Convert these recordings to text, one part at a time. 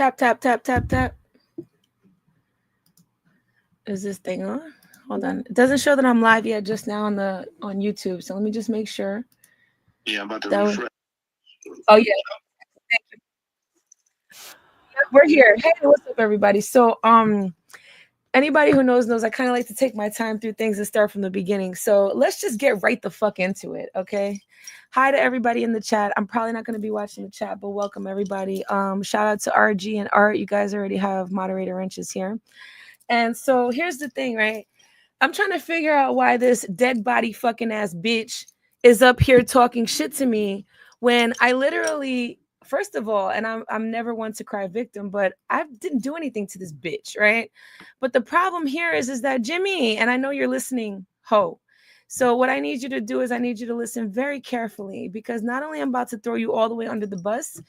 Tap, tap, tap, tap, tap. Is this thing on? Hold on. It doesn't show that I'm live yet just now on YouTube. So let me just make sure. Yeah, I'm about to refresh. Oh, yeah. Thank you. Yeah, we're here. Hey, what's up, everybody? So, anybody who knows I kind of like to take my time through things and start from the beginning. So let's just get right the fuck into it, okay? Hi to everybody in the chat. I'm probably not going to be watching the chat, but welcome everybody. Shout out to RG and Art. You guys already have moderator wrenches here. And so here's the thing, right? I'm trying to figure out why this dead body fucking ass bitch is up here talking shit to me when I literally, first of all, and I'm never one to cry victim, but I didn't do anything to this bitch, right? But the problem here is that Jimmy, and I know you're listening, ho. So what I need you to do is I need you to listen very carefully, because not only I'm about to throw you all the way under the bus,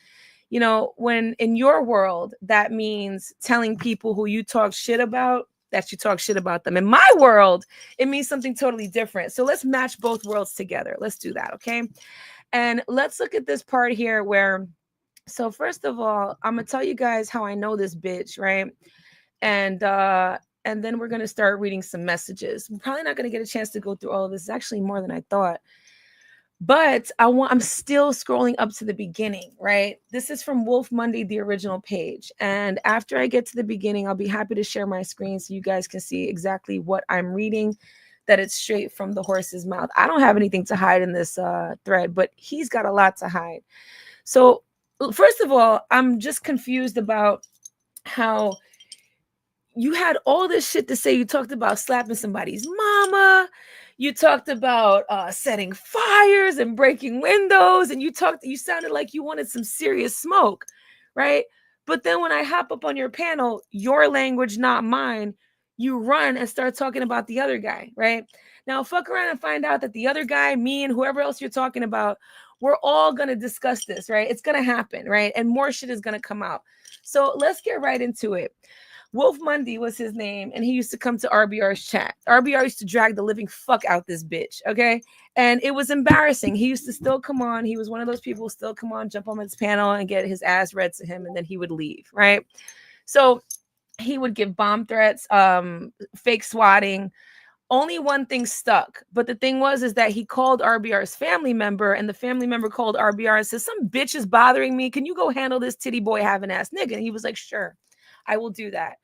you know, when in your world, that means telling people who you talk shit about that you talk shit about them. In my world, it means something totally different. So let's match both worlds together. Let's do that, okay? And let's look at this part here where, so first of all, I'm gonna tell you guys how I know this bitch, right? And then we're gonna start reading some messages. I'm probably not gonna get a chance to go through all of this. It's actually more than I thought. But I'm still scrolling up to the beginning, right? This is from Wolf Monday, the original page. And after I get to the beginning, I'll be happy to share my screen so you guys can see exactly what I'm reading, that it's straight from the horse's mouth. I don't have anything to hide in this thread, but he's got a lot to hide. So first of all, I'm just confused about how you had all this shit to say. You talked about slapping somebody's mama. You talked about setting fires and breaking windows. And you sounded like you wanted some serious smoke, right? But then when I hop up on your panel, your language, not mine, you run and start talking about the other guy, right? Now, fuck around and find out that the other guy, me, and whoever else you're talking about, we're all going to discuss this, right? It's going to happen, right? And more shit is going to come out. So let's get right into it. Wolf Monday was his name, and he used to come to RBR's chat. RBR used to drag the living fuck out this bitch, okay? And it was embarrassing. He used to still come on. He was one of those people who still come on, jump on his panel, and get his ass read to him, and then he would leave, right? So he would give bomb threats, fake swatting. Only one thing stuck. But the thing is that he called RBR's family member, and the family member called RBR and says, some bitch is bothering me. Can you go handle this titty boy having ass nigga? And he was like, sure, I will do that.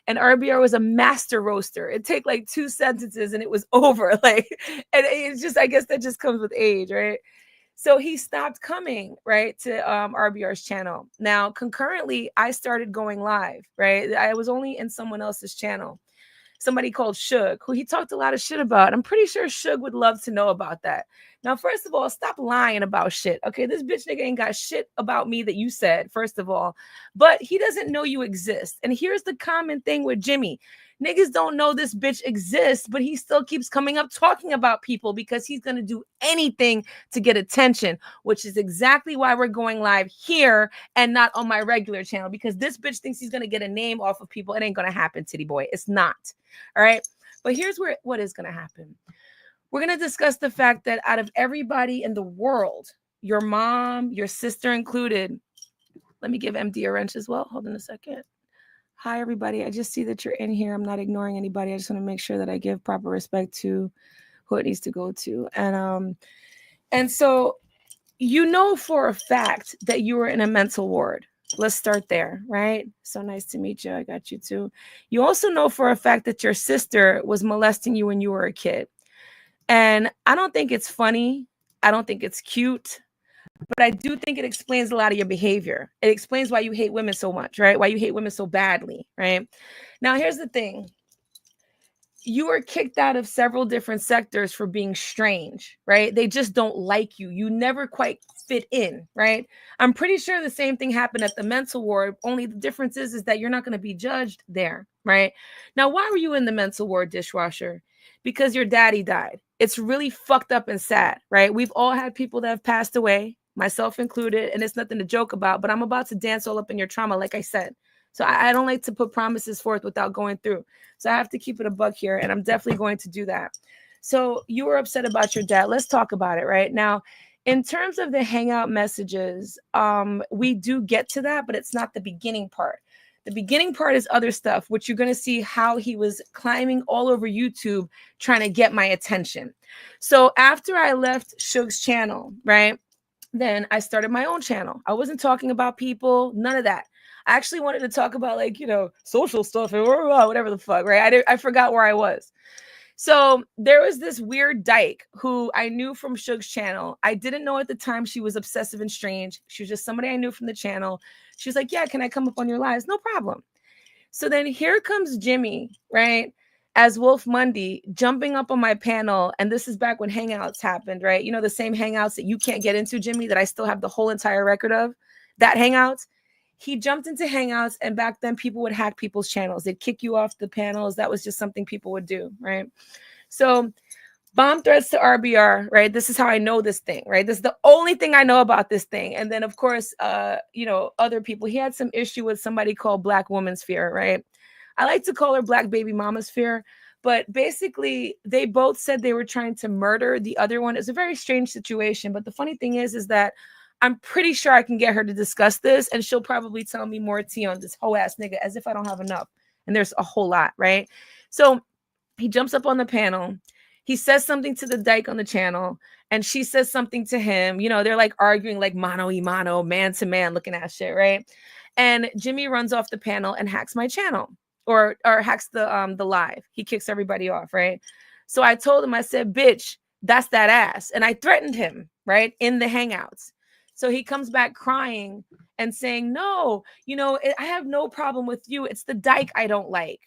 And RBR was a master roaster. It'd take like 2 sentences and it was over. Like, and it's just, I guess that just comes with age, right? So he stopped coming, right, to RBR's channel. Now, concurrently, I started going live, right? I was only in someone else's channel. Somebody called Suge, who he talked a lot of shit about. I'm pretty sure Suge would love to know about that. Now, first of all, stop lying about shit. Okay, this bitch nigga ain't got shit about me that you said, first of all. But he doesn't know you exist. And here's the common thing with Jimmy. Niggas don't know this bitch exists, but he still keeps coming up talking about people because he's going to do anything to get attention, which is exactly why we're going live here and not on my regular channel, because this bitch thinks he's going to get a name off of people. It ain't going to happen, titty boy. It's not. All right. But here's what is going to happen. We're going to discuss the fact that out of everybody in the world, your mom, your sister included, let me give MD a wrench as well. Hold on a second. Hi, everybody. I just see that you're in here. I'm not ignoring anybody. I just want to make sure that I give proper respect to who it needs to go to. And so you know for a fact that you were in a mental ward. Let's start there, right? So nice to meet you. I got you too. You also know for a fact that your sister was molesting you when you were a kid. And I don't think it's funny. I don't think it's cute. But I do think it explains a lot of your behavior. It explains why you hate women so much, right? Why you hate women so badly, right? Now, here's the thing. You were kicked out of several different sectors for being strange, right? They just don't like you. You never quite fit in, right? I'm pretty sure the same thing happened at the mental ward. Only the difference is that you're not going to be judged there, right? Now, why were you in the mental ward, Dishwasher? Because your daddy died. It's really fucked up and sad, right? We've all had people that have passed away, myself included, and it's nothing to joke about, but I'm about to dance all up in your trauma, like I said. So I don't like to put promises forth without going through. So I have to keep it a buck here, and I'm definitely going to do that. So you were upset about your dad. Let's talk about it right now. In terms of the Hangout messages, we do get to that, but it's not the beginning part. The beginning part is other stuff, which you're going to see how he was climbing all over YouTube trying to get my attention. So after I left Suge's channel, right, then I started my own channel. I wasn't talking about people, none of that. I actually wanted to talk about, like, you know, social stuff and whatever the fuck, right? I forgot where I was. So there was this weird dyke who I knew from Suge's channel. I didn't know at the time she was obsessive and strange. She was just somebody I knew from the channel. She was like, yeah, can I come up on your lives? No problem. So then here comes Jimmy, right, as Wolf Monday, jumping up on my panel. And this is back when Hangouts happened, right? You know, the same Hangouts that you can't get into, Jimmy, that I still have the whole entire record of, that Hangouts. He jumped into Hangouts, and back then people would hack people's channels. They'd kick you off the panels. That was just something people would do, right? So bomb threats to RBR, right? This is how I know this thing, right? This is the only thing I know about this thing. And then, of course, you know, other people. He had some issue with somebody called Black Woman Sphere, right? I like to call her Black Baby Mama Sphere. But basically, they both said they were trying to murder the other one. It's a very strange situation. But the funny thing is that I'm pretty sure I can get her to discuss this, and she'll probably tell me more tea on this whole ass nigga, as if I don't have enough. And there's a whole lot, right? So he jumps up on the panel. He says something to the dyke on the channel, and she says something to him. You know, they're like arguing like mano y mano, man to man, looking at shit, right? And Jimmy runs off the panel and hacks my channel, or hacks the live. He kicks everybody off, right? So I told him, I said, bitch, that's that ass. And I threatened him, right, in the Hangouts. So he comes back crying and saying, no, you know, I have no problem with you. It's the dyke I don't like.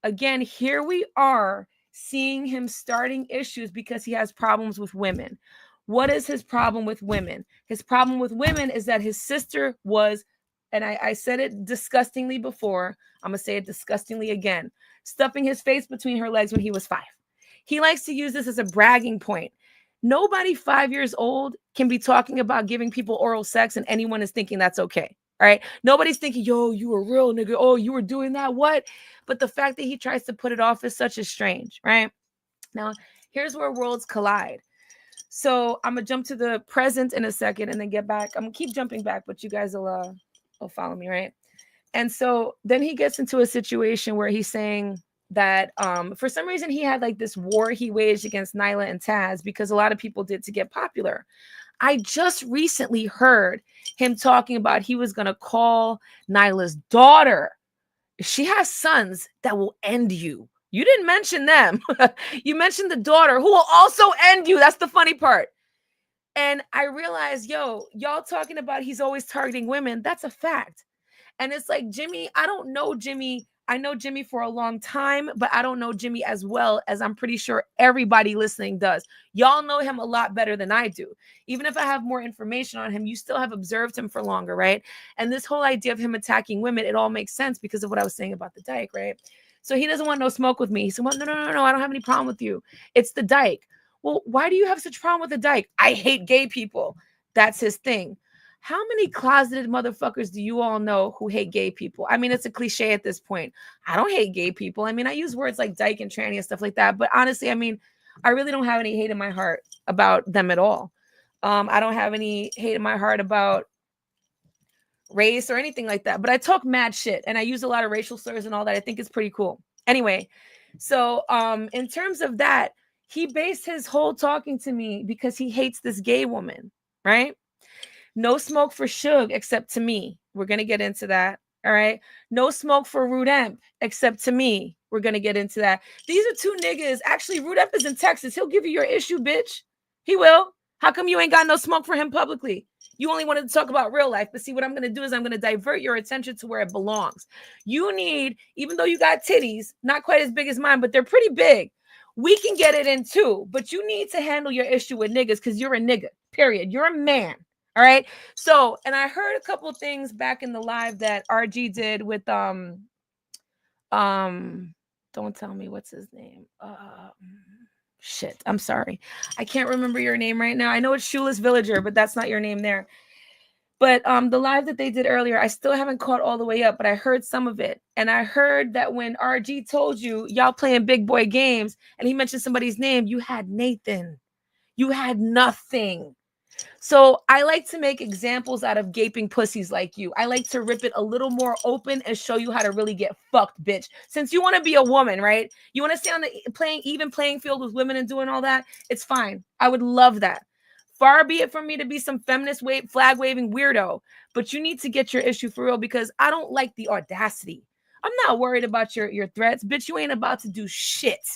Again, here we are seeing him starting issues because he has problems with women. What is his problem with women? His problem with women is that his sister was, and I said it disgustingly before, I'm going to say it disgustingly again, stuffing his face between her legs when he was 5. He likes to use this as a bragging point. Nobody 5 years old can be talking about giving people oral sex and anyone is thinking that's okay. All right. Nobody's thinking, yo, you were real, nigga. Oh, you were doing that. What? But the fact that he tries to put it off is such as strange, right? Now, here's where worlds collide. So I'm going to jump to the present in a second and then get back. I'm going to keep jumping back, but you guys will follow me, right? And so then he gets into a situation where he's saying that for some reason he had like this war he waged against Nyla and Taz because a lot of people did to get popular. I just recently heard him talking about he was going to call Nyla's daughter. She has sons that will end you. You didn't mention them. You mentioned the daughter who will also end you. That's the funny part. And I realized, yo, y'all talking about he's always targeting women. That's a fact. And it's like, Jimmy, I don't know Jimmy. I know Jimmy for a long time, but I don't know Jimmy as well as I'm pretty sure everybody listening does. Y'all know him a lot better than I do. Even if I have more information on him, you still have observed him for longer, right? And this whole idea of him attacking women, it all makes sense because of what I was saying about the dyke, right? So he doesn't want no smoke with me. He said, well, no, I don't have any problem with you. It's the dyke. Well, why do you have such a problem with the dyke? I hate gay people. That's his thing. How many closeted motherfuckers do you all know who hate gay people? I mean, it's a cliche at this point. I don't hate gay people. I mean, I use words like dyke and tranny and stuff like that. But honestly, I mean, I really don't have any hate in my heart about them at all. I don't have any hate in my heart about race or anything like that. But I talk mad shit and I use a lot of racial slurs and all that. I think it's pretty cool. Anyway, so in terms of that, he based his whole talking to me because he hates this gay woman, right? No smoke for Suge except to me. We're going to get into that. All right. No smoke for Rudemp except to me. We're going to get into that. These are 2 niggas. Actually, Rudemp is in Texas. He'll give you your issue, bitch. He will. How come you ain't got no smoke for him publicly? You only wanted to talk about real life. But see, what I'm going to do is I'm going to divert your attention to where it belongs. You need, even though you got titties, not quite as big as mine, but they're pretty big. We can get it in too. But you need to handle your issue with niggas because you're a nigga, period. You're a man. All right. So, and I heard a couple of things back in the live that RG did with don't tell me what's his name. Shit. I'm sorry. I can't remember your name right now. I know it's Shoeless Villager, but that's not your name there. But the live that they did earlier, I still haven't caught all the way up, but I heard some of it. And I heard that when RG told you y'all playing big boy games and he mentioned somebody's name, you had Nathan. You had nothing. So I like to make examples out of gaping pussies like you. I like to rip it a little more open and show you how to really get fucked, bitch. Since you want to be a woman, right? You want to stay on the even playing field with women and doing all that. It's fine. I would love that. Far be it from me to be some feminist flag waving weirdo, but you need to get your issue for real because I don't like the audacity. I'm not worried about your threats, bitch. You ain't about to do shit.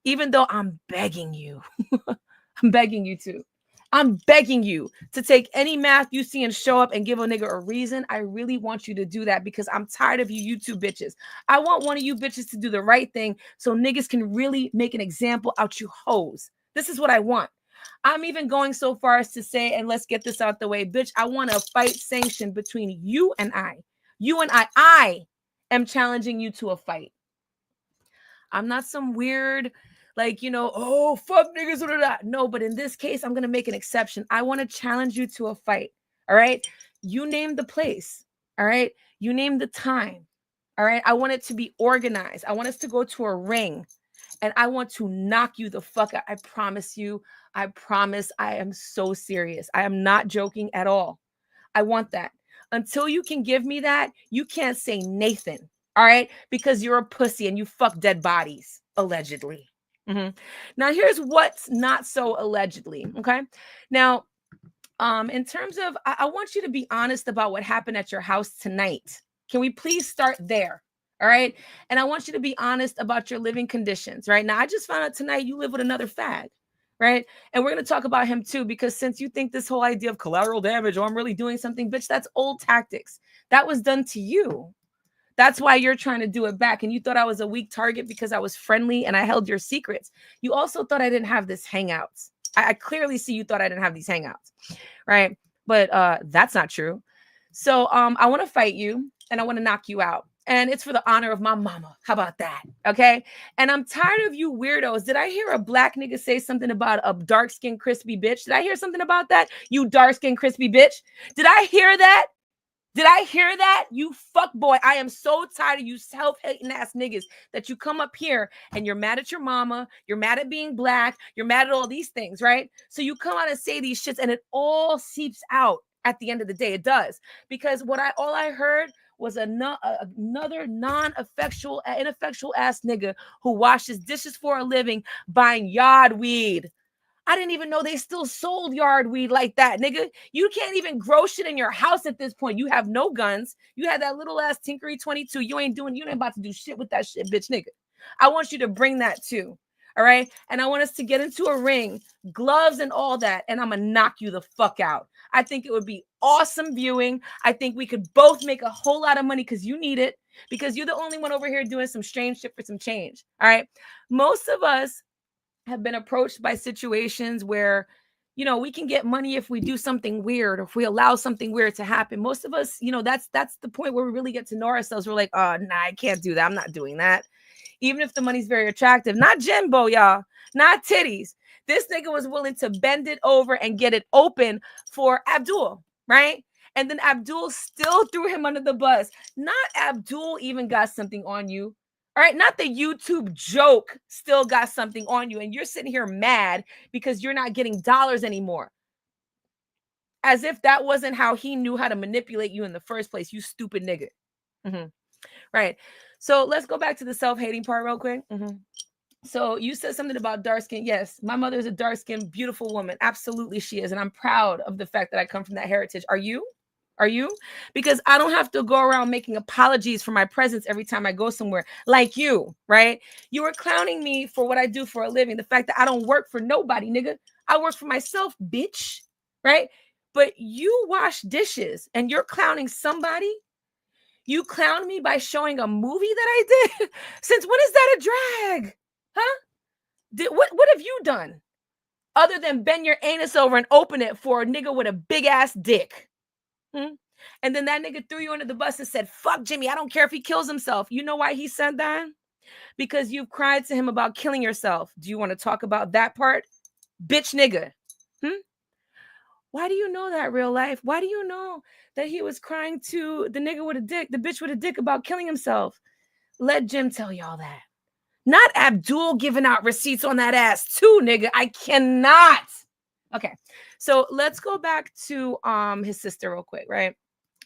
Even though I'm begging you, I'm begging you to. I'm begging you to take any math you see and show up and give a nigga a reason. I really want you to do that because I'm tired of you YouTube bitches. I want one of you bitches to do the right thing so niggas can really make an example out you hoes. This is what I want. I'm even going so far as to say, and let's get this out the way, bitch, I want a fight sanctioned between you and I. You and I am challenging you to a fight. I'm not some weird, like, you know, oh, fuck niggas. No, but in this case, I'm going to make an exception. I want to challenge you to a fight. All right. You name the place. All right. You name the time. All right. I want it to be organized. I want us to go to a ring and I want to knock you the fuck out. I promise you. I promise. I am so serious. I am not joking at all. I want that. Until you can give me that, you can't say Nathan. All right. Because you're a pussy and you fuck dead bodies, allegedly. Mm-hmm. Now, here's what's not so allegedly. Okay. Now, in terms of, I want you to be honest about what happened at your house tonight. Can we please start there? All right. And I want you to be honest about your living conditions. Right now, I just found out tonight you live with another fag. Right. And we're going to talk about him, too, because since you think this whole idea of collateral damage, or I'm really doing something, bitch, that's old tactics. That was done to you. That's why you're trying to do it back. And you thought I was a weak target because I was friendly and I held your secrets. You also thought I didn't have this hangouts. I clearly see you thought I didn't have these hangouts. Right. But that's not true. So I want to fight you and I want to knock you out. And it's for the honor of my mama. How about that? Okay. And I'm tired of you weirdos. Did I hear a black nigga say something about a dark-skinned crispy bitch? Did I hear something about that? You dark-skinned crispy bitch. Did I hear that? Did I hear that? You fuck boy. I am so tired of you self-hating ass niggas that you come up here and you're mad at your mama. You're mad at being black. You're mad at all these things, right? So you come out and say these shits and it all seeps out at the end of the day. It does. Because all I heard was another ineffectual ass nigga who washes dishes for a living buying yard weed. I didn't even know they still sold yard weed like that, nigga. You can't even grow shit in your house at this point. You have no guns. You had that little ass Tinkery 22. You ain't about to do shit with that shit, bitch, nigga. I want you to bring that too. All right. And I want us to get into a ring, gloves and all that. And I'm going to knock you the fuck out. I think it would be awesome viewing. I think we could both make a whole lot of money because you need it, because you're the only one over here doing some strange shit for some change. All right. Most of us have been approached by situations where, you know, we can get money if we do something weird, or if we allow something weird to happen. Most of us, you know, that's the point where we really get to know ourselves. We're like, oh, nah, I can't do that. I'm not doing that. Even if the money's very attractive. Not Jimbo, y'all. Not titties. This nigga was willing to bend it over and get it open for Abdul, right? And then Abdul still threw him under the bus. Not Abdul even got something on you. All right, not the YouTube joke still got something on you, and you're sitting here mad because you're not getting dollars anymore. As if that wasn't how he knew how to manipulate you in the first place, you stupid nigga. Mm-hmm. Right. So let's go back to the self-hating part real quick. Mm-hmm. So you said something about dark skin. Yes, my mother is a dark skinned, beautiful woman. Absolutely, she is. And I'm proud of the fact that I come from that heritage. Are you? Are you? Because I don't have to go around making apologies for my presence every time I go somewhere like you, right? You were clowning me for what I do for a living. The fact that I don't work for nobody, nigga. I work for myself, bitch, right? But you wash dishes and you're clowning somebody. You clown me by showing a movie that I did? Since when is that a drag? Huh? What have you done? Other than bend your anus over and open it for a nigga with a big ass dick. And then that nigga threw you under the bus and said, fuck Jimmy, I don't care if he kills himself. You know why he said that? Because you've cried to him about killing yourself. Do you want to talk about that part? Bitch nigga. Why do you know that, real life? Why do you know that he was crying to the nigga with a dick, the bitch with a dick, about killing himself? Let Jim tell y'all that. Not Abdul giving out receipts on that ass too, nigga. I cannot. Okay, so let's go back to his sister real quick, right?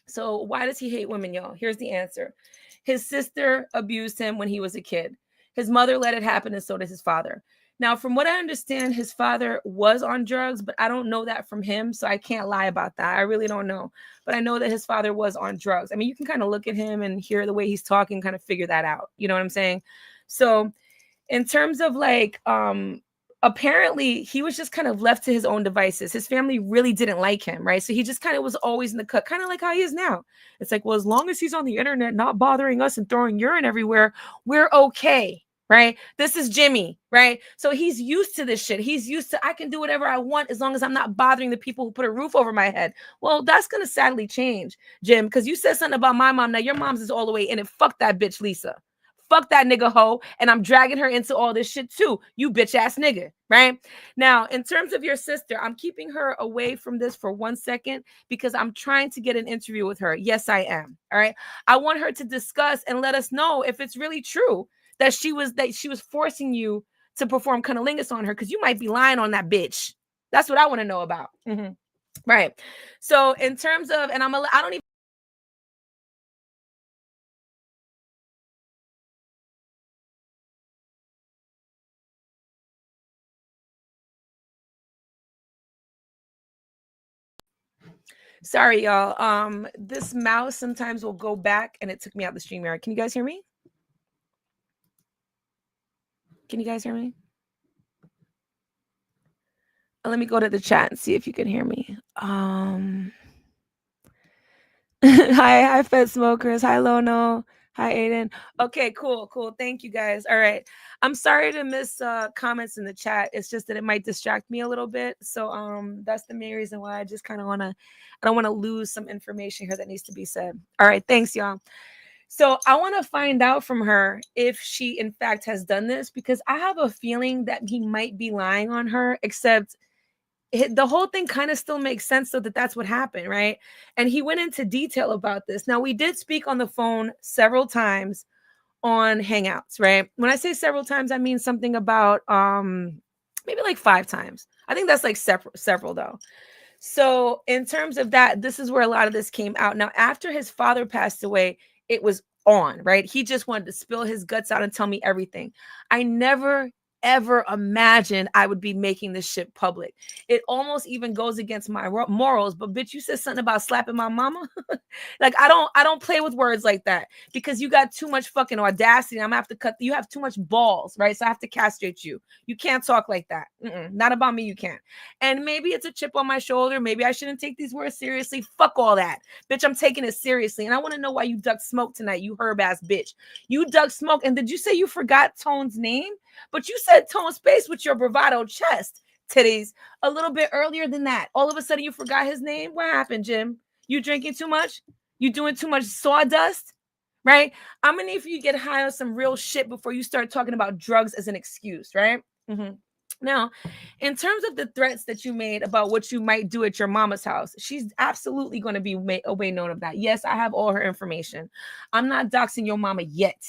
So why does he hate women, y'all? Here's the answer. His sister abused him when he was a kid. His mother let it happen, and so did his father. Now, from what I understand, his father was on drugs, but I don't know that from him, so I can't lie about that. I really don't know. But I know that his father was on drugs. I mean, you can kind of look at him and hear the way he's talking, kind of figure that out. You know what I'm saying? So in terms of like apparently he was just kind of left to his own devices. His family really didn't like him, right? So he just kind of was always in the cut, kind of like how he is now. It's like, well, as long as he's on the internet not bothering us and throwing urine everywhere, we're okay, right? This is Jimmy, right? So he's used to this shit. He's used to, I can do whatever I want as long as I'm not bothering the people who put a roof over my head. Well, that's gonna sadly change, Jim, because you said something about my mom. Now your mom's is all the way in it. Fuck that bitch, Lisa. Fuck that nigga hoe, and I'm dragging her into all this shit too, you bitch ass nigga, right? Now, in terms of your sister, I'm keeping her away from this for 1 second because I'm trying to get an interview with her. Yes, I am. All right. I want her to discuss and let us know if it's really true that she was forcing you to perform cunnilingus on her, because you might be lying on that bitch. That's what I want to know about. Right. So in terms of, and I don't even. Sorry, y'all. This mouse sometimes will go back and it took me out the StreamYard. Can you guys hear me? Can you guys hear me? Let me go to the chat and see if you can hear me. Hi, Fed Smokers. Hi, Lono. Hi, Aiden. Okay, cool. Thank you, guys. All right. I'm sorry to miss comments in the chat. It's just that it might distract me a little bit. So that's the main reason why I just kind of I don't want to lose some information here that needs to be said. All right, thanks, y'all. So I want to find out from her if she in fact has done this, because I have a feeling that he might be lying on her, except the whole thing kind of still makes sense, so that's what happened, right? And he went into detail about this. Now, we did speak on the phone several times on Hangouts, right? When I say several times, I mean something about maybe like 5 times. I think that's like several though. So in terms of that, this is where a lot of this came out. Now, after his father passed away, it was on, right? He just wanted to spill his guts out and tell me everything. I never ever imagined I would be making this shit public. It almost even goes against my morals. But bitch, you said something about slapping my mama. Like I don't play with words like that, because you got too much fucking audacity. I'm gonna have to cut. You have too much balls, right? So I have to castrate you. You can't talk like that. Not about me. You can't. And maybe it's a chip on my shoulder. Maybe I shouldn't take these words seriously. Fuck all that, bitch. I'm taking it seriously. And I want to know why you ducked smoke tonight, you herb ass bitch. You ducked smoke. And did you say you forgot Tone's name? But you said Tone Space with your bravado chest titties a little bit earlier than that. All of a sudden you forgot his name. What happened, Jim? You drinking too much? You doing too much sawdust? Right? I'm gonna need for you to get high on some real shit before you start talking about drugs as an excuse, right? Now, in terms of the threats that you made about what you might do at your mama's house, she's absolutely going to be way known of that. Yes, I have all her information. I'm not doxing your mama yet,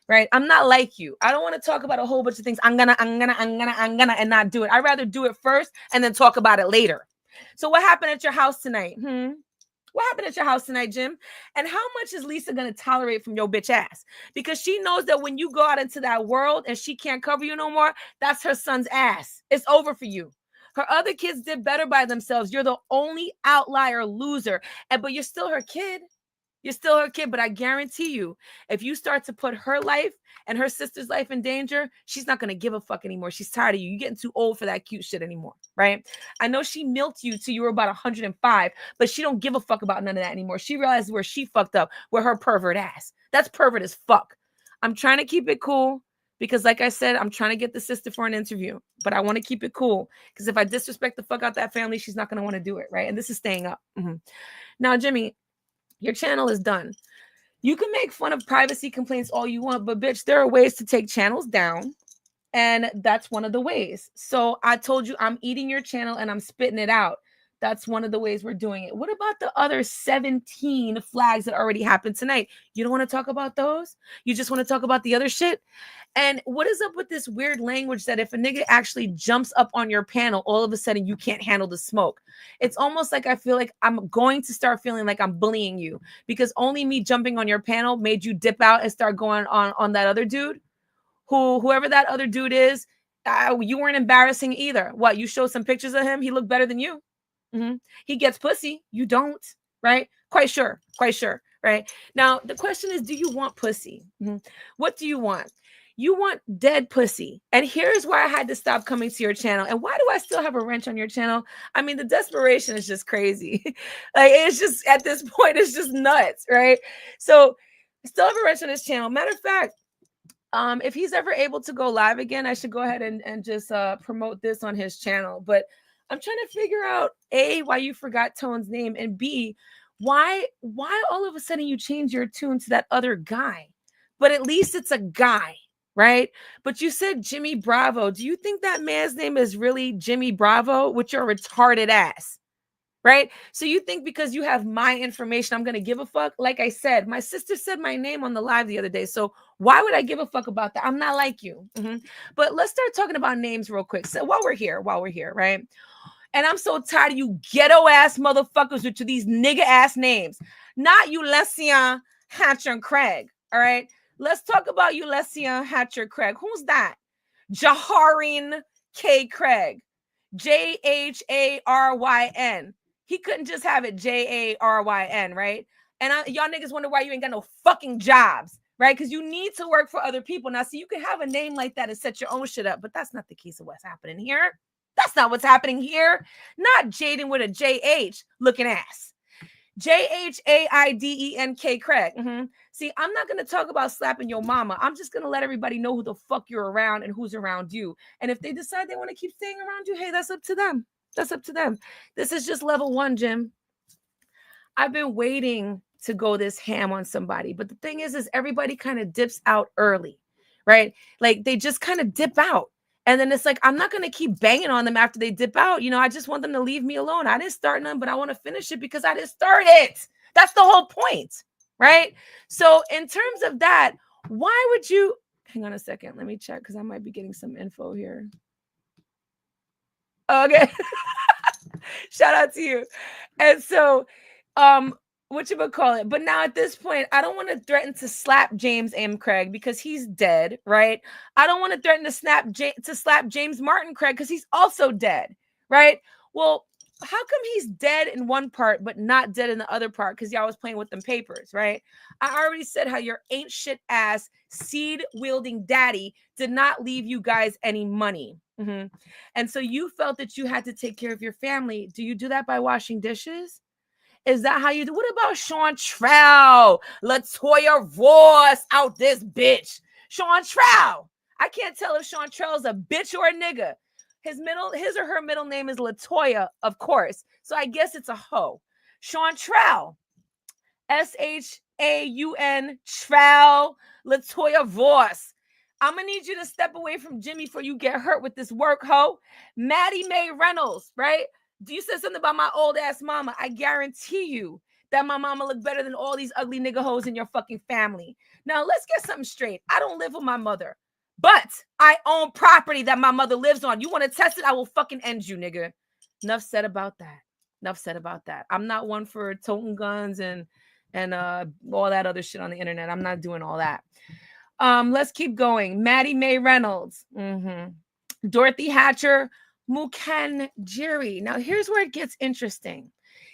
right? I'm not like you. I don't want to talk about a whole bunch of things. I'm gonna, and not do it. I'd rather do it first and then talk about it later. So what happened at your house tonight? What happened at your house tonight, Jim? And how much is Lisa going to tolerate from your bitch ass? Because she knows that when you go out into that world and she can't cover you no more, that's her son's ass. It's over for you. Her other kids did better by themselves. You're the only outlier loser. But you're still her kid. You're still her kid, but I guarantee you, if you start to put her life and her sister's life in danger, she's not going to give a fuck anymore. She's tired of you. You're getting too old for that cute shit anymore, right? I know she milked you till you were about 105, but she don't give a fuck about none of that anymore. She realized where she fucked up with her pervert ass. That's pervert as fuck. I'm trying to keep it cool because, like I said, I'm trying to get the sister for an interview, but I want to keep it cool because if I disrespect the fuck out that family, she's not going to want to do it, right? And this is staying up. Now, Jimmy, your channel is done. You can make fun of privacy complaints all you want, but bitch, there are ways to take channels down. And that's one of the ways. So I told you I'm eating your channel and I'm spitting it out. That's one of the ways we're doing it. What about the other 17 flags that already happened tonight? You don't want to talk about those? You just want to talk about the other shit? And what is up with this weird language that if a nigga actually jumps up on your panel, all of a sudden you can't handle the smoke? It's almost like I feel like I'm going to start feeling like I'm bullying you because only me jumping on your panel made you dip out and start going on that other dude. Whoever that other dude is, you weren't embarrassing either. What, you showed some pictures of him? He looked better than you. Mm-hmm. He gets pussy. You don't, right? Quite sure, right? Now, the question is, do you want pussy? Mm-hmm. What do you want? You want dead pussy. And here's why I had to stop coming to your channel. And why do I still have a wrench on your channel? I mean, the desperation is just crazy. Like, it's just, at this point, it's just nuts, right? So, I still have a wrench on this channel. Matter of fact, if he's ever able to go live again, I should go ahead and just promote this on his channel. But I'm trying to figure out, A, why you forgot Tone's name, and B, why all of a sudden you change your tune to that other guy? But at least it's a guy, right? But you said Jimmy Bravo. Do you think that man's name is really Jimmy Bravo with your retarded ass? Right? So you think because you have my information, I'm going to give a fuck? Like I said, my sister said my name on the live the other day. So why would I give a fuck about that? I'm not like you. Mm-hmm. But let's start talking about names real quick. So while we're here, right? And I'm so tired of you ghetto ass motherfuckers with these nigga ass names. Not Ulysses Hatcher Craig. All right. Let's talk about Ulysses Hatcher Craig. Who's that? Jaharyn K. Craig. Jaharyn. He couldn't just have it Jaryn, right? And y'all niggas wonder why you ain't got no fucking jobs, right? Because you need to work for other people. Now, see, you can have a name like that and set your own shit up, but that's not the case of what's happening here. That's not what's happening here. Not Jaden with a JH looking ass. Jhaidenk Craig. Mm-hmm. See, I'm not going to talk about slapping your mama. I'm just going to let everybody know who the fuck you're around and who's around you. And if they decide they want to keep staying around you, hey, that's up to them. That's up to them. This is just level 1, Jim. I've been waiting to go this ham on somebody. But the thing is everybody kind of dips out early, right? Like they just kind of dip out. And then it's like, I'm not going to keep banging on them after they dip out. You know, I just want them to leave me alone. I didn't start none, but I want to finish it because I didn't start it. That's the whole point, right? So in terms of that, why would you, hang on a second. Let me check because I might be getting some info here. Okay. Shout out to you. And so, whatchamacallit? But now at this point, I don't want to threaten to slap James M. Craig because he's dead, right? I don't want to threaten to slap James Martin Craig because he's also dead, right? Well, how come he's dead in one part but not dead in the other part? Because y'all was playing with them papers, right? I already said how your ain't shit ass seed-wielding daddy did not leave you guys any money. Mm-hmm. And so you felt that you had to take care of your family. Do you do that by washing dishes? Is that how you do? What about Chantrell? Latoya Ross out this bitch. Chantrell. I can't tell if Chantrell's a bitch or a nigga. His or her middle name is Latoya, of course. So I guess it's a hoe. Chantrell. Shaun Trell. Latoya Ross. I'm going to need you to step away from Jimmy before you get hurt with this work, hoe. Maddie Mae Reynolds, right? You said something about my old ass mama. I guarantee you that my mama looked better than all these ugly nigga hoes in your fucking family. Now, let's get something straight. I don't live with my mother, but I own property that my mother lives on. You want to test it? I will fucking end you, nigga. Enough said about that. I'm not one for toting guns and all that other shit on the internet. I'm not doing all that. Let's keep going. Maddie Mae Reynolds. Mm-hmm. Dorothy Hatcher. Muken Jerry. Now, here's where it gets interesting.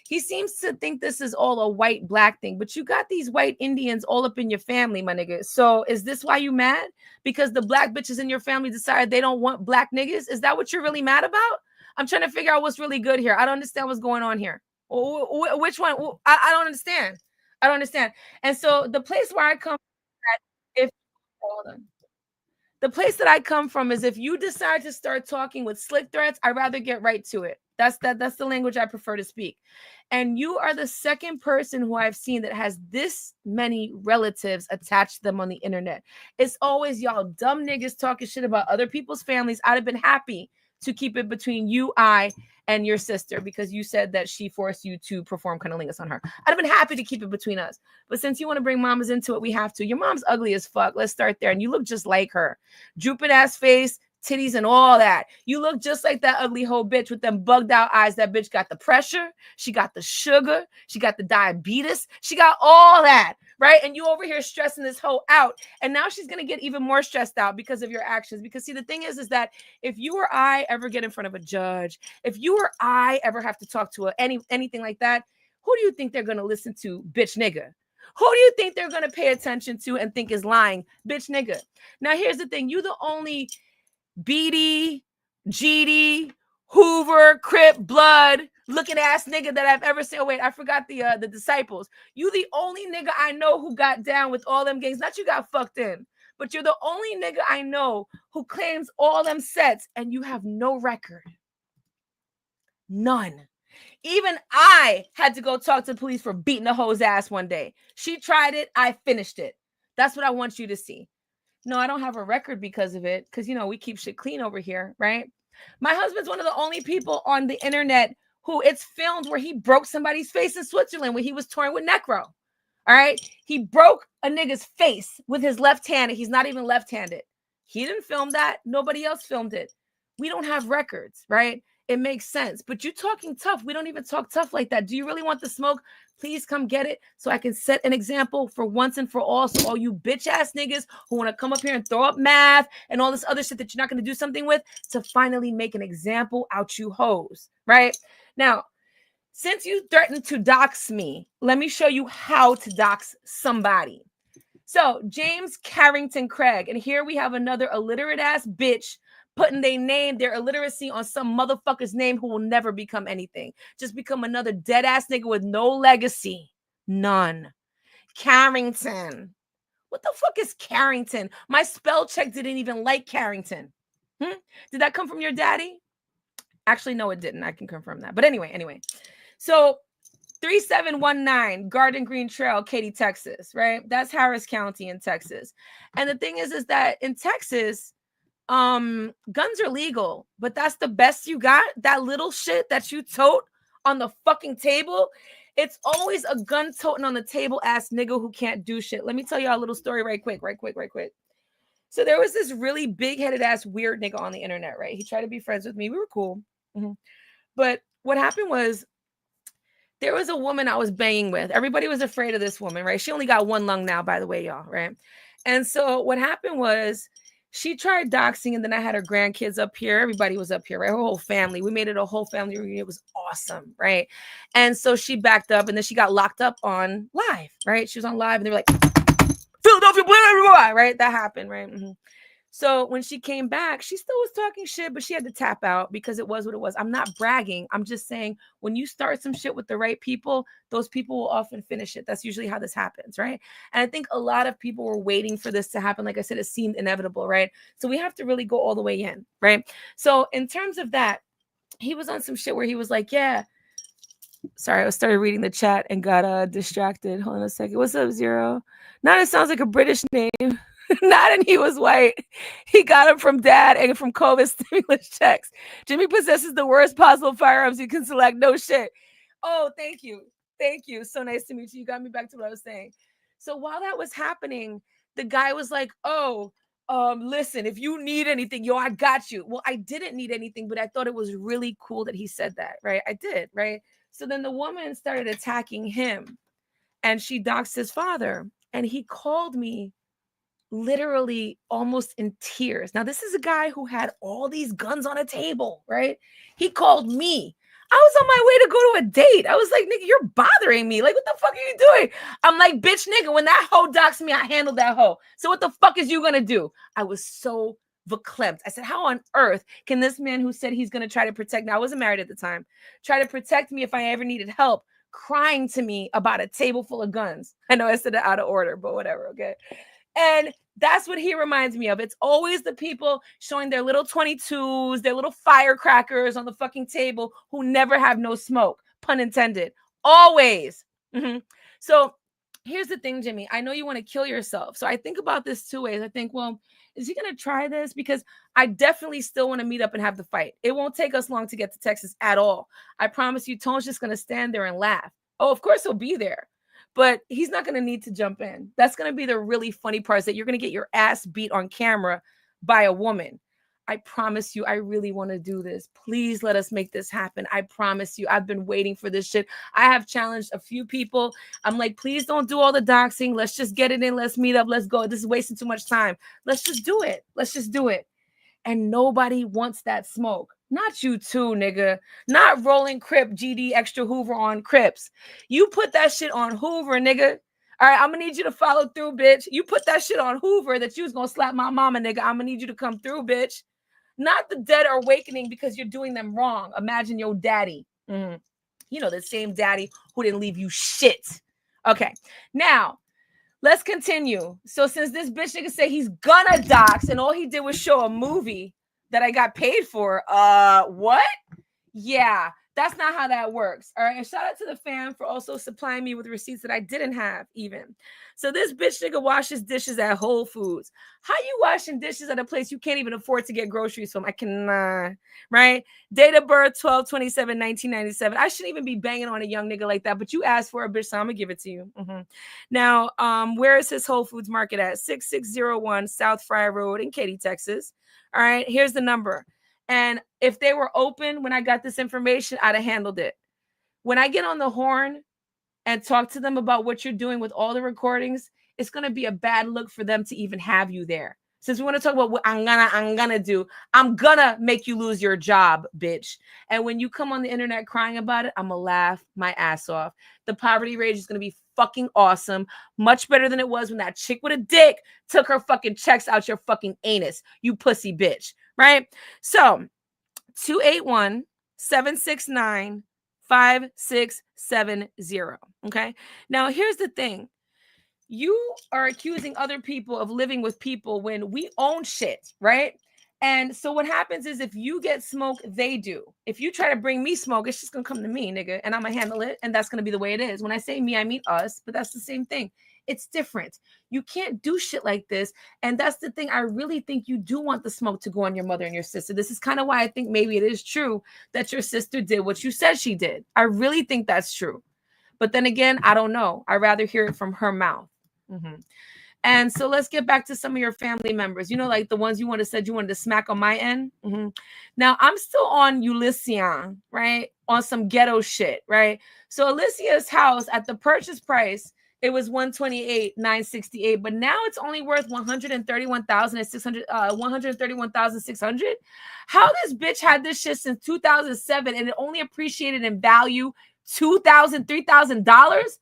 He seems to think this is all a white-black thing, but you got these white Indians all up in your family, my nigga. So is this why you mad? Because the black bitches in your family decided they don't want black niggas? Is that what you're really mad about? I'm trying to figure out what's really good here. I don't understand what's going on here. Which one? I don't understand. And so the place where I come from, the place that I come from is if you decide to start talking with slick threats, I'd rather get right to it. That's the language I prefer to speak. And you are the second person who I've seen that has this many relatives attached to them on the internet. It's always y'all dumb niggas talking shit about other people's families. I'd have been happy to keep it between you, I, and your sister, because you said that she forced you to perform cunnilingus on her. I'd have been happy to keep it between us. But since you want to bring mamas into it, we have to. Your mom's ugly as fuck. Let's start there. And you look just like her. Drooping ass face, titties and all that. You look just like that ugly hoe bitch with them bugged out eyes. That bitch got the pressure. She got the sugar. She got the diabetes. She got all that, right? And you over here stressing this hoe out. And now she's going to get even more stressed out because of your actions. Because see, the thing is that if you or I ever get in front of a judge, if you or I ever have to talk to anything like that, who do you think they're going to listen to? Bitch nigga. Who do you think they're going to pay attention to and think is lying? Bitch nigga. Now, here's the thing. You the only BD, GD, Hoover, Crip, Blood, looking ass nigga that I've ever seen. Oh, wait, I forgot the disciples. You the only nigga I know who got down with all them gangs. Not you got fucked in, but you're the only nigga I know who claims all them sets and you have no record. None. Even I had to go talk to the police for beating a hoe's ass one day. She tried it. I finished it. That's what I want you to see. No, I don't have a record because of it. Because, you know, we keep shit clean over here, right? My husband's one of the only people on the internet who it's filmed where he broke somebody's face in Switzerland when he was touring with Necro. All right. He broke a nigga's face with his left hand. He's not even left-handed. He didn't film that. Nobody else filmed it. We don't have records, right? It makes sense. But you talking tough. We don't even talk tough like that. Do you really want the smoke? Please come get it so I can set an example for once and for all. So all you bitch ass niggas who want to come up here and throw up math and all this other shit that you're not going to do something with, to finally make an example out you hoes, right? Now, since you threatened to dox me, let me show you how to dox somebody. So James Karrington Craig, and here we have another illiterate ass bitch putting their illiteracy on some motherfucker's name who will never become anything. Just become another dead ass nigga with no legacy. None. Karrington. What the fuck is Karrington? My spell check didn't even like Karrington. Did that come from your daddy? Actually, no, it didn't. I can confirm that. But anyway. So 3719 Garden Green Trail, Katy, Texas, right? That's Harris County in Texas. And the thing is that in Texas, guns are legal, but that's the best you got. That little shit that you tote on the fucking table, it's always a gun toting on the table ass nigga who can't do shit. Let me tell y'all a little story right quick. So there was this really big-headed ass weird nigga on the internet, right? He tried to be friends with me. We were cool. But what happened was, there was a woman I was banging with. Everybody was afraid of this woman, right? She only got one lung now, by the way, y'all, right? And so what happened was, she tried doxing, and then I had her grandkids up here. Everybody was up here, right? Her whole family. We made it a whole family reunion. It was awesome, right? And so she backed up, and then she got locked up on live, right? She was on live, and they were like, Philadelphia, blah, blah, blah, right? That happened, right? So when she came back, she still was talking shit, but she had to tap out because it was what it was. I'm not bragging. I'm just saying when you start some shit with the right people, those people will often finish it. That's usually how this happens, right? And I think a lot of people were waiting for this to happen. Like I said, it seemed inevitable, right? So we have to really go all the way in, right? So in terms of that, he was on some shit where he was like, yeah. Sorry, I started reading the chat and got distracted. Hold on a second. What's up, Zero? Now it sounds like a British name. Not and he was white. He got him from dad and from COVID stimulus checks. Jimmy possesses the worst possible firearms you can select. No shit. Oh, thank you. Thank you. So nice to meet you. You got me back to what I was saying. So while that was happening, the guy was like, oh, listen, if you need anything, yo, I got you. Well, I didn't need anything, but I thought it was really cool that he said that, right? I did, right? So then the woman started attacking him and she doxed his father. And he called me literally almost in tears. Now, this is a guy who had all these guns on a table, right? He called me. I was on my way to go to a date. I was like, nigga, you're bothering me. Like, what the fuck are you doing? I'm like, bitch, nigga, when that hoe doxed me, I handled that hoe. So what the fuck is you gonna do? I was so verklempt. I said, how on earth can this man who said he's gonna try to protect me, I wasn't married at the time, try to protect me if I ever needed help, crying to me about a table full of guns? I know I said it out of order, but whatever, okay? And that's what he reminds me of. It's always the people showing their little 22s, their little firecrackers on the fucking table who never have no smoke, pun intended. Always. So here's the thing, Jimmy. I know you want to kill yourself. So I think about this two ways. I think, well, is he going to try this? Because I definitely still want to meet up and have the fight. It won't take us long to get to Texas at all. I promise you, Tone's just going to stand there and laugh. Oh, of course he'll be there. But he's not going to need to jump in. That's going to be the really funny part, is that you're going to get your ass beat on camera by a woman. I promise you, I really want to do this. Please let us make this happen. I promise you, I've been waiting for this shit. I have challenged a few people. I'm like, please don't do all the doxing. Let's just get it in. Let's meet up. Let's go. This is wasting too much time. Let's just do it. Let's just do it. And nobody wants that smoke. Not you too, nigga. Not rolling Crip GD extra Hoover on Crips. You put that shit on Hoover, nigga. All right, I'm gonna need you to follow through, bitch. You put that shit on Hoover that you was gonna slap my mama, nigga. I'm gonna need you to come through, bitch. Not the dead are awakening because you're doing them wrong. Imagine your daddy. You know, the same daddy who didn't leave you shit. Okay, now let's continue. So since this bitch nigga say he's gonna dox and all he did was show a movie that I got paid for, what? Yeah, that's not how that works. All right, and shout out to the fam for also supplying me with receipts that I didn't have even. So this bitch nigga washes dishes at Whole Foods. How you washing dishes at a place you can't even afford to get groceries from? I cannot, right? Date of birth 12/27/1997. I shouldn't even be banging on a young nigga like that, but you asked for a bitch, so I'm gonna give it to you. Now, where is his Whole Foods market at? 6601 South Fry Road in Katy, Texas. All right, here's the number. And if they were open when I got this information, I'd have handled it. When I get on the horn and talk to them about what you're doing with all the recordings, it's going to be a bad look for them to even have you there. Since we want to talk about what I'm gonna do, I'm gonna make you lose your job, bitch. And when you come on the internet crying about it, I'm gonna laugh my ass off. The poverty rage is gonna be fucking awesome. Much better than it was when that chick with a dick took her fucking checks out your fucking anus, you pussy bitch, right? So 281-769-5670. Okay. Now here's the thing. You are accusing other people of living with people when we own shit, right? And so what happens is if you get smoke, they do. If you try to bring me smoke, it's just going to come to me, nigga, and I'm going to handle it. And that's going to be the way it is. When I say me, I mean us, but that's the same thing. It's different. You can't do shit like this. And that's the thing. I really think you do want the smoke to go on your mother and your sister. This is kind of why I think maybe it is true that your sister did what you said she did. I really think that's true. But then again, I don't know. I'd rather hear it from her mouth. And so let's get back to some of your family members, you know, like the ones you said you wanted to smack on my end. Now I'm still on Ulysses, right? On some ghetto shit, right? So Alicia's house at the purchase price, it was $128,968, but now it's only worth $131,600. How this bitch had this shit since 2007 and it only appreciated in value $2,000, $3,000?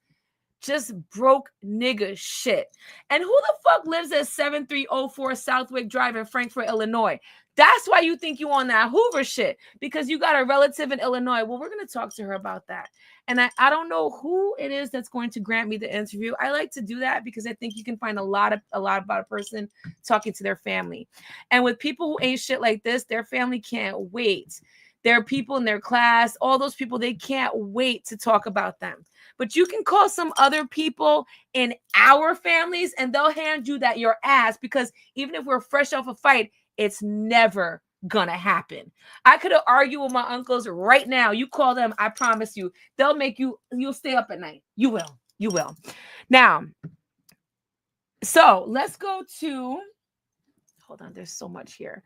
Just broke nigga shit. And who the fuck lives at 7304 Southwick Drive in Frankfort, Illinois? That's why you think you on that Hoover shit, because you got a relative in Illinois. Well, we're going to talk to her about that. And I don't know who it is that's going to grant me the interview. I like to do that because I think you can find a lot about a person talking to their family. And with people who ain't shit like this, their family can't wait. There are people in their class, all those people, they can't wait to talk about them. But you can call some other people in our families and they'll hand you that your ass, because even if we're fresh off a fight, it's never gonna happen. I could have argued with my uncles right now. You call them, I promise you, they'll make you'll stay up at night. You will. Now, so let's go to, hold on, there's so much here.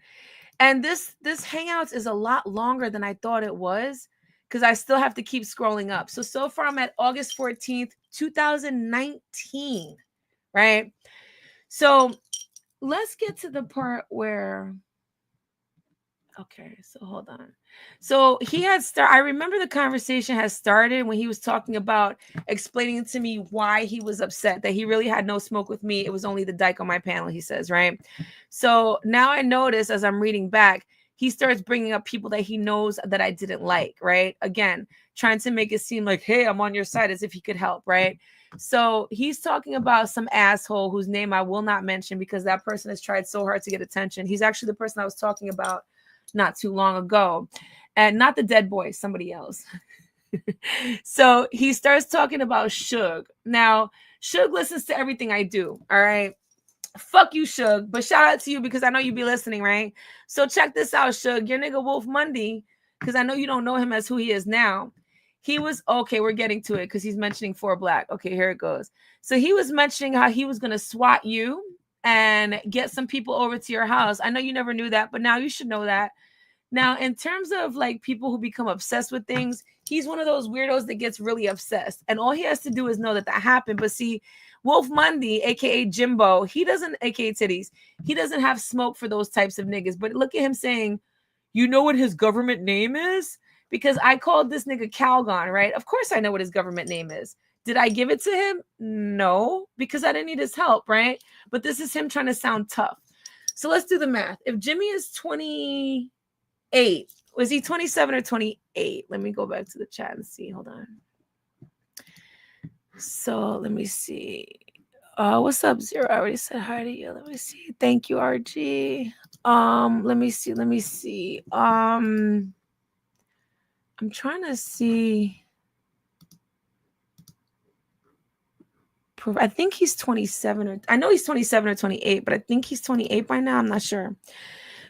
And this Hangouts is a lot longer than I thought it was, because I still have to keep scrolling up. So far I'm at August 14th, 2019, right? So let's get to the part where, okay, so hold on. So I remember the conversation has started when he was talking about explaining to me why he was upset, that he really had no smoke with me. It was only the dyke on my panel, he says, right? So now I notice as I'm reading back, he starts bringing up people that he knows that I didn't like, right? Again, trying to make it seem like, hey, I'm on your side, as if he could help, right? So he's talking about some asshole whose name I will not mention because that person has tried so hard to get attention. He's actually the person I was talking about not too long ago. And not the dead boy, somebody else. So he starts talking about Suge. Now, Suge listens to everything I do. All right. Fuck you, Suge. But shout out to you because I know you be listening, right? So check this out, Suge. Your nigga Wolf Monday, because I know you don't know him as who he is now. He was okay. We're getting to it because he's mentioning 4Black. Okay, here it goes. So he was mentioning how he was gonna swat you and get some people over to your house. I know you never knew that, but now you should know that. Now, in terms of like people who become obsessed with things, he's one of those weirdos that gets really obsessed. And all he has to do is know that that happened. But see, Wolf Monday, aka Jimbo, he doesn't, aka Titties, he doesn't have smoke for those types of niggas. But look at him saying, you know what his government name is? Because I called this nigga Calgon, right? Of course I know what his government name is. Did I give it to him? No, because I didn't need his help, right? But this is him trying to sound tough. So let's do the math. If Jimmy is 28, was he 27 or 28? Let me go back to the chat and see. Hold on. So let me see. What's up, Zero? I already said hi to you. Let me see. Thank you, RG. Let me see. I'm trying to see. I think he's 27 or I know he's 27 or 28, but I think he's 28 by now. I'm not sure.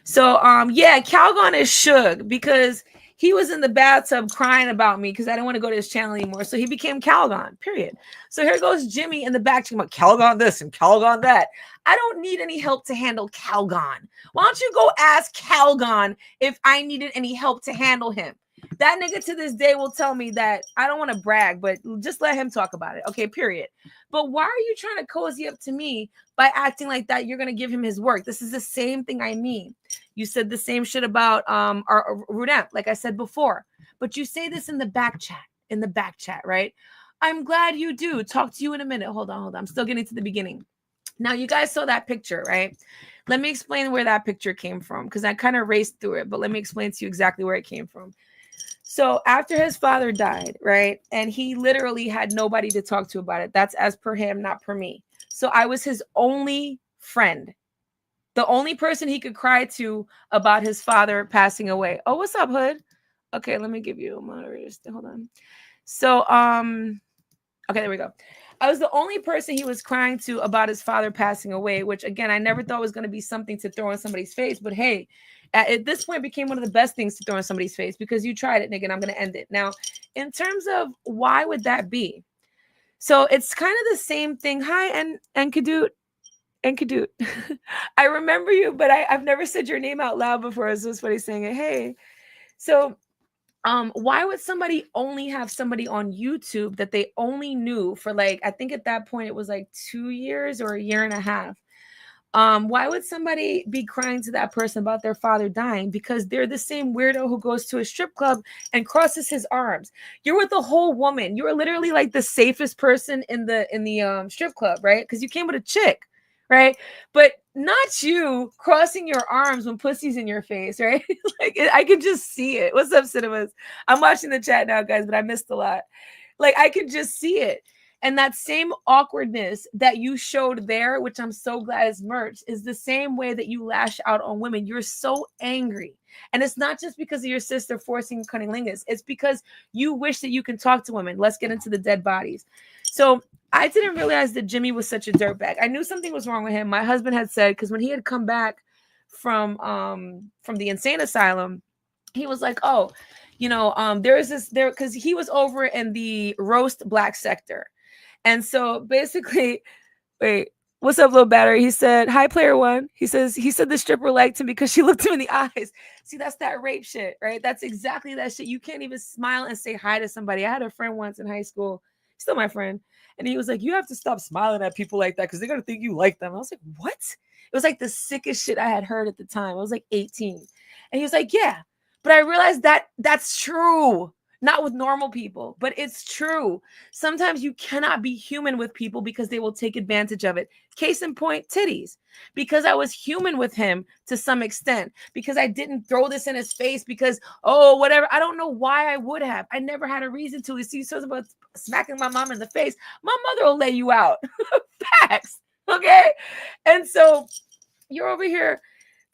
So yeah, Calgon is Suge because he was in the bathtub crying about me because I didn't want to go to his channel anymore. So he became Calgon, period. So here goes Jimmy in the back talking about Calgon this and Calgon that. I don't need any help to handle Calgon. Why don't you go ask Calgon if I needed any help to handle him? That nigga to this day will tell me that. I don't want to brag, but just let him talk about it. Okay, period. But why are you trying to cozy up to me by acting like that you're going to give him his work? This is the same thing I mean. You said the same shit about our Rudamp, like I said before. But you say this in the back chat, right? I'm glad you do. Talk to you in a minute. Hold on. I'm still getting to the beginning. Now, you guys saw that picture, right? Let me explain where that picture came from because I kind of raced through it, but let me explain to you exactly where it came from. So after his father died, right? And he literally had nobody to talk to about it. That's as per him, not per me. So I was his only friend. The only person he could cry to about his father passing away. Oh, what's up, Hood? Okay, let me give you a moderator. Hold on. So, okay, there we go. I was the only person he was crying to about his father passing away, which again, I never thought was going to be something to throw in somebody's face. But hey, at this point became one of the best things to throw in somebody's face because you tried it, nigga, and I'm going to end it. Now, in terms of why would that be? So it's kind of the same thing. Hi, and Kadut. And Kadut. I remember you, but I've never said your name out loud before. So it's funny saying it. Hey. So why would somebody only have somebody on YouTube that they only knew for like, I think at that point it was like 2 years or a year and a half? Why would somebody be crying to that person about their father dying? Because they're the same weirdo who goes to a strip club and crosses his arms. You're with a whole woman. You're literally like the safest person in the strip club, right? Because you came with a chick, right? But not you crossing your arms when pussy's in your face, right? Like I can just see it. What's up, cinemas? I'm watching the chat now, guys, but I missed a lot. Like I could just see it. And that same awkwardness that you showed there, which I'm so glad is merch, is the same way that you lash out on women. You're so angry. And it's not just because of your sister forcing cunnilingus. It's because you wish that you can talk to women. Let's get into the dead bodies. So I didn't realize that Jimmy was such a dirtbag. I knew something was wrong with him. My husband had said, because when he had come back from the insane asylum, he was like, oh, you know, because he was over in the roast black sector. And so basically, wait, what's up, little battery? He said, hi, player one. He said the stripper liked him because she looked him in the eyes. See, that's that rape shit, right? That's exactly that shit. You can't even smile and say hi to somebody. I had a friend once in high school, still my friend. And he was like, you have to stop smiling at people like that because they're going to think you like them. I was like, what? It was like the sickest shit I had heard at the time. I was like 18. And he was like, yeah, but I realized that that's true. Not with normal people, but it's true. Sometimes you cannot be human with people because they will take advantage of it. Case in point, titties. Because I was human with him to some extent. Because I didn't throw this in his face because, oh, whatever. I don't know why I would have. I never had a reason to. You see, so about smacking my mom in the face. My mother will lay you out. Facts. Okay? And so you're over here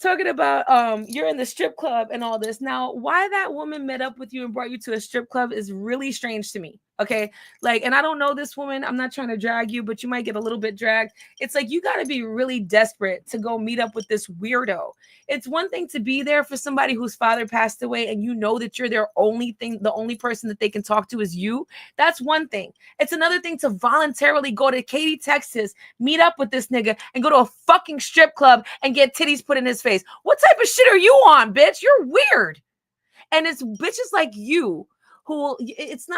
talking about you're in the strip club and all this. Now, why that woman met up with you and brought you to a strip club is really strange to me. Okay. Like, and I don't know this woman. I'm not trying to drag you, but you might get a little bit dragged. It's like, you got to be really desperate to go meet up with this weirdo. It's one thing to be there for somebody whose father passed away and you know that you're their only thing, the only person that they can talk to is you. That's one thing. It's another thing to voluntarily go to Katy, Texas, meet up with this nigga and go to a fucking strip club and get titties put in his face. What type of shit are you on, bitch? You're weird. And it's bitches like you who it's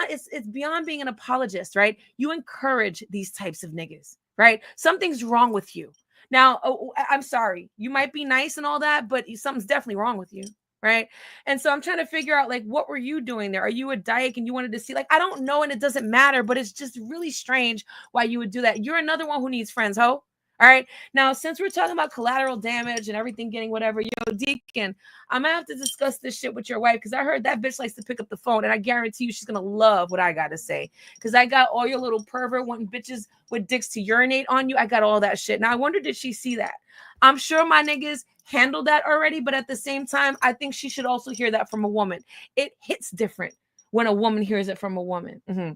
beyond being an apologist, right? You encourage these types of niggas, right? Something's wrong with you. Now, I'm sorry. You might be nice and all that, but something's definitely wrong with you, right? And so I'm trying to figure out, like, what were you doing there? Are you a dyke and you wanted to see, like, I don't know, and it doesn't matter, but it's just really strange why you would do that. You're another one who needs friends, ho. All right. Now, since we're talking about collateral damage and everything getting whatever, yo, Deacon, I'm gonna have to discuss this shit with your wife because I heard that bitch likes to pick up the phone, and I guarantee you she's gonna love what I gotta say. Because I got all your little pervert wanting bitches with dicks to urinate on you. I got all that shit. Now I wonder, did she see that? I'm sure my niggas handled that already, but at the same time, I think she should also hear that from a woman. It hits different when a woman hears it from a woman. Mm-hmm.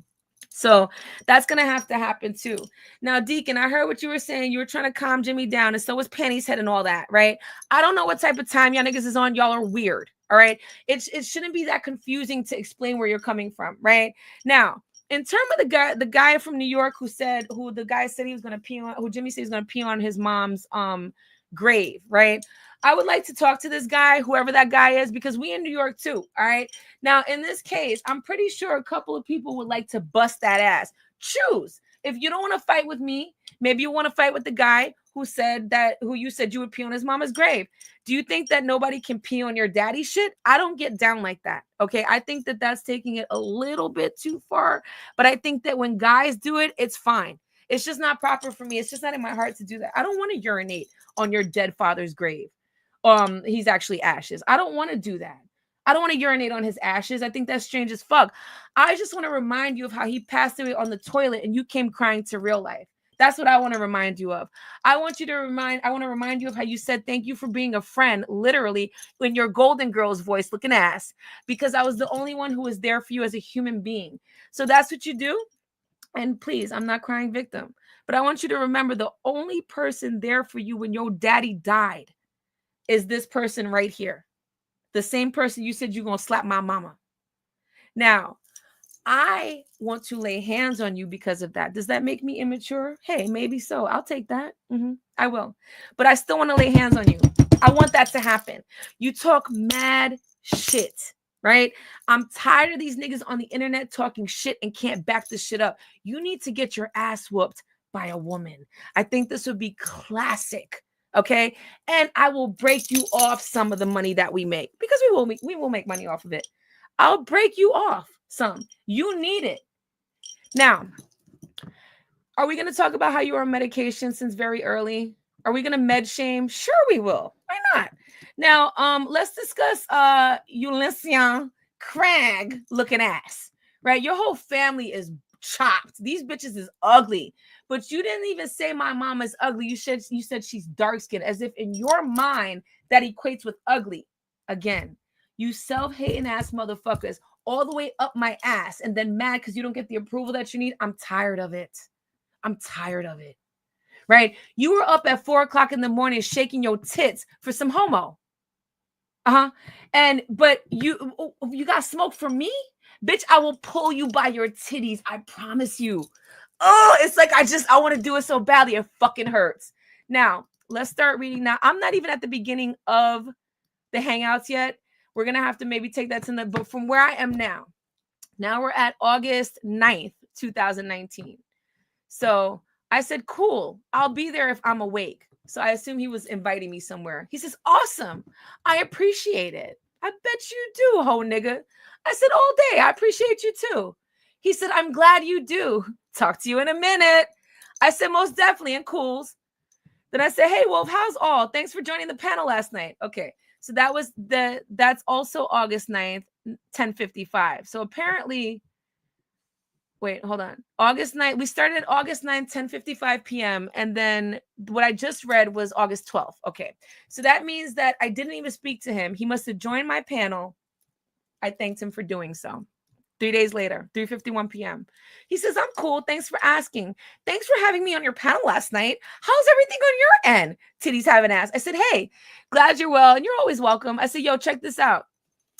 So that's going to have to happen too. Now, Deacon, I heard what you were saying. You were trying to calm Jimmy down, and so was Penny's head and all that, right? I don't know what type of time y'all niggas is on. Y'all are weird, all right? It shouldn't be that confusing to explain where you're coming from, right? Now, in terms of the guy from New York who the guy said he was going to pee on, who Jimmy said he was going to pee on his mom's grave, right? I would like to talk to this guy, whoever that guy is, because we in New York too. All right. Now, in this case, I'm pretty sure a couple of people would like to bust that ass. Choose. If you don't want to fight with me, maybe you want to fight with the guy who you said you would pee on his mama's grave. Do you think that nobody can pee on your daddy shit? I don't get down like that. Okay. I think that that's taking it a little bit too far, but I think that when guys do it, it's fine. It's just not proper for me. It's just not in my heart to do that. I don't want to urinate on your dead father's grave. He's actually ashes. I don't want to do that. I don't want to urinate on his ashes. I think that's strange as fuck. I just want to remind you of how he passed away on the toilet and you came crying to real life. That's what I want to remind you of. I want to remind you of how you said thank you for being a friend, literally, in your Golden Girls voice looking ass, because I was the only one who was there for you as a human being. So that's what you do. And please, I'm not crying victim, but I want you to remember the only person there for you when your daddy died is this person right here. The same person you said you're going to slap my mama. Now, I want to lay hands on you because of that. Does that make me immature? Hey, maybe so. I'll take that. I will. But I still want to lay hands on you. I want that to happen. You talk mad shit, right? I'm tired of these niggas on the internet talking shit and can't back this shit up. You need to get your ass whooped by a woman. I think this would be classic. Okay. And I will break you off some of the money that we make because we will make money off of it. I'll break you off some. You need it. Now, are we going to talk about how you are on medication since very early? Are we going to med shame? Sure, we will. Why not? Now, let's discuss Ulysses Craig looking ass, right? Your whole family is chopped. These bitches is ugly. But you didn't even say my mom is ugly. You said she's dark skinned, as if in your mind that equates with ugly. Again, you self-hating ass motherfuckers all the way up my ass and then mad because you don't get the approval that you need. I'm tired of it. I'm tired of it. Right? You were up at 4:00 in the morning shaking your tits for some homo. But you got smoke from me? Bitch, I will pull you by your titties. I promise you. Oh, it's like I want to do it so badly. It fucking hurts. Now, let's start reading. Now, I'm not even at the beginning of the Hangouts yet. We're going to have to maybe take that to but from where I am now we're at August 9th, 2019. So I said, cool, I'll be there if I'm awake. So I assume he was inviting me somewhere. He says, awesome. I appreciate it. I bet you do, ho nigga. I said, all day. I appreciate you too. He said, I'm glad you do. Talk to you in a minute. I said, most definitely, and cools. Then I said, hey, Wolf, how's all? Thanks for joining the panel last night. Okay. So that's also August 9th, 10:55. So apparently, wait, hold on. August 9th, we started at August 9th, 10:55 p.m. And then what I just read was August 12th. Okay. So that means that I didn't even speak to him. He must have joined my panel. I thanked him for doing so. 3 days later, 3:51 p.m. He says, I'm cool. Thanks for asking. Thanks for having me on your panel last night. How's everything on your end? Titties haven't asked. I said, hey, glad you're well. And you're always welcome. I said, yo, check this out.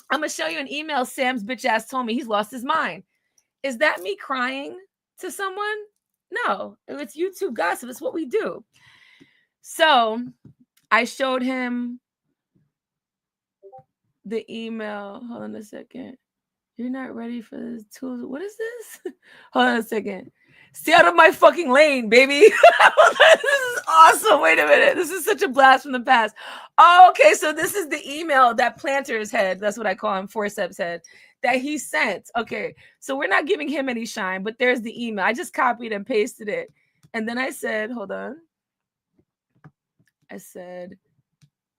I'm going to show you an email Sam's bitch ass told me he's lost his mind. Is that me crying to someone? No, it's YouTube gossip. It's what we do. So I showed him the email. Hold on a second. You're not ready for this tool. What is this? Hold on a second. Stay out of my fucking lane, baby. This is awesome. Wait a minute. This is such a blast from the past. Oh, okay. So this is the email that Planter's head, that's what I call him, Forceps head, that he sent. Okay. So we're not giving him any shine, but there's the email. I just copied and pasted it. And then I said, hold on. I said,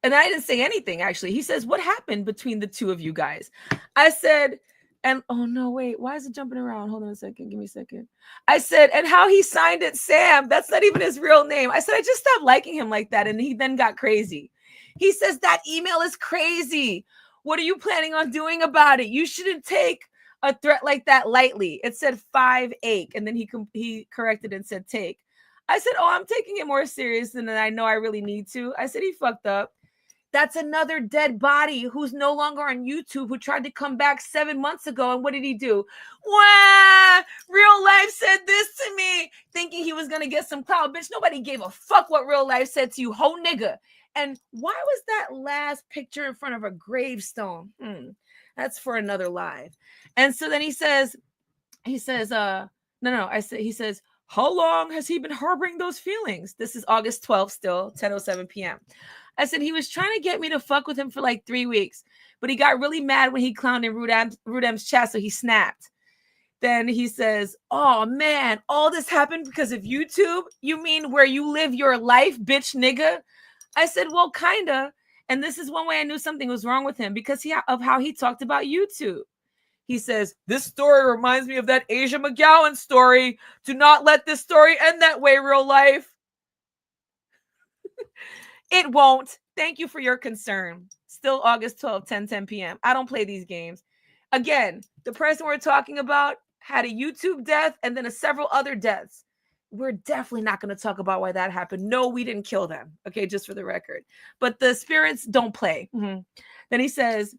and I didn't say anything, actually. He says, what happened between the two of you guys? I said, and oh no, wait, why is it jumping around? Hold on a second. Give me a second. I said, and how he signed it, Sam. That's not even his real name. I said, I just stopped liking him like that. And he then got crazy. He says, that email is crazy. What are you planning on doing about it? You shouldn't take a threat like that lightly. It said 5-8. And then he corrected and said take. I said, oh, I'm taking it more serious than I know I really need to. I said, he fucked up. That's another dead body who's no longer on YouTube, who tried to come back 7 months ago. And what did he do? Wah! Real life said this to me, thinking he was going to get some clout. Bitch, nobody gave a fuck what real life said to you, ho nigga. And why was that last picture in front of a gravestone? That's for another live. And so then he says, he says, how long has he been harboring those feelings? This is August 12th still, 10:07 p.m. I said, he was trying to get me to fuck with him for like 3 weeks, but he got really mad when he clowned in Rudem's chat, so he snapped. Then he says, oh man, all this happened because of YouTube? You mean where you live your life, bitch nigga? I said, well, kinda. And this is one way I knew something was wrong with him, because of how he talked about YouTube. He says, this story reminds me of that Asia McGowan story. Do not let this story end that way, real life. It won't. Thank you for your concern. Still August 12th, 10:10 p.m. I don't play these games. Again, the person we're talking about had a YouTube death and then several other deaths. We're definitely not going to talk about why that happened. No, we didn't kill them. Okay, just for the record. But the spirits don't play. Then he says,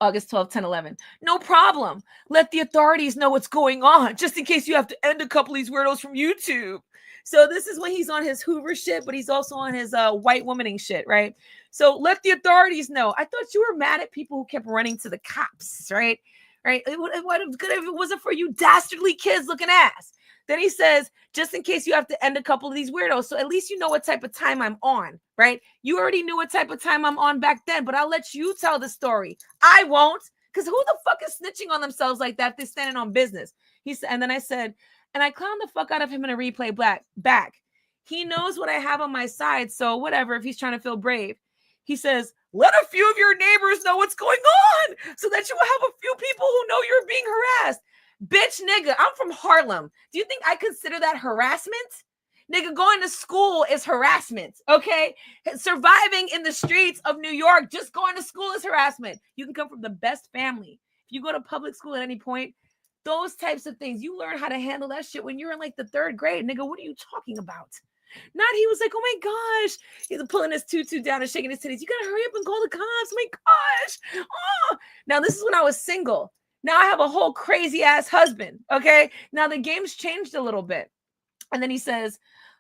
August 12th, 10:11. No problem. Let the authorities know what's going on, just in case you have to end a couple of these weirdos from YouTube. So this is when he's on his Hoover shit, but he's also on his white womaning shit, right? So let the authorities know. I thought you were mad at people who kept running to the cops, right? Right? What good if it wasn't for you dastardly kids looking ass? Then he says, just in case you have to end a couple of these weirdos, so at least you know what type of time I'm on, right? You already knew what type of time I'm on back then, but I'll let you tell the story. I won't, because who the fuck is snitching on themselves like that if they're standing on business? He said, and then I said, and I clowned the fuck out of him in a replay back. He knows what I have on my side, so whatever, if he's trying to feel brave. He says, let a few of your neighbors know what's going on so that you will have a few people who know you're being harassed. Bitch, nigga, I'm from Harlem. Do you think I consider that harassment? Nigga, going to school is harassment, okay? Surviving in the streets of New York, just going to school is harassment. You can come from the best family. If you go to public school at any point, those types of things, you learn how to handle that shit when you're in like the 3rd grade. Nigga, what are you talking about? Not he was like, oh my gosh. He's pulling his tutu down and shaking his titties. You gotta hurry up and call the cops. Oh my gosh. Oh. Now, this is when I was single. Now I have a whole crazy ass husband. Okay. Now the game's changed a little bit. And then he says,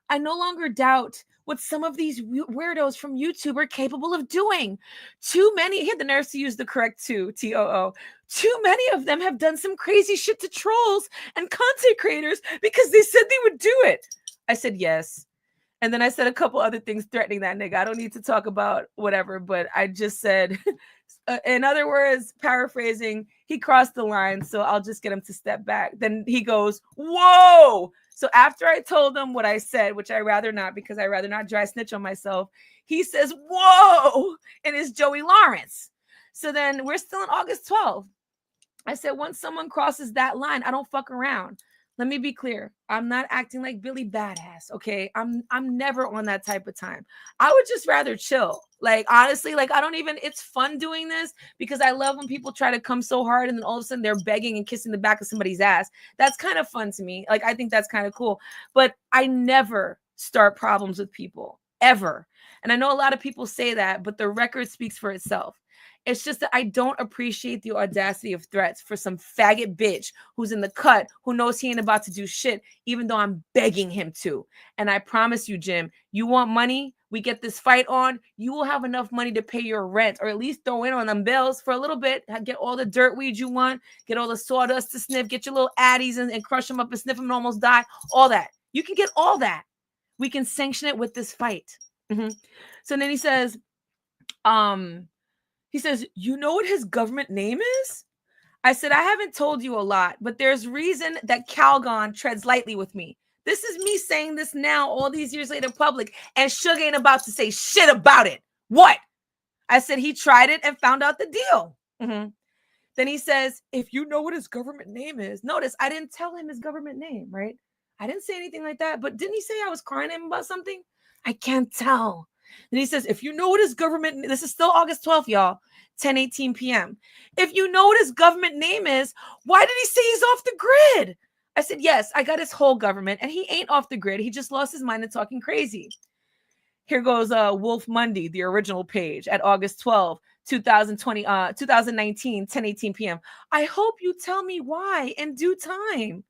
I no longer doubt what some of these weirdos from YouTube are capable of doing. Too many, he had the nerves to use the correct T-O-O. Too many of them have done some crazy shit to trolls and content creators because they said they would do it. I said, yes. And then I said a couple other things threatening that nigga. I don't need to talk about whatever, but I just said, in other words, paraphrasing, he crossed the line, so I'll just get him to step back. Then he goes, whoa! So after I told him what I said, which I rather not, because I rather not dry snitch on myself, he says, whoa! And it's Joey Lawrence. So then we're still on August 12th. I said, once someone crosses that line, I don't fuck around. Let me be clear. I'm not acting like Billy Badass, okay? I'm never on that type of time. I would just rather chill. Like, honestly, like, I don't even, it's fun doing this because I love when people try to come so hard and then all of a sudden they're begging and kissing the back of somebody's ass. That's kind of fun to me. Like, I think that's kind of cool. But I never start problems with people, ever. And I know a lot of people say that, but the record speaks for itself. It's just that I don't appreciate the audacity of threats for some faggot bitch who's in the cut, who knows he ain't about to do shit, even though I'm begging him to. And I promise you, Jim, you want money? We get this fight on, you will have enough money to pay your rent, or at least throw in on them bills for a little bit. Get all the dirt weed you want, get all the sawdust to sniff, get your little addies and crush them up and sniff them and almost die. All that. You can get all that. We can sanction it with this fight. Mm-hmm. So then he says, you know what his government name is? I said, I haven't told you a lot, but there's reason that Calgon treads lightly with me. This is me saying this now, all these years later, public, and Suge ain't about to say shit about it. What? I said, he tried it and found out the deal. Mm-hmm. Then he says, if you know what his government name is. Notice, I didn't tell him his government name, right? I didn't say anything like that, but didn't he say I was crying to him about something? I can't tell. Then he says, if you know what his government, this is still August 12th, y'all, 10:18 p.m. If you know what his government name is, why did he say he's off the grid? I said, yes, I got his whole government, and he ain't off the grid. He just lost his mind and talking crazy. Here goes Wolf Monday, the original page at August 12, 2019, 10:18 p.m. I hope you tell me why in due time.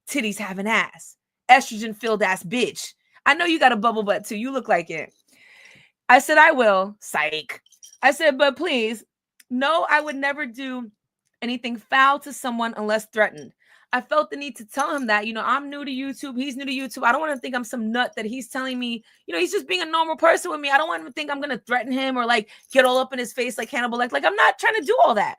Titties have an ass. Estrogen-filled ass bitch. I know you got a bubble butt too. You look like it. I said, I will. Psych. I said, but please, no, I would never do anything foul to someone unless threatened. I felt the need to tell him that, I'm new to YouTube. He's new to YouTube. I don't want to think I'm some nut that he's telling me, he's just being a normal person with me. I don't want him to think I'm going to threaten him or like get all up in his face like Hannibal. Like I'm not trying to do all that.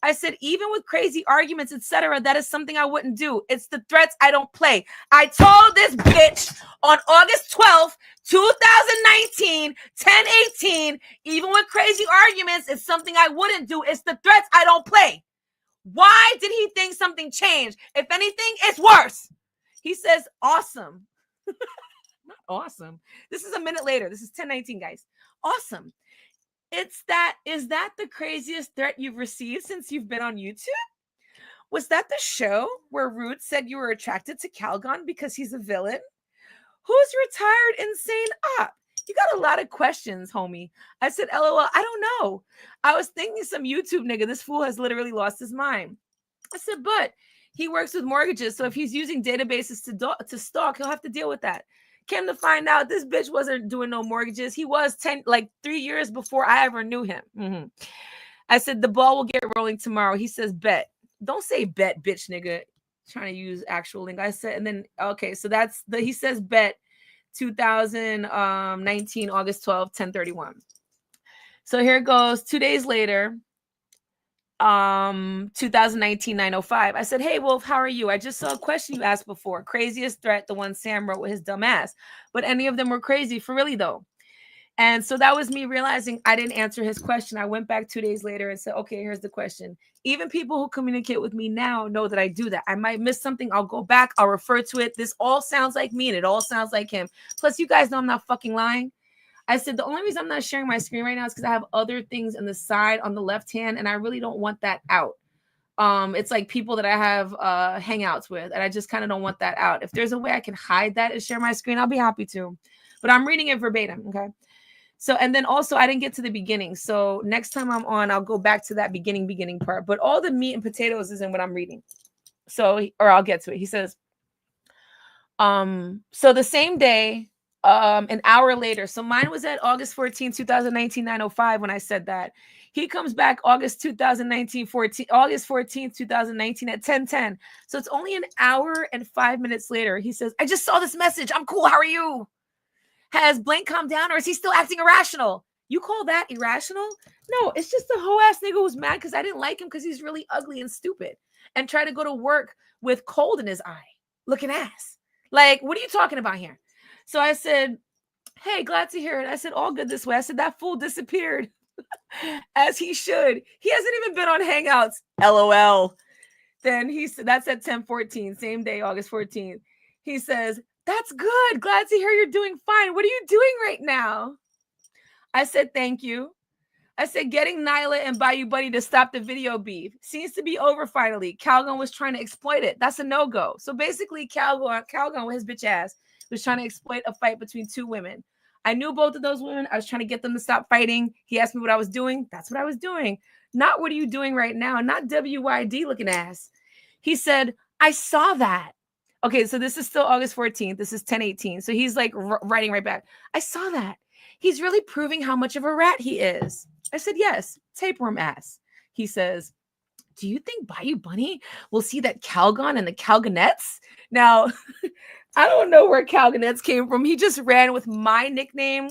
I said, even with crazy arguments, etc., that is something I wouldn't do. It's the threats I don't play. I told this bitch on August 12th, 2019, 10:18, even with crazy arguments, it's something I wouldn't do. It's the threats I don't play. Why did he think something changed? If anything, it's worse. He says, awesome. Not awesome. This is a minute later. This is 10:19, guys. Awesome. Is that the craziest threat you've received since you've been on YouTube? Was that the show where Root said you were attracted to Calgon because he's a villain? Who's retired insane up? You got a lot of questions, homie. I said, LOL, I don't know. I was thinking some YouTube nigga. This fool has literally lost his mind. I said, but he works with mortgages, so if he's using databases to stalk, he'll have to deal with that. Came to find out this bitch wasn't doing no mortgages. He was 3 years before I ever knew him. Mm-hmm. I said, the ball will get rolling tomorrow. He says, bet. Don't say bet, bitch, nigga. Trying to use actual link. I said, and then, okay, so he says bet 2019, August 12, 10:31. So here it goes. 2 days later, 2019, 9:05. I said, hey, Wolf, how are you? I just saw a question you asked before. Craziest threat, the one Sam wrote with his dumb ass. But any of them were crazy, for really, though. And so that was me realizing I didn't answer his question. I went back 2 days later and said, okay, here's the question. Even people who communicate with me now know that I do that. I might miss something. I'll go back. I'll refer to it. This all sounds like me and it all sounds like him. Plus, you guys know I'm not fucking lying. I said, the only reason I'm not sharing my screen right now is because I have other things on the side on the left hand, and I really don't want that out. It's like people that I have hangouts with, and I just kind of don't want that out. If there's a way I can hide that and share my screen, I'll be happy to. But I'm reading it verbatim, okay? So, and then also I didn't get to the beginning. So next time I'm on, I'll go back to that beginning part. But all the meat and potatoes is in what I'm reading. So, or I'll get to it. He says, so the same day, an hour later, so mine was at August 14, 2019, 9:05 when I said that. He comes back August 14, 2019 at 10:10. So it's only an hour and 5 minutes later. He says, I just saw this message. I'm cool. How are you? Has Blank calmed down, or is he still acting irrational? You call that irrational? No, it's just a hoe ass nigga who's mad because I didn't like him because he's really ugly and stupid and try to go to work with cold in his eye, looking ass. Like, what are you talking about here? So I said, hey, glad to hear it. I said, all good this way. I said, that fool disappeared as he should. He hasn't even been on Hangouts. LOL. Then he said, that's at 10:14, same day, August 14th. He says, that's good. Glad to hear you're doing fine. What are you doing right now? I said, thank you. I said, getting Nyla and Bayou Buddy to stop the video beef seems to be over finally. Calgon was trying to exploit it. That's a no-go. So basically, Calgon with his bitch ass was trying to exploit a fight between two women. I knew both of those women. I was trying to get them to stop fighting. He asked me what I was doing. That's what I was doing. Not what are you doing right now? Not WYD looking ass. He said, I saw that. Okay, so this is still August 14th. This is 10:18. So he's like writing right back. I saw that. He's really proving how much of a rat he is. I said, yes, tapeworm ass. He says, do you think Bayou Bunny will see that Calgon and the Calgonettes? Now, I don't know where Calgonettes came from. He just ran with my nickname,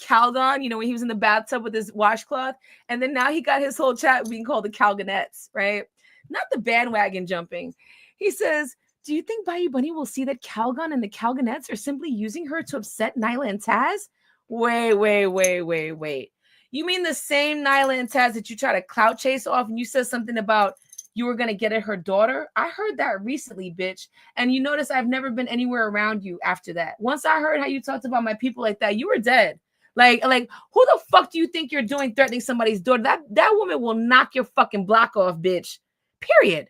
Calgon, you know, when he was in the bathtub with his washcloth. And then now he got his whole chat being called the Calgonettes, right? Not the bandwagon jumping. He says, do you think Bayou Bunny will see that Calgon and the Calgonettes are simply using her to upset Nyla and Taz? Wait. You mean the same Nyla and Taz that you try to clout chase off and you said something about you were going to get at her daughter? I heard that recently, bitch. And you notice I've never been anywhere around you after that. Once I heard how you talked about my people like that, you were dead. Like who the fuck do you think you're doing threatening somebody's daughter? That woman will knock your fucking block off, bitch. Period.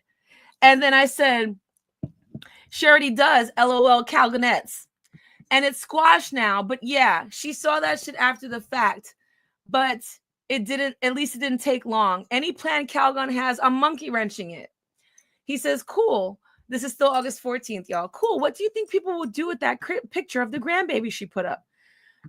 And then I said, she already does, LOL Calgonettes. And it's squashed now. But yeah, she saw that shit after the fact. But it didn't, at least it didn't take long. Any plan Calgon has, I'm monkey wrenching it. He says, cool. This is still August 14th, y'all. Cool. What do you think people will do with that picture of the grandbaby she put up?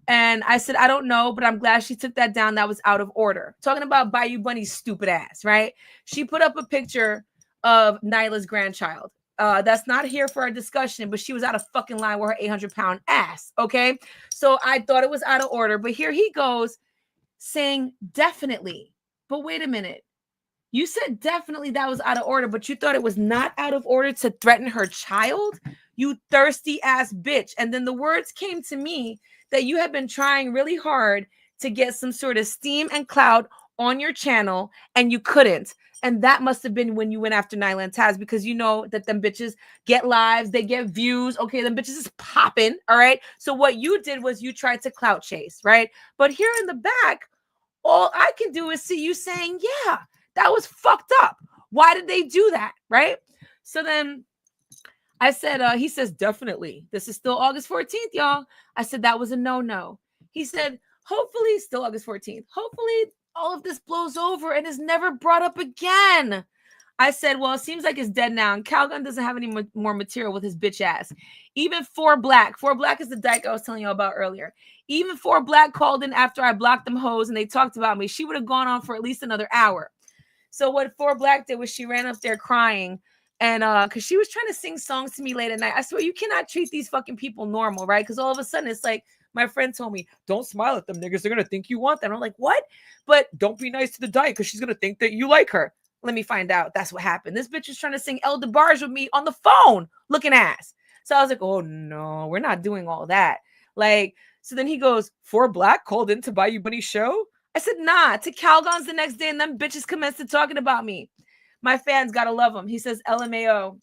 And I said, I don't know, but I'm glad she took that down. That was out of order. Talking about Bayou Bunny's stupid ass, right? She put up a picture of Nyla's grandchild. That's not here for our discussion, but she was out of fucking line with her 800-pound ass, okay? So I thought it was out of order, but here he goes saying definitely. But wait a minute. You said definitely that was out of order, but you thought it was not out of order to threaten her child? You thirsty ass bitch. And then the words came to me that you have been trying really hard to get some sort of steam and clout on your channel, and you couldn't. And that must have been when you went after Nyla and Taz, because you know that them bitches get lives, they get views. Okay, them bitches is popping, all right? So what you did was you tried to clout chase, right? But here in the back, all I can do is see you saying, yeah, that was fucked up. Why did they do that, right? So then I said, he says, definitely. This is still August 14th, y'all. I said, that was a no-no. He said, hopefully, still August 14th. Hopefully, all of this blows over and is never brought up again. I said, well, it seems like it's dead now. And Calgon doesn't have any more material with his bitch ass. Even 4Black is the dyke I was telling you about earlier. Even 4Black called in after I blocked them hoes and they talked about me. She would have gone on for at least another hour. So what 4Black did was she ran up there crying. And because she was trying to sing songs to me late at night. I swear, you cannot treat these fucking people normal, right? Because all of a sudden it's like, my friend told me, don't smile at them niggas. They're going to think you want them. I'm like, what? But don't be nice to the dyke because she's going to think that you like her. Let me find out. That's what happened. This bitch is trying to sing El DeBarge with me on the phone, looking ass. So I was like, oh, no, we're not doing all that. Like, so then he goes, 4Black called in to Bayou Bunny's show? I said, nah, to Calgon's the next day, and them bitches commenced to talking about me. My fans got to love him. He says, LMAO.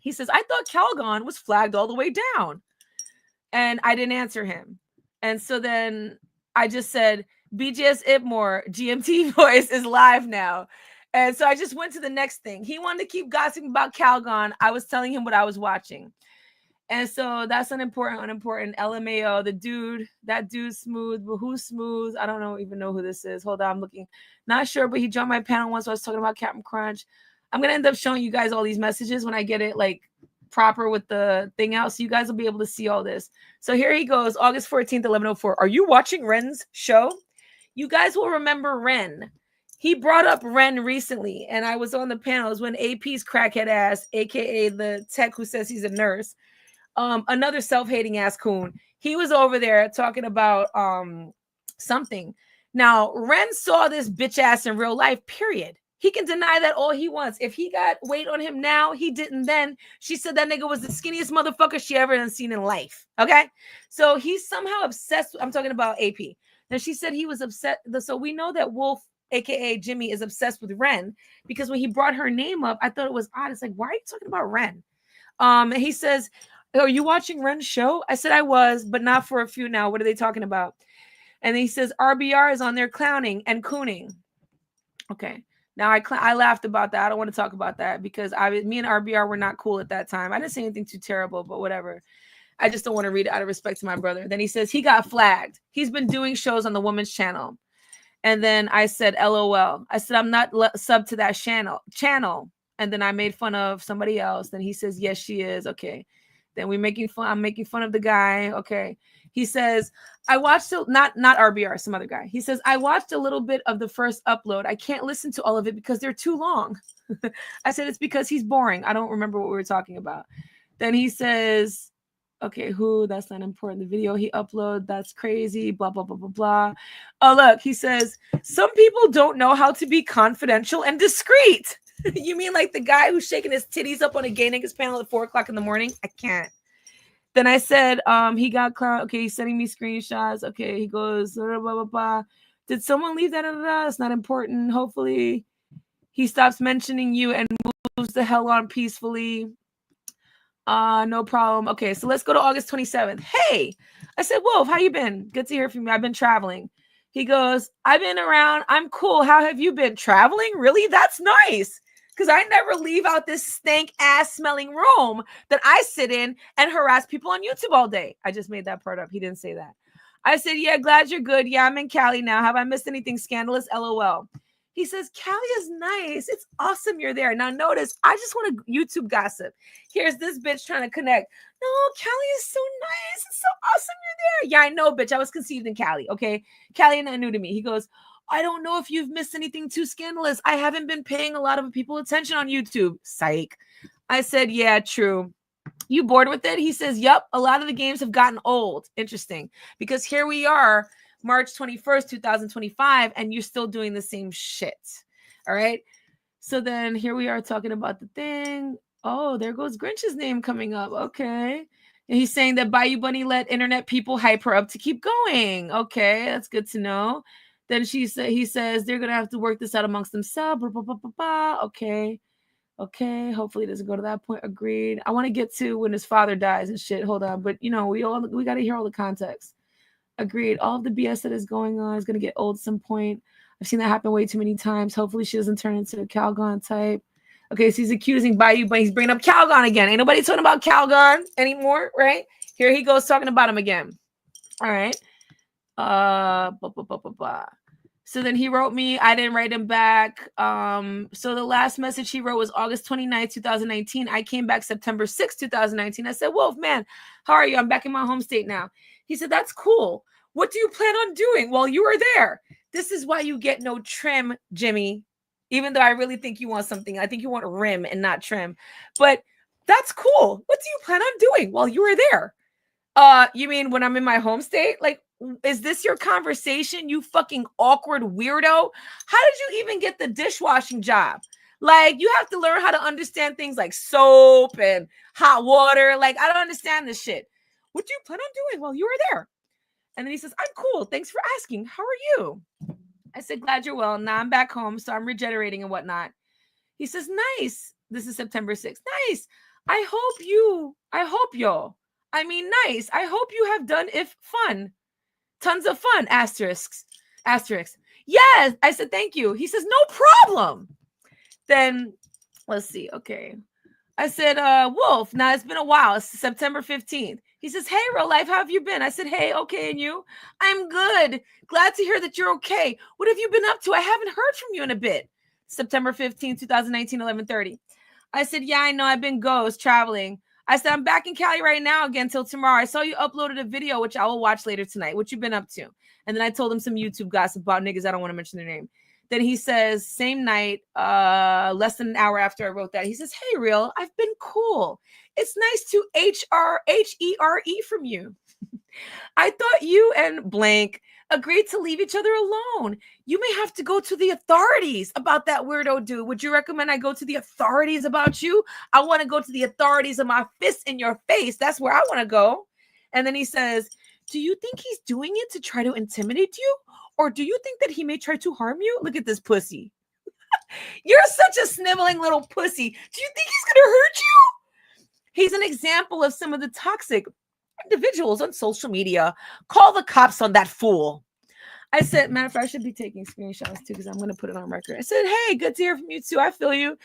He says, I thought Calgon was flagged all the way down. And I didn't answer him. And so then I just said, BGS Itmore, GMT voice is live now. And so I just went to the next thing. He wanted to keep gossiping about Calgon. I was telling him what I was watching. And so that's unimportant. LMAO, that dude smooth, but who's smooth? I don't even know who this is. Hold on, I'm looking. Not sure, but he joined my panel once. So I was talking about Captain Crunch. I'm going to end up showing you guys all these messages when I get it like proper with the thing out. So you guys will be able to see all this. So here he goes, August 14th, 11:04. Are you watching Ren's show? You guys will remember Ren. He brought up Ren recently, and I was on the panels when AP's crackhead ass, aka the tech who says he's a nurse, another self-hating ass coon. He was over there talking about something. Now, Ren saw this bitch ass in real life, period. He can deny that all he wants. If he got weight on him now, he didn't then. She said that nigga was the skinniest motherfucker she ever seen in life. Okay? So he's somehow obsessed. I'm talking about AP. Now, she said he was upset. So we know that Wolf aka Jimmy, is obsessed with Ren, because when he brought her name up, I thought it was odd. It's like, why are you talking about Ren? And he says, "Oh, are you watching Ren's show?" I said I was, but not for a few now. What are they talking about? And he says RBR is on there clowning and cooning. Okay. Now I laughed about that. I don't want to talk about that because me and RBR were not cool at that time. I didn't say anything too terrible, but whatever. I just don't want to read it out of respect to my brother. Then he says he got flagged. He's been doing shows on the woman's channel. And then I said, LOL. I said, I'm not sub to that channel. And then I made fun of somebody else. Then he says, yes, she is. Okay. Then I'm making fun of the guy. Okay. He says, I watched not RBR, some other guy. He says, I watched a little bit of the first upload. I can't listen to all of it because they're too long. I said, it's because he's boring. I don't remember what we were talking about. Then he says, okay, that's not important. The video he uploaded, that's crazy, blah, blah, blah, blah, blah. Oh, look, he says, some people don't know how to be confidential and discreet. You mean like the guy who's shaking his titties up on a gay niggas panel at 4 o'clock in the morning? I can't. Then I said, he got Clout. Okay, he's sending me screenshots. Okay, he goes, blah, blah, blah, blah. Did someone leave that? It's not important. Hopefully he stops mentioning you and moves the hell on peacefully. No problem. Okay, so let's go to August 27th. Hey, I said, Wolf, how you been? Good to hear from you. I've been traveling. He goes, I've been around. I'm cool. How have you been? Traveling? Really? That's nice. Because I never leave out this stank ass smelling room that I sit in and harass people on YouTube all day. I just made that part up. He didn't say that. I said, yeah, glad you're good. Yeah, I'm in Cali now. Have I missed anything scandalous? LOL. He says, Cali is nice. It's awesome you're there. Now notice, I just want to YouTube gossip. Here's this bitch trying to connect. No, Cali is so nice. It's so awesome you're there. Yeah, I know, bitch. I was conceived in Cali, okay? Cali not new to me. He goes, I don't know if you've missed anything too scandalous. I haven't been paying a lot of people attention on YouTube. Psych. I said, yeah, true. You bored with it? He says, yep. A lot of the games have gotten old. Interesting. Because here we are, March 21st, 2025, and you're still doing the same shit. All right. So then here we are talking about the thing. Oh, there goes Grinch's name coming up. Okay. And he's saying that Bayou Bunny let internet people hype her up to keep going. Okay. That's good to know. Then he says they're going to have to work this out amongst themselves. Blah, blah, blah, blah, blah. Okay. Okay. Hopefully it doesn't go to that point. Agreed. I want to get to when his father dies and shit. Hold on. But, we got to hear all the context. Agreed. All of the BS that is going on is going to get old at some point. I've seen that happen way too many times. Hopefully she doesn't turn into a Calgon type. Okay, so he's accusing Bayou, but he's bringing up Calgon again. Ain't nobody talking about Calgon anymore, right? Here he goes talking about him again. All right. Blah, blah, blah, blah, blah. So then he wrote me. I didn't write him back. So the last message he wrote was August 29th, 2019. I came back September 6th, 2019. I said, Wolf, man, how are you? I'm back in my home state now. He said, that's cool. What do you plan on doing while you are there? This is why you get no trim, Jimmy. Even though I really think you want something. I think you want rim and not trim. But that's cool. What do you plan on doing while you are there? You mean when I'm in my home state? Like, is this your conversation, you fucking awkward weirdo? How did you even get the dishwashing job? Like, you have to learn how to understand things like soap and hot water. Like, I don't understand this shit. What do you plan on doing while you were there? And then he says, I'm cool. Thanks for asking. How are you? I said, glad you're well. Now I'm back home, so I'm regenerating and whatnot. He says, nice. This is September 6th. Nice. I hope y'all. I mean, nice. I hope you have done if fun. Tons of fun. Asterisks. Yes. I said, thank you. He says, no problem. Then let's see. Okay. I said, Wolf, now it's been a while. It's September 15th. He says, hey, real life, how have you been? I said, hey, okay, and you? I'm good. Glad to hear that you're okay. What have you been up to? I haven't heard from you in a bit. September 15th, 2019, 11:30. I said, yeah, I know. I've been traveling. I said, I'm back in Cali right now again till tomorrow. I saw you uploaded a video, which I will watch later tonight. What you been up to? And then I told him some YouTube gossip about niggas. I don't want to mention their name. Then he says, same night, less than an hour after I wrote that, he says, hey, real, I've been cool. It's nice to HERE from you. I thought you and blank agreed to leave each other alone. You may have to go to the authorities about that weirdo dude. Would you recommend I go to the authorities about you? I want to go to the authorities of my fist in your face. That's where I want to go. And then he says, do you think he's doing it to try to intimidate you? Or do you think that he may try to harm you? Look at this pussy. You're such a sniveling little pussy. Do you think he's going to hurt you? He's an example of some of the toxic individuals on social media. Call the cops on that fool. I said, matter of fact, I should be taking screenshots too because I'm going to put it on record. I said, hey, good to hear from you too. I feel you.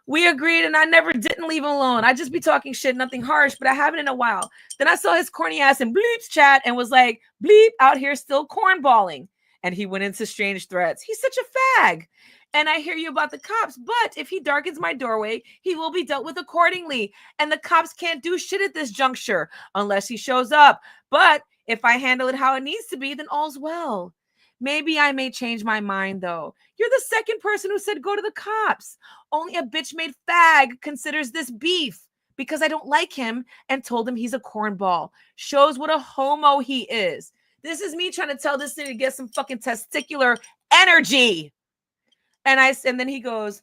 We agreed and I never didn't leave him alone. I just be talking shit, nothing harsh, but I haven't in a while. Then I saw his corny ass in Bleep's chat and was like, Bleep out here still cornballing. And he went into strange threats. He's such a fag. And I hear you about the cops, but if he darkens my doorway, he will be dealt with accordingly. And the cops can't do shit at this juncture unless he shows up. But if I handle it how it needs to be, then all's well. Maybe I may change my mind, though. You're the second person who said go to the cops. Only a bitch-made fag considers this beef because I don't like him and told him he's a cornball. Shows what a homo he is. This is me trying to tell this thing to get some fucking testicular energy. And then he goes,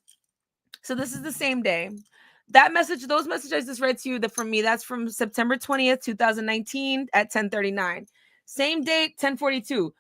so this is the same day. That message, those messages I just read to you, from me, that's from September 20th, 2019 at 10:39. Same date, 10:42.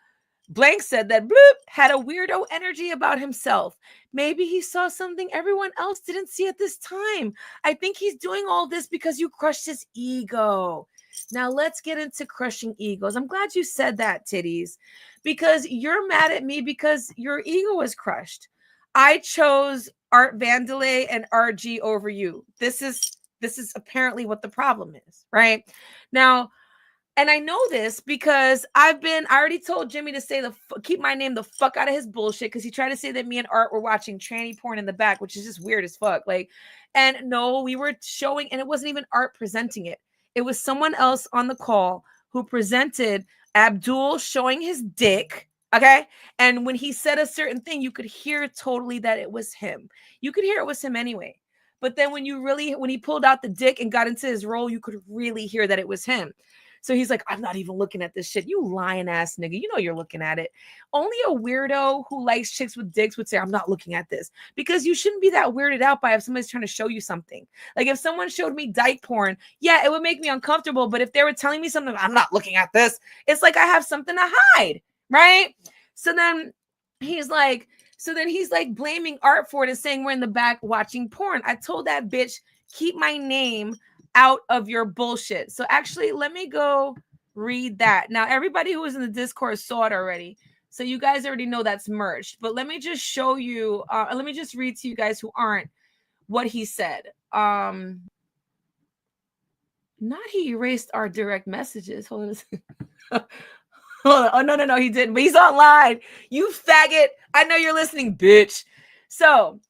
Blank said that Bloop had a weirdo energy about himself. Maybe he saw something everyone else didn't see at this time. I think he's doing all this because you crushed his ego. Now let's get into crushing egos. I'm glad you said that, titties, because you're mad at me because your ego was crushed. I chose Art Vandelay and RG over you. This is apparently what the problem is, right? Now, and I know this because I already told Jimmy to say keep my name the fuck out of his bullshit because he tried to say that me and Art were watching tranny porn in the back, which is just weird as fuck. And no, we were showing, and it wasn't even Art presenting it. It was someone else on the call who presented Abdul showing his dick. Okay. And when he said a certain thing, you could hear totally that it was him. You could hear it was him anyway. But then when he pulled out the dick and got into his role, you could really hear that it was him. So he's like, I'm not even looking at this shit. You lying ass nigga. You know you're looking at it. Only a weirdo who likes chicks with dicks would say, I'm not looking at this. Because you shouldn't be that weirded out by if somebody's trying to show you something. Like if someone showed me dyke porn, yeah, it would make me uncomfortable. But if they were telling me something, I'm not looking at this. It's like I have something to hide, right? So then he's like blaming Art for it and saying we're in the back watching porn. I told that bitch, keep my name out of your bullshit. So actually, let me go read that. Now, everybody who was in the Discord saw it already. So you guys already know that's merged. But let me just show you, let me just read to you guys who aren't what he said. Not he erased our direct messages. Hold on a second. Oh, no, he didn't. But he's online. You faggot. I know you're listening, bitch. So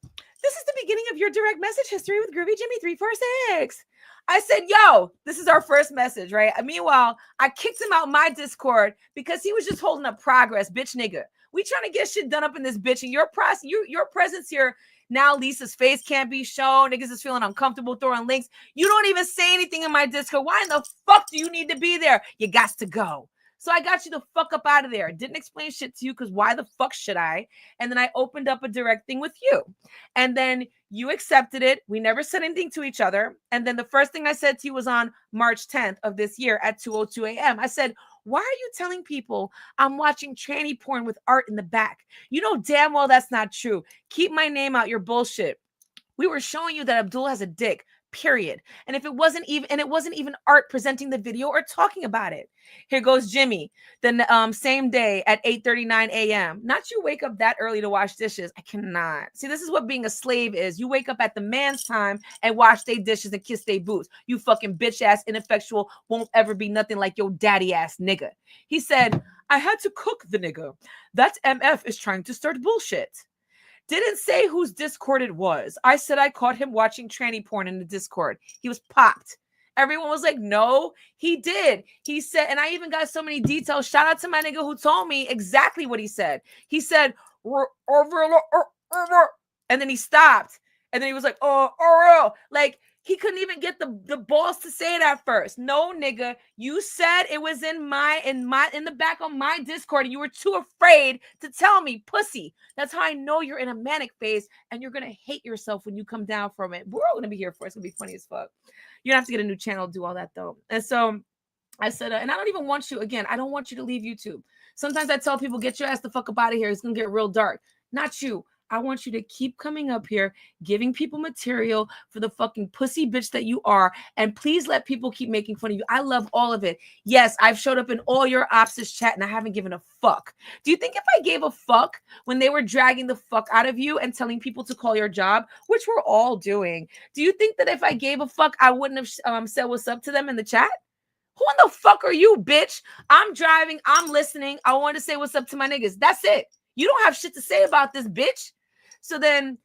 this is the beginning of your direct message history with Groovy Jimmy 346. I said, yo, this is our first message, right? Meanwhile, I kicked him out my Discord because he was just holding up progress, bitch nigga. We trying to get shit done up in this bitch. And your presence here, now Lisa's face can't be shown. Niggas is feeling uncomfortable throwing links. You don't even say anything in my Discord. Why in the fuck do you need to be there? You got to go. So I got you the fuck up out of there. Didn't explain shit to you because why the fuck should I? And then I opened up a direct thing with you. And then you accepted it. We never said anything to each other. And then the first thing I said to you was on March 10th of this year at 2:02 a.m. I said, why are you telling people I'm watching tranny porn with Art in the back? You know damn well that's not true. Keep my name out your bullshit. We were showing you that Abdul has a dick. Period. And if it wasn't even Art presenting the video or talking about it. Here goes Jimmy. Then same day at 8:39 a.m. Not you wake up that early to wash dishes. I cannot. See, this is what being a slave is. You wake up at the man's time and wash their dishes and kiss their boots. You fucking bitch ass ineffectual won't ever be nothing like your daddy ass nigga. He said, I had to cook the nigga. That MF is trying to start bullshit. Didn't say whose Discord it was. I said I caught him watching tranny porn in the Discord. He was popped. Everyone was like, no, he did. He said, and I even got so many details. Shout out to my nigga who told me exactly what he said. He said, and then he stopped. And then he was like, like he couldn't even get the balls to say it at first. No, nigga, you said it was in the back on my Discord, and you were too afraid to tell me, pussy. That's how I know you're in a manic phase, and you're gonna hate yourself when you come down from it. We're all gonna be here for it. It's gonna be funny as fuck. You're gonna have to get a new channel to do all that though. And so I said, and I don't even want you, again, I don't want you to leave YouTube. Sometimes I tell people, get your ass the fuck up out of here. It's going to get real dark. Not you. I want you to keep coming up here, giving people material for the fucking pussy bitch that you are. And please let people keep making fun of you. I love all of it. Yes, I've showed up in all your OBSESSIVE chat and I haven't given a fuck. Do you think if I gave a fuck when they were dragging the fuck out of you and telling people to call your job, which we're all doing, do you think that if I gave a fuck, I wouldn't have said what's up to them in the chat? Who in the fuck are you, bitch? I'm driving. I'm listening. I want to say what's up to my niggas. That's it. You don't have shit to say about this, bitch. So then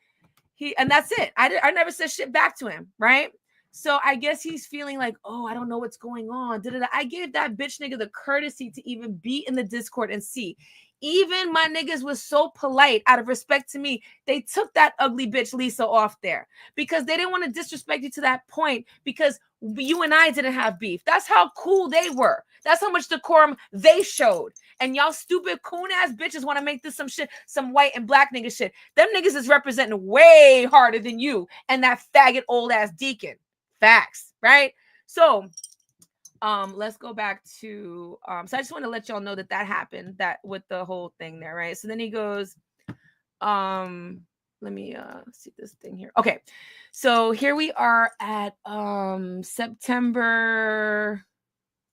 and that's it. I never said shit back to him, right? So I guess he's feeling like, oh, I don't know what's going on. I gave that bitch nigga the courtesy to even be in the Discord and see. Even my niggas was so polite out of respect to me. They took that ugly bitch Lisa off there because they didn't want to disrespect you to that point because you and I didn't have beef. That's how cool they were. That's how much decorum they showed. And y'all stupid coon ass bitches want to make this some shit, some white and black nigga shit. Them niggas is representing way harder than you and that faggot old ass deacon. Facts, right? So let's go back to so I just want to let y'all know that happened, that with the whole thing there, right? So then he goes, let me see this thing here. Okay, so here we are at September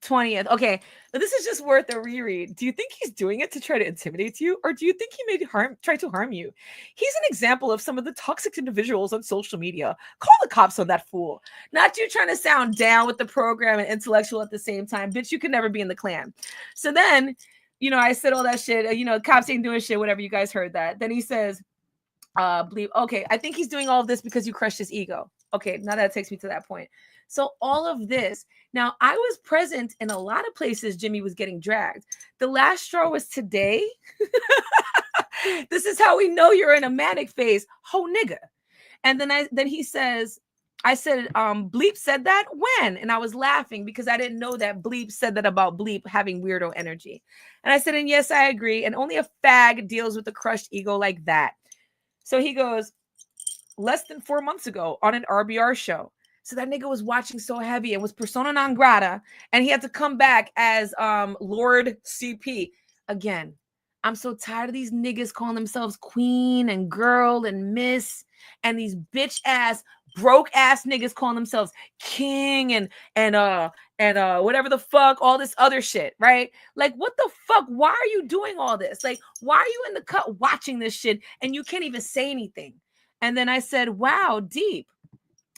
20th. Okay, but this is just worth a reread. Do you think he's doing it to try to intimidate you, or do you think he may try to harm you? He's an example of some of the toxic individuals on social media. Call the cops on that fool. Not you trying to sound down with the program and intellectual at the same time. Bitch, you can never be in the clan. So then, I said all that shit. Cops ain't doing shit, whatever. You guys heard that. Then he says, okay, I think he's doing all of this because you crushed his ego. Okay, now that takes me to that point. So all of this, now I was present in a lot of places Jimmy was getting dragged. The last straw was today. This is how we know you're in a manic phase. Ho nigga. And then he says, I said, Bleep said that when? And I was laughing because I didn't know that Bleep said that about Bleep having weirdo energy. And I said, and yes, I agree. And only a fag deals with a crushed ego like that. So he goes, less than 4 months ago on an RBR show. So that nigga was watching so heavy and was persona non grata, and he had to come back as Lord CP. Again, I'm so tired of these niggas calling themselves queen and girl and miss, and these bitch ass broke ass niggas calling themselves king and whatever the fuck, all this other shit, right? Like, what the fuck? Why are you doing all this? Like, why are you in the cut watching this shit and you can't even say anything? And then I said, wow, deep.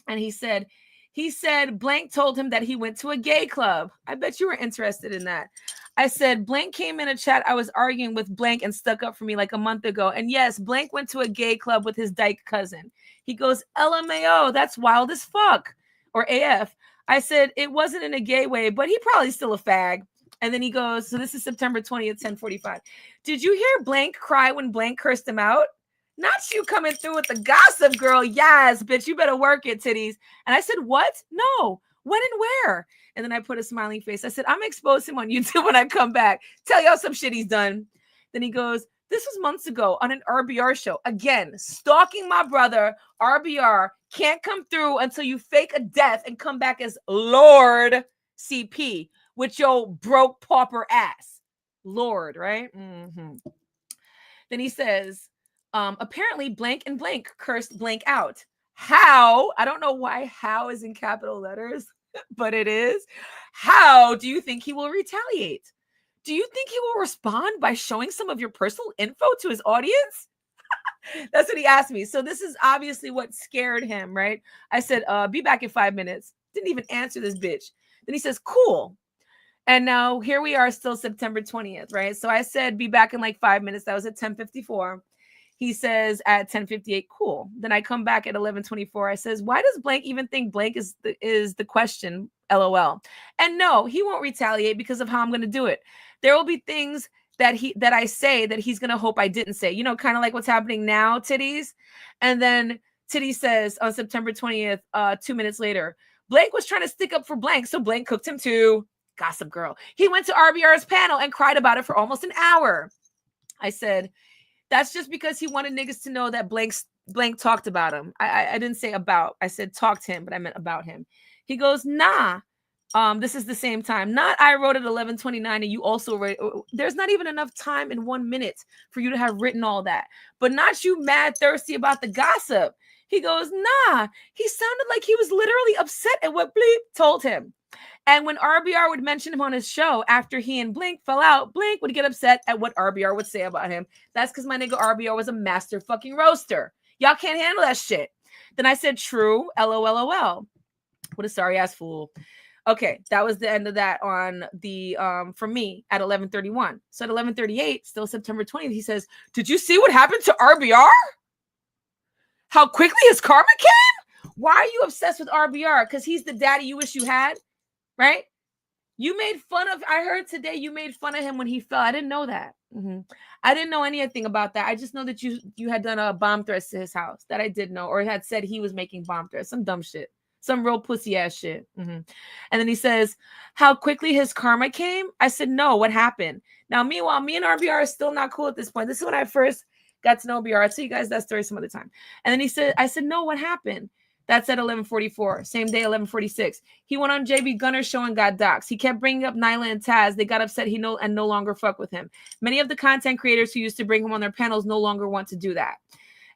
And he said, Blank told him that he went to a gay club. I bet you were interested in that. I said, Blank came in a chat. I was arguing with Blank and stuck up for me like a month ago. And yes, Blank went to a gay club with his dyke cousin. He goes, LMAO, that's wild as fuck. Or AF. I said, it wasn't in a gay way, but he probably still a fag. And then he goes, so this is September 20th, 10:45. Did you hear Blank cry when Blank cursed him out? Not you coming through with the gossip, girl. Yes, bitch, you better work it, titties. And I said, what? No. When and where? And then I put a smiling face. I said, I'm exposing him on YouTube when I come back. Tell y'all some shit he's done. Then he goes, this was months ago on an RBR show. Again, stalking my brother, RBR. Can't come through until you fake a death and come back as Lord CP with your broke pauper ass. Lord, right? Mm-hmm. Then he says, apparently Blank and Blank cursed Blank out. How? I don't know why how is in capital letters, but it is. How do you think he will retaliate? Do you think he will respond by showing some of your personal info to his audience? That's what he asked me. So this is obviously what scared him, right? I said, be back in 5 minutes. Didn't even answer this bitch. Then he says, cool. And now here we are, still September 20th, right? So I said, be back in like 5 minutes. That was at 10:54. He says at 10:58, cool. Then I come back at 11:24. I says, why does Blank even think Blank is the question? LOL. And no, he won't retaliate because of how I'm going to do it. There will be things that I say that he's going to hope I didn't say, kind of like what's happening now, titties. And then Titty says on September 20th, 2 minutes later, Blank was trying to stick up for Blank. So Blank cooked him too. Gossip girl. He went to RBR's panel and cried about it for almost an hour. I said, that's just because he wanted niggas to know that Blank talked about him. I didn't say about. I said talked to him, but I meant about him. He goes, nah, This is the same time. Not I wrote at 11:29 and you also wrote. There's not even enough time in 1 minute for you to have written all that. But not you mad thirsty about the gossip. He goes, nah. He sounded like he was literally upset at what Bleep told him. And when RBR would mention him on his show after he and Blink fell out, Blink would get upset at what RBR would say about him. That's because my nigga RBR was a master fucking roaster. Y'all can't handle that shit. Then I said, true, LOLOL. What a sorry ass fool. Okay, that was the end of that on the from me at 11:31. So at 11:38, still September 20th, he says, "Did you see what happened to RBR? How quickly his karma came? Why are you obsessed with RBR? Because he's the daddy you wish you had, right? You made fun of. I heard today you made fun of him when he fell. I didn't know that. I didn't know anything about that. I just know that you had done a bomb threats to his house. That I did know, or had said he was making bomb threats. Some dumb shit." Some real pussy ass shit. And then he says, how quickly his karma came? I said, no, what happened? Now, meanwhile, me and RBR are still not cool at this point. This is when I first got to know RBR. I'll tell you guys that story some other time. And then he said, I said, no, what happened? That's at 11:44. Same day, 11:46. He went on JB Gunner's show and got doxxed. He kept bringing up Nyla and Taz. They got upset and no longer fuck with him. Many of the content creators who used to bring him on their panels no longer want to do that.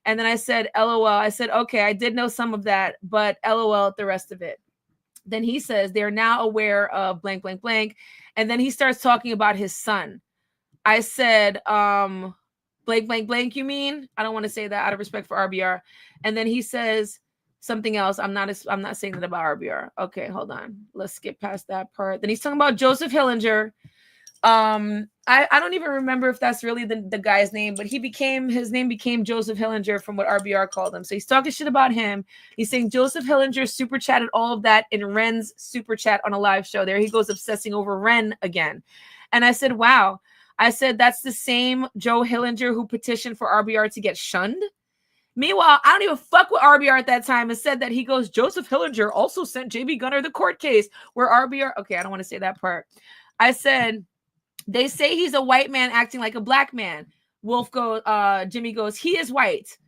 And then I said, LOL. I said, okay, I did know some of that, but LOL at the rest of it. Then he says they're now aware of blank, blank, blank. And then he starts talking about his son. I said, blank, blank, blank, you mean? I don't want to say that out of respect for RBR. And then he says something else. I'm not saying that about RBR. Okay, hold on. Let's skip past that part. Then he's talking about Joseph Hillinger. I don't even remember if that's really the guy's name, but his name became Joseph Hillinger from what RBR called him. So he's talking shit about him. He's saying Joseph Hillinger super chatted all of that in Ren's super chat on a live show. There he goes obsessing over Ren again. And I said, wow. I said, that's the same Joe Hillinger who petitioned for RBR to get shunned. Meanwhile, I don't even fuck with RBR at that time and said that he goes, Joseph Hillinger also sent JB Gunner the court case where RBR, okay, I don't want to say that part. I said, they say he's a white man acting like a black man. Jimmy goes, he is white.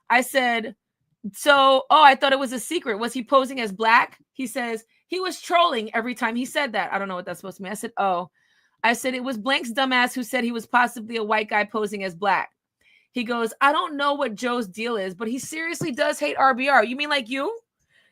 I said, so, I thought it was a secret. Was he posing as black? He says, he was trolling every time he said that. I don't know what that's supposed to mean. I said, I said, it was Blank's dumbass who said he was possibly a white guy posing as black. He goes, I don't know what Joe's deal is, but he seriously does hate RBR. You mean like you?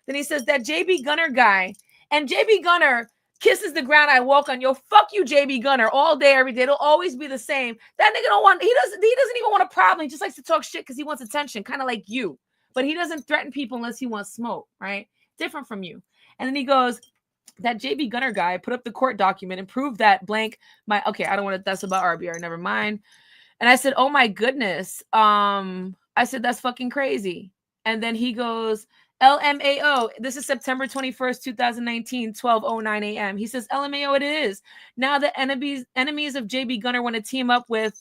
Then he says, that JB Gunner guy. And JB Gunner kisses the ground I walk on. Yo, fuck you, JB Gunner, all day, every day. It'll always be the same. That nigga he doesn't even want a problem. He just likes to talk shit because he wants attention, kind of like you. But he doesn't threaten people unless he wants smoke, right? Different from you. And then he goes, that JB Gunner guy put up the court document and proved that blank okay, I don't want to, that's about RBR, never mind. And I said, oh my goodness. I said, that's fucking crazy. And then he goes, LMAO, this is September 21st, 2019, 12:09 a.m. He says, LMAO, it is. Now the enemies of JB Gunner want to team up with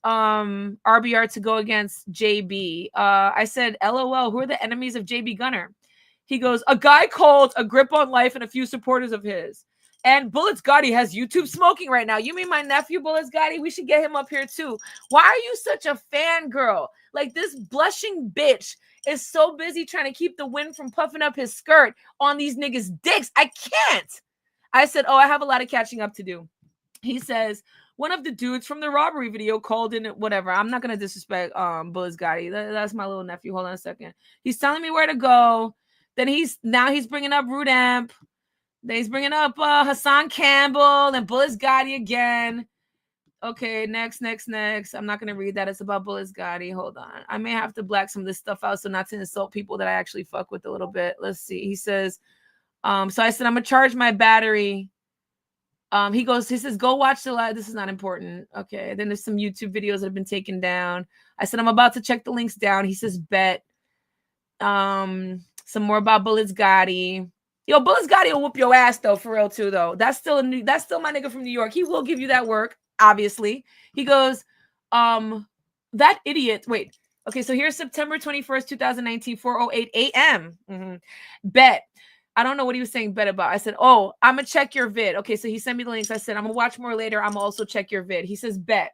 RBR to go against JB. I said, LOL, who are the enemies of JB Gunner? He goes, a guy called A Grip on Life and a few supporters of his. And Bullets Gotti has YouTube smoking right now. You mean my nephew, Bullets Gotti? We should get him up here too. Why are you such a fangirl? Like, this blushing bitch is so busy trying to keep the wind from puffing up his skirt on these niggas' dicks. I can't. I said, I have a lot of catching up to do. He says, one of the dudes from the robbery video called in, whatever. I'm not going to disrespect Bullets Gotti. That's my little nephew. Hold on a second. He's telling me where to go. Then he's bringing up Rude Amp. Then he's bringing up Hassan Campbell and Bullets Gotti again. Okay, next. I'm not going to read that. It's about Bullets Gotti. Hold on. I may have to black some of this stuff out so not to insult people that I actually fuck with a little bit. Let's see. He says, so I said, I'm going to charge my battery. He says, go watch the live. This is not important. Okay. Then there's some YouTube videos that have been taken down. I said, I'm about to check the links down. He says, bet. Some more about Bullets Gotti. Yo, Bullets Gotti will whoop your ass though, for real too though. That's still my nigga from New York. He will give you that work, obviously. He goes, that idiot. Wait. Okay, so here's September 21st, 2019, 4:08 a.m. Bet. I don't know what he was saying bet about. I said, I'm gonna check your vid. Okay, so he sent me the links. I said, I'm gonna watch more later. I'm gonna also check your vid. He says bet.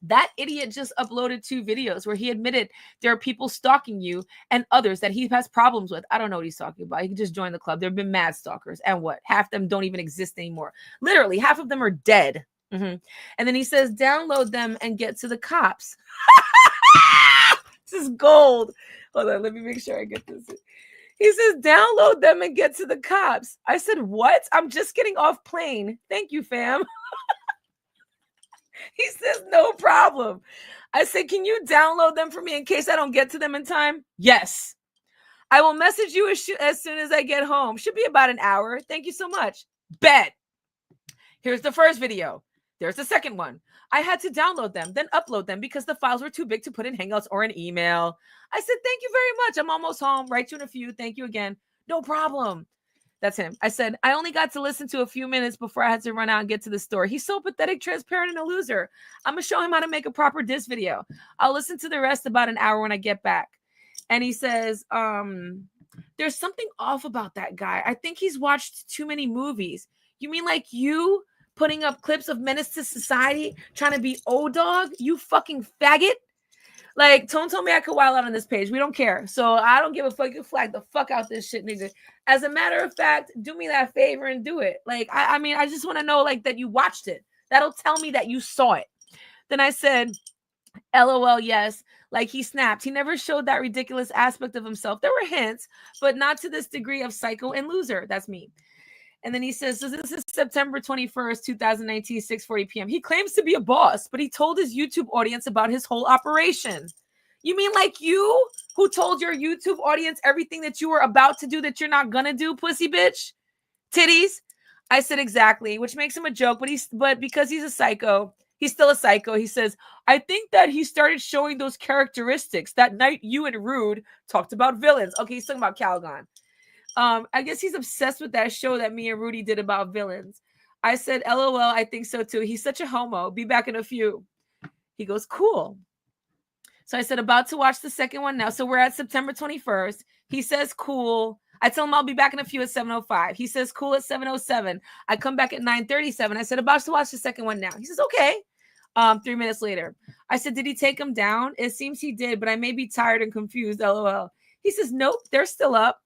That idiot just uploaded 2 videos where he admitted there are people stalking you and others that he has problems with. I don't know what he's talking about. He can just join the club. There have been mad stalkers. And what? Half them don't even exist anymore. Literally, half of them are dead. And then he says, download them and get to the cops. This is gold. Hold on, let me make sure I get this. He says, download them and get to the cops. I said, what? I'm just getting off plane. Thank you, fam. He says, no problem. I said, can you download them for me in case I don't get to them in time? Yes. I will message you as soon as I get home. Should be about an hour. Thank you so much. Bet. Here's the first video. There's the second one. I had to download them, then upload them because the files were too big to put in Hangouts or an email. I said, thank you very much. I'm almost home. Write you in a few. Thank you again. No problem. That's him. I said, I only got to listen to a few minutes before I had to run out and get to the store. He's so pathetic, transparent, and a loser. I'm going to show him how to make a proper diss video. I'll listen to the rest about an hour when I get back. And he says, there's something off about that guy. I think he's watched too many movies. You mean like you putting up clips of Menace to Society, trying to be O-Dog? You fucking faggot. Like, Tone told me I could wild out on this page. We don't care. So I don't give a fuck. You flag the fuck out this shit, nigga. As a matter of fact, do me that favor and do it. Like, I mean, I just want to know, like, that you watched it. That'll tell me that you saw it. Then I said, LOL, yes. Like, he snapped. He never showed that ridiculous aspect of himself. There were hints, but not to this degree of psycho and loser. That's me. And then he says, so this is September 21st, 2019, 6:40 p.m. He claims to be a boss, but he told his YouTube audience about his whole operation. You mean like you who told your YouTube audience everything that you were about to do that you're not gonna do, pussy bitch? Titties? I said exactly, which makes him a joke, but because he's a psycho, he's still a psycho. He says, I think that he started showing those characteristics. That night you and Rude talked about villains. Okay, he's talking about Calgon. I guess he's obsessed with that show that me and Rudy did about villains. I said, LOL, I think so too. He's such a homo. Be back in a few. He goes, cool. So I said, about to watch the second one now. So we're at September 21st. He says, cool. I tell him I'll be back in a few at 7:05. He says, cool at 7:07. I come back at 9:37. I said, about to watch the second one now. He says, okay. 3 minutes later. I said, did he take them down? It seems he did, but I may be tired and confused. LOL. He says, nope, they're still up.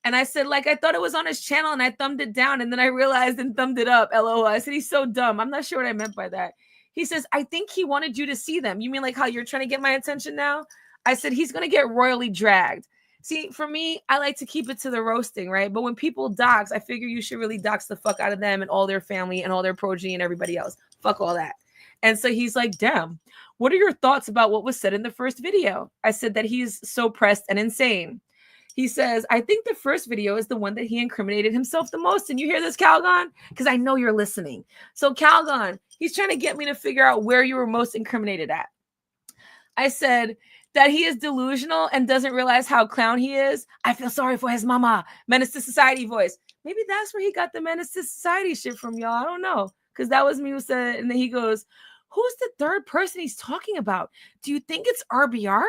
And I said, like, I thought it was on his channel and I thumbed it down and then I realized and thumbed it up. LOL. I said, he's so dumb. I'm not sure what I meant by that. He says, I think he wanted you to see them. You mean like how you're trying to get my attention now? I said, he's going to get royally dragged. See, for me, I like to keep it to the roasting, right? But when people dox, I figure you should really dox the fuck out of them and all their family and all their progeny and everybody else. Fuck all that. And so he's like, damn, what are your thoughts about what was said in the first video? I said that he's so pressed and insane. He says, I think the first video is the one that he incriminated himself the most. And you hear this, Calgon? Because I know you're listening. So Calgon, he's trying to get me to figure out where you were most incriminated at. I said that he is delusional and doesn't realize how clown he is. I feel sorry for his mama. Menace to Society voice. Maybe that's where he got the Menace to Society shit from, y'all. I don't know. Because that was me who said it. And then he goes, who's the third person he's talking about? Do you think it's RBR?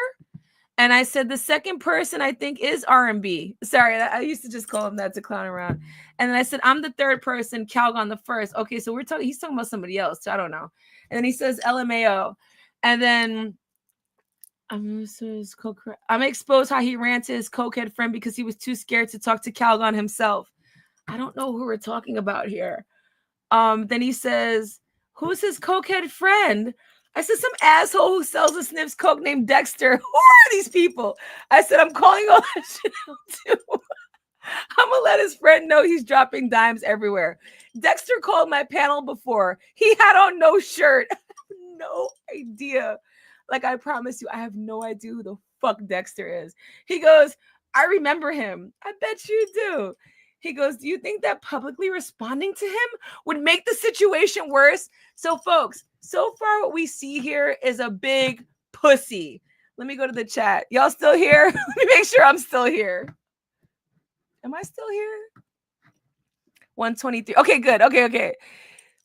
And I said, the second person I think is R&B. Sorry, I used to just call him that to clown around. And then I said, I'm the third person, Calgon the first. Okay, so he's talking about somebody else. So I don't know. And then he says LMAO. And then I'm exposed how he ran to his cokehead friend because he was too scared to talk to Calgon himself. I don't know who we're talking about here. Then he says, who's his cokehead friend? I said, some asshole who sells and sniffs coke named Dexter. Who are these people? I said, I'm calling all that shit out too. I'm going to let his friend know he's dropping dimes everywhere. Dexter called my panel before. He had on no shirt. I have no idea. Like, I promise you, I have no idea who the fuck Dexter is. He goes, I remember him. I bet you do. He goes, do you think that publicly responding to him would make the situation worse? So, folks, so far what we see here is a big pussy. Let me go to the chat. Y'all still here? Let me make sure I'm still here. Am I still here? 123. Okay, good. Okay.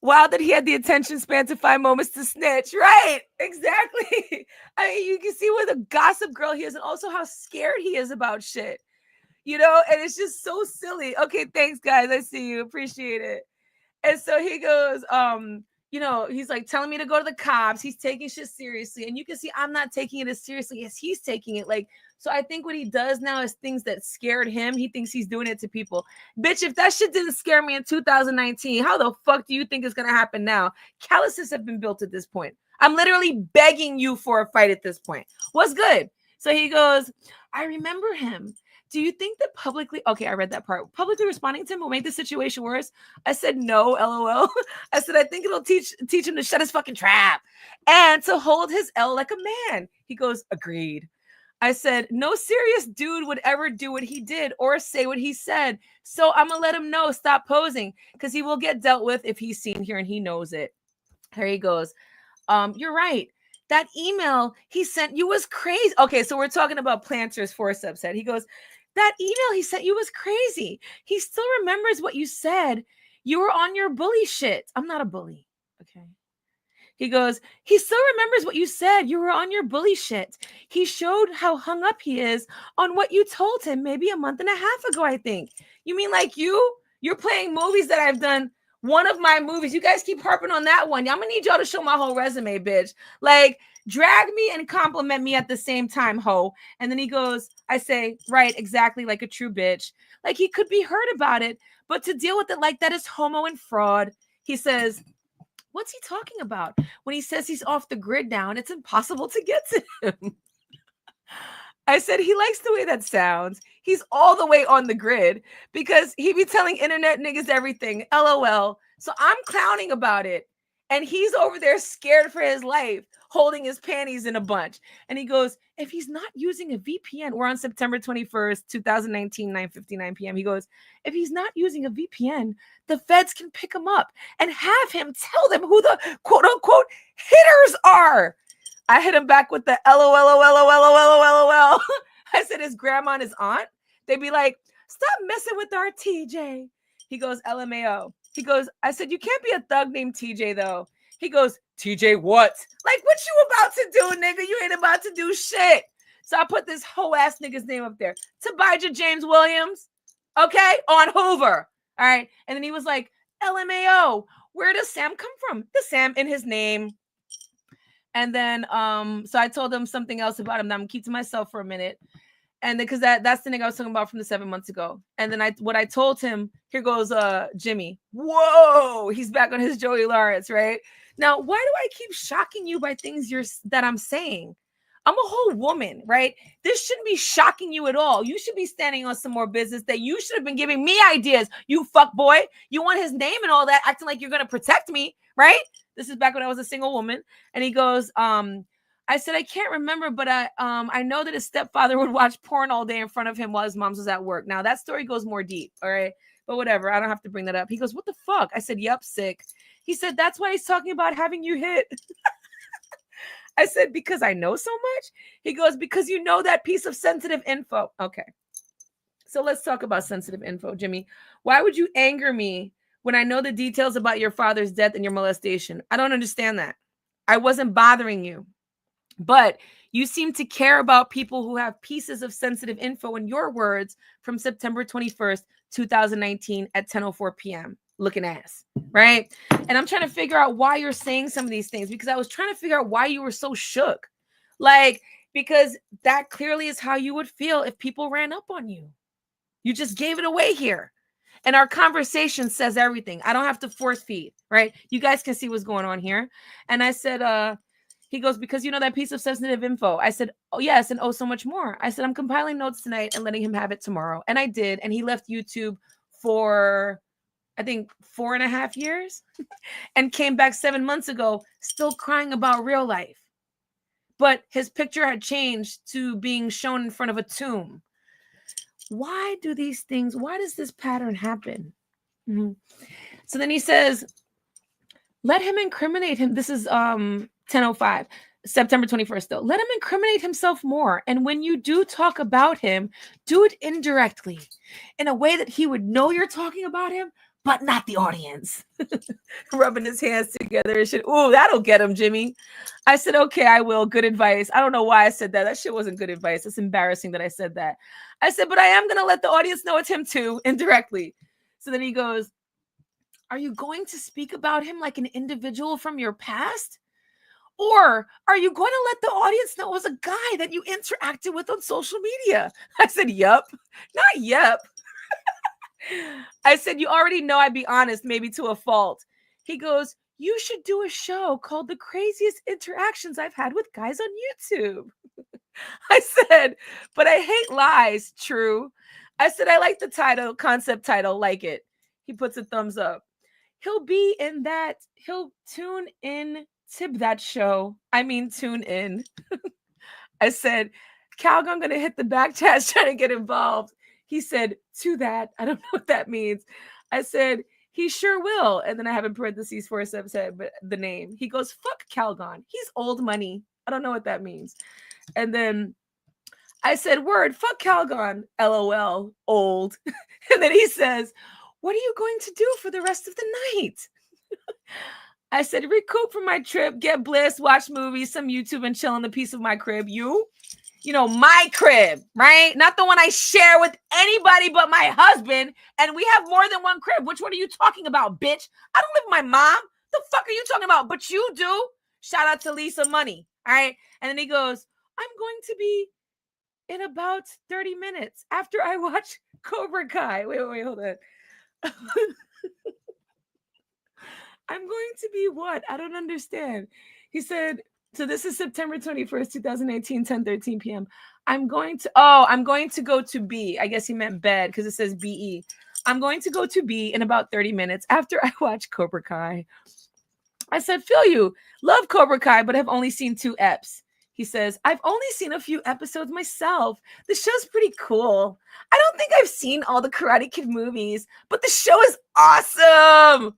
Wow, that he had the attention span to 5 moments to snitch. Right, exactly. I mean, you can see what a gossip girl he is and also how scared he is about shit. You know, and it's just so silly. Okay, thanks, guys. I see you. Appreciate it. And so he goes, you know, he's like telling me to go to the cops. He's taking shit seriously. And you can see I'm not taking it as seriously as he's taking it. Like, so I think what he does now is things that scared him. He thinks he's doing it to people. Bitch, if that shit didn't scare me in 2019, how the fuck do you think it's going to happen now? Calluses have been built at this point. I'm literally begging you for a fight at this point. What's good? So he goes, I remember him. Do you think that publicly, okay, I read that part. Publicly responding to him will make the situation worse? I said, no, LOL. I said, I think it'll teach him to shut his fucking trap and to hold his L like a man. He goes, agreed. I said, no serious dude would ever do what he did or say what he said. So I'm going to let him know, stop posing, because he will get dealt with if he's seen here and he knows it. Here he goes. You're right. That email he sent you was crazy. Okay, so we're talking about Planter's forceps head. He goes, that email he sent you was crazy. He still remembers what you said. You were on your bully shit. I'm not a bully. Okay. He goes, he still remembers what you said. You were on your bully shit. He showed how hung up he is on what you told him maybe a month and a half ago, I think. You mean like you're playing movies that I've done. One of my movies. You guys keep harping on that one. I'm going to need y'all to show my whole resume, bitch. Like, drag me and compliment me at the same time, ho. And then he goes, I say, right, exactly, like a true bitch. Like, he could be hurt about it, but to deal with it like that is homo and fraud. He says, what's he talking about? When he says he's off the grid now and it's impossible to get to him. I said, he likes the way that sounds. He's all the way on the grid because he be telling internet niggas everything. LOL. So I'm clowning about it. And he's over there scared for his life, holding his panties in a bunch. And he goes, if he's not using a VPN, we're on September 21st, 2019, 9:59 p.m. He goes, if he's not using a VPN, the feds can pick him up and have him tell them who the quote unquote hitters are. I hit him back with the LOL. I said, his grandma and his aunt, they'd be like, stop messing with our TJ. He goes, LMAO. He goes, I said, you can't be a thug named TJ though. He goes, TJ what? Like, what you about to do, nigga? You ain't about to do shit. So I put this whole ass nigga's name up there. Tabijah James Williams. Okay? On Hoover. All right. And then he was like, LMAO. Where does Sam come from? The Sam in his name. And then, so I told him something else about him that I'm gonna keep to myself for a minute. And because that's the nigga I was talking about from the 7 months ago. And then what I told him, here goes Jimmy. Whoa, he's back on his Joey Lawrence, right? Now, why do I keep shocking you by things that I'm saying? I'm a whole woman, right? This shouldn't be shocking you at all. You should be standing on some more business that you should have been giving me ideas, you fuck boy. You want his name and all that, acting like you're gonna protect me, right? This is back when I was a single woman. And he goes, I said, I can't remember, but I know that his stepfather would watch porn all day in front of him while his mom was at work. Now, that story goes more deep, all right? But whatever, I don't have to bring that up. He goes, what the fuck? I said, yep, sick. He said, that's why he's talking about having you hit. I said, because I know so much? He goes, because you know that piece of sensitive info. Okay. So let's talk about sensitive info, Jimmy. Why would you anger me when I know the details about your father's death and your molestation? I don't understand that. I wasn't bothering you. But you seem to care about people who have pieces of sensitive info in your words from September 21st, 2019 at 10:04 p.m. Looking ass, right? And I'm trying to figure out why you're saying some of these things because I was trying to figure out why you were so shook. Like, because that clearly is how you would feel if people ran up on you. You just gave it away here. And our conversation says everything. I don't have to force feed, right? You guys can see what's going on here. And I said, he goes, because you know that piece of sensitive info. I said, oh, yes, and oh, so much more. I said, I'm compiling notes tonight and letting him have it tomorrow. And I did. And he left YouTube for, I think, 4.5 years and came back 7 months ago, still crying about real life. But his picture had changed to being shown in front of a tomb. Why do these things, why does this pattern happen? Mm-hmm. So then he says, let him incriminate him. This is 10:05, September 21st, though. Let him incriminate himself more. And when you do talk about him, do it indirectly in a way that he would know you're talking about him, but not the audience. Rubbing his hands together and shit. Ooh, that'll get him, Jimmy. I said, okay, I will. Good advice. I don't know why I said that. That shit wasn't good advice. It's embarrassing that I said that. I said, but I am going to let the audience know it's him too, indirectly. So then he goes, are you going to speak about him like an individual from your past? Or are you going to let the audience know it was a guy that you interacted with on social media? I said, yup. Not yep. I said, you already know I'd be honest, maybe to a fault. He goes, you should do a show called The Craziest Interactions I've Had with Guys on YouTube. I said, but I hate lies. True. I said, I like the title, concept title, like it. He puts a thumbs up. He'll be in that. He'll tune in to that show. I mean, tune in. I said, Calgon gonna hit the back chat trying to get involved. He said, to that. I don't know what that means. I said, he sure will. And then I have in parentheses for his subset, but the name. He goes, fuck Calgon. He's old money. I don't know what that means. And then I said, word, fuck Calgon. LOL, old. And then he says, what are you going to do for the rest of the night? I said, recoup from my trip, get bliss, watch movies, some YouTube, and chill in the piece of my crib. You know, my crib, right? Not the one I share with anybody but my husband. And we have more than one crib. Which one are you talking about, bitch? I don't live with my mom. The fuck are you talking about? But you do. Shout out to Lisa Money. All right. And then he goes, I'm going to be in about 30 minutes after I watch Cobra Kai. Wait, hold on. I'm going to be what? I don't understand. He said, so this is September 21st, 2018, 10:13 p.m. I'm going to go to B. I guess he meant bed because it says BE. I'm going to go to B in about 30 minutes after I watch Cobra Kai. I said, feel you. Love Cobra Kai, but have only seen 2 eps. He says, I've only seen a few episodes myself. The show's pretty cool. I don't think I've seen all the Karate Kid movies, but the show is awesome.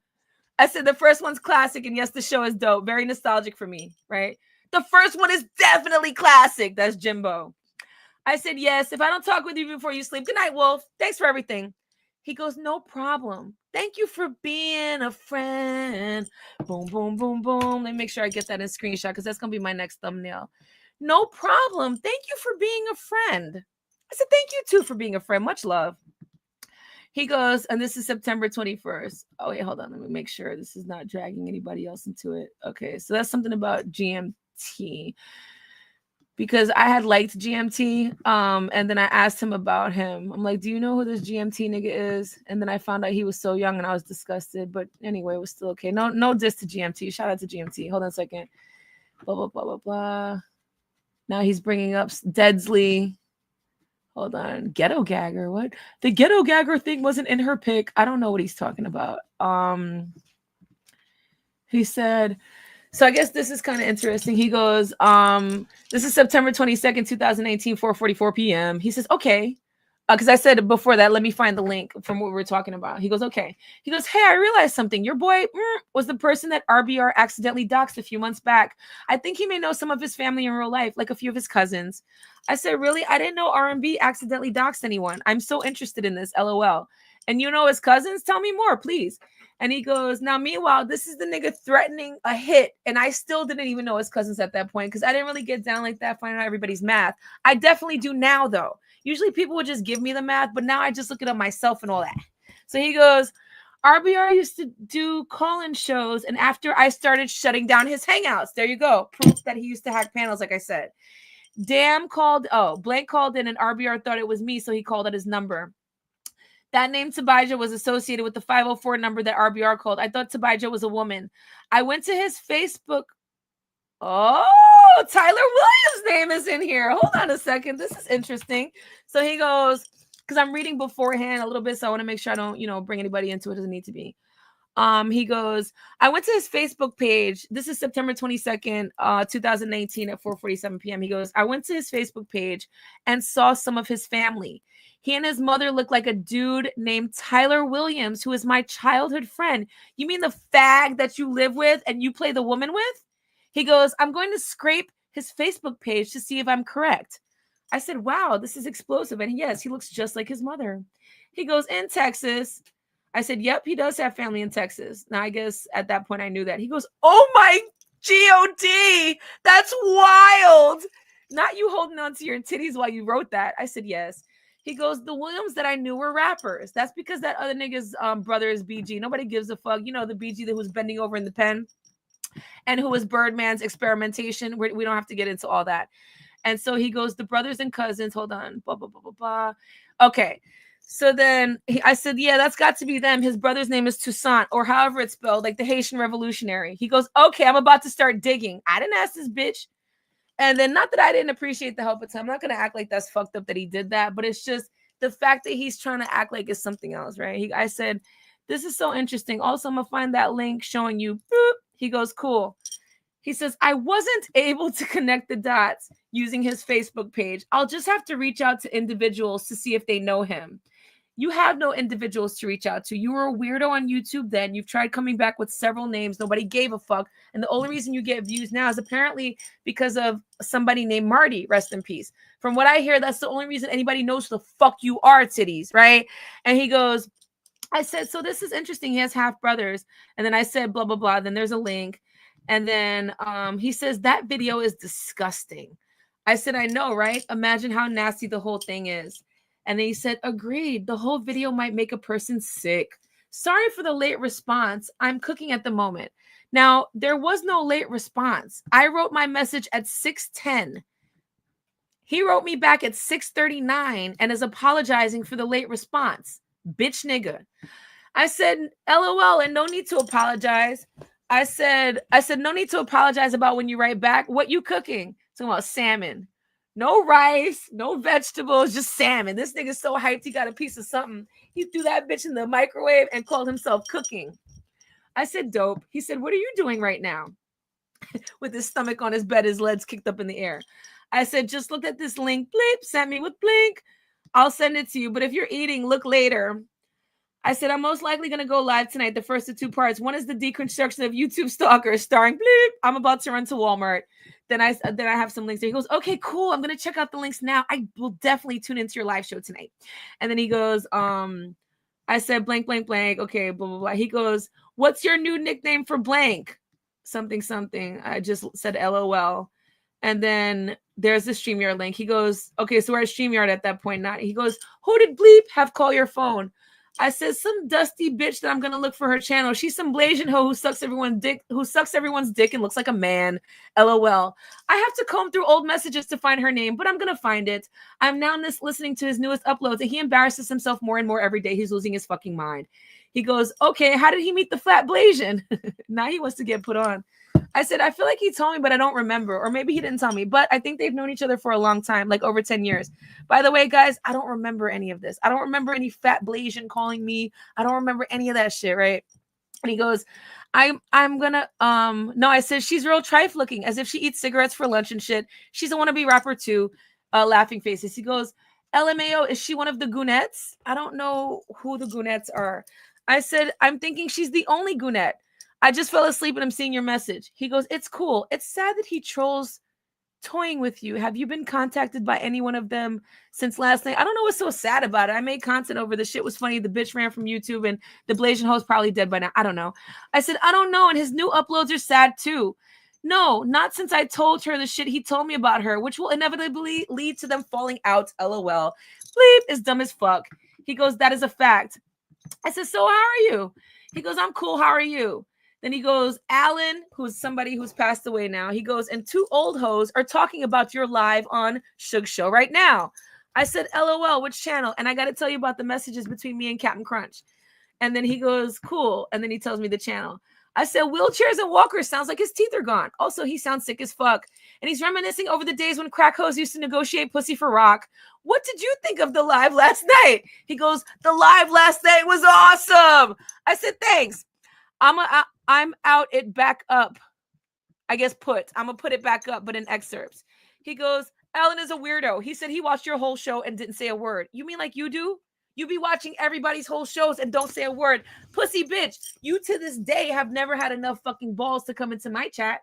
I said, the first one's classic, and yes, the show is dope. Very nostalgic for me, right? The first one is definitely classic. That's Jimbo. I said, yes, if I don't talk with you before you sleep, good night, Wolf. Thanks for everything. He goes, no problem. Thank you for being a friend. Boom, boom, boom, boom. Let me make sure I get that in screenshot because that's going to be my next thumbnail. No problem. Thank you for being a friend. I said, thank you, too, for being a friend. Much love. He goes, and this is September 21st. Oh, wait, hold on. Let me make sure this is not dragging anybody else into it. Okay, so that's something about GMT. Because I had liked GMT, and then I asked him about him. I'm like, do you know who this GMT nigga is? And then I found out he was so young, and I was disgusted. But anyway, it was still okay. No diss to GMT. Shout out to GMT. Hold on a second. Blah, blah, blah, blah, blah. Now he's bringing up Deadsley. Hold on. Ghetto Gagger. What? The Ghetto Gagger thing wasn't in her pick. I don't know what he's talking about. He said, so I guess this is kind of interesting. He goes, this is September 22nd, 2018, 4:44 p.m. He says, okay. Because I said before that, let me find the link from what we were talking about. He goes, okay. He goes, hey, I realized something. Your boy was the person that RBR accidentally doxed a few months back. I think he may know some of his family in real life, like a few of his cousins. I said, really? I didn't know R&B accidentally doxed anyone. I'm so interested in this, LOL. And you know his cousins? Tell me more, please. And he goes, now, meanwhile, this is the nigga threatening a hit. And I still didn't even know his cousins at that point because I didn't really get down like that, finding out everybody's math. I definitely do now, though. Usually people would just give me the math, but now I just look it up myself and all that. So he goes, RBR used to do call-in shows, and after I started shutting down his hangouts, there you go. Proof that he used to hack panels, like I said. Blank called in, and RBR thought it was me, so he called out his number. That name Tabijah was associated with the 504 number that RBR called. I thought Tabijah was a woman. I went to his Facebook. Oh, Tyler Williams' name is in here. Hold on a second. This is interesting. So he goes, because I'm reading beforehand a little bit, so I want to make sure I don't, bring anybody into it. It doesn't need to be. He goes, I went to his Facebook page. This is September 22nd, 2019 at 4:47 p.m. He goes, I went to his Facebook page and saw some of his family. He and his mother look like a dude named Tyler Williams, who is my childhood friend. You mean the fag that you live with and you play the woman with? He goes, I'm going to scrape his Facebook page to see if I'm correct. I said, wow, this is explosive. And yes, he looks just like his mother. He goes, in Texas. I said, yep, he does have family in Texas. Now, I guess at that point I knew that. He goes, oh my God, that's wild. Not you holding on to your titties while you wrote that. I said, yes. He goes, the Williams that I knew were rappers. That's because that other nigga's brother is BG. Nobody gives a fuck. You know, the BG that was bending over in the pen and who was Birdman's experimentation. We don't have to get into all that. And so he goes, the brothers and cousins, hold on, blah, blah, blah, blah, blah. Okay. So then I said, yeah, that's got to be them. His brother's name is Toussaint, or however it's spelled, like the Haitian Revolutionary. He goes, okay, I'm about to start digging. I didn't ask this bitch. And then not that I didn't appreciate the help at time. I'm not going to act like that's fucked up that he did that, but it's just the fact that he's trying to act like it's something else, right? I said, this is so interesting. Also, I'm going to find that link showing you. Boop. He goes, cool. He says, I wasn't able to connect the dots using his Facebook page. I'll just have to reach out to individuals to see if they know him. You have no individuals to reach out to. You were a weirdo on YouTube then. You've tried coming back with several names. Nobody gave a fuck. And the only reason you get views now is apparently because of somebody named Marty, rest in peace. From what I hear, that's the only reason anybody knows who the fuck you are, titties, right? And he goes, I said, so this is interesting. He has half brothers. And then I said, blah, blah, blah. Then there's a link. And then he says, that video is disgusting. I said, I know, right? Imagine how nasty the whole thing is. And then he said, agreed. The whole video might make a person sick. Sorry for the late response. I'm cooking at the moment. Now, there was no late response. I wrote my message at 6:10. He wrote me back at 6:39 and is apologizing for the late response. Bitch nigga. I said, LOL, and no need to apologize. I said, no need to apologize about when you write back. What you cooking? Talking about salmon. No rice, no vegetables, just salmon. This nigga's so hyped he got a piece of something. He threw that bitch in the microwave and called himself cooking. I said, dope. He said, what are you doing right now? With his stomach on his bed, his legs kicked up in the air. I said, just look at this link. Bleep, sent me with blink. I'll send it to you. But if you're eating, look later. I said, I'm most likely going to go live tonight. The first of two parts. One is the deconstruction of YouTube stalkers starring bleep. I'm about to run to Walmart. Then I have some links there. He goes, okay, cool. I'm going to check out the links now. I will definitely tune into your live show tonight. And then he goes, I said, blank, blank, blank. Okay, blah, blah, blah. He goes, what's your new nickname for blank? Something, something. I just said LOL. And then there's the StreamYard link. He goes, okay, so we're at StreamYard at that point. Not. He goes, who did bleep have call your phone? I said, some dusty bitch that I'm gonna look for her channel. She's some Blasian hoe who sucks everyone's dick and looks like a man. LOL. I have to comb through old messages to find her name, but I'm gonna find it. I'm now listening to his newest uploads, and he embarrasses himself more and more every day. He's losing his fucking mind. He goes, okay, how did he meet the flat Blasian? Now he wants to get put on. I said, I feel like he told me, but I don't remember. Or maybe he didn't tell me. But I think they've known each other for a long time, like over 10 years. By the way, guys, I don't remember any of this. I don't remember any fat Blasian calling me. I don't remember any of that shit, right? And he goes, I'm gonna, no, I said, she's real trife looking, as if she eats cigarettes for lunch and shit. She's a wannabe rapper too. Laughing faces. He goes, LMAO, is she one of the Goonettes? I don't know who the Goonettes are. I said, I'm thinking she's the only Goonette. I just fell asleep and I'm seeing your message. He goes, it's cool. It's sad that he trolls toying with you. Have you been contacted by any one of them since last night? I don't know what's so sad about it. I made content over the shit was funny. The bitch ran from YouTube and the Blasian host probably dead by now. I don't know. I said, I don't know. And his new uploads are sad too. No, not since I told her the shit he told me about her, which will inevitably lead to them falling out. LOL. Bleep is dumb as fuck. He goes, that is a fact. I said, so how are you? He goes, I'm cool. How are you? Then he goes, Alan, who's somebody who's passed away now. He goes, and two old hoes are talking about your live on Suge Show right now. I said, LOL, which channel? And I got to tell you about the messages between me and Captain Crunch. And then he goes, cool. And then he tells me the channel. I said, wheelchairs and walkers sounds like his teeth are gone. Also, he sounds sick as fuck. And he's reminiscing over the days when crack hoes used to negotiate pussy for rock. What did you think of the live last night? He goes, the live last night was awesome. I said, thanks. I'm out it back up. I guess I'm going to put it back up, but in excerpts. He goes, Alan is a weirdo. He said he watched your whole show and didn't say a word. You mean like you do? You be watching everybody's whole shows and don't say a word. Pussy bitch, you to this day have never had enough fucking balls to come into my chat.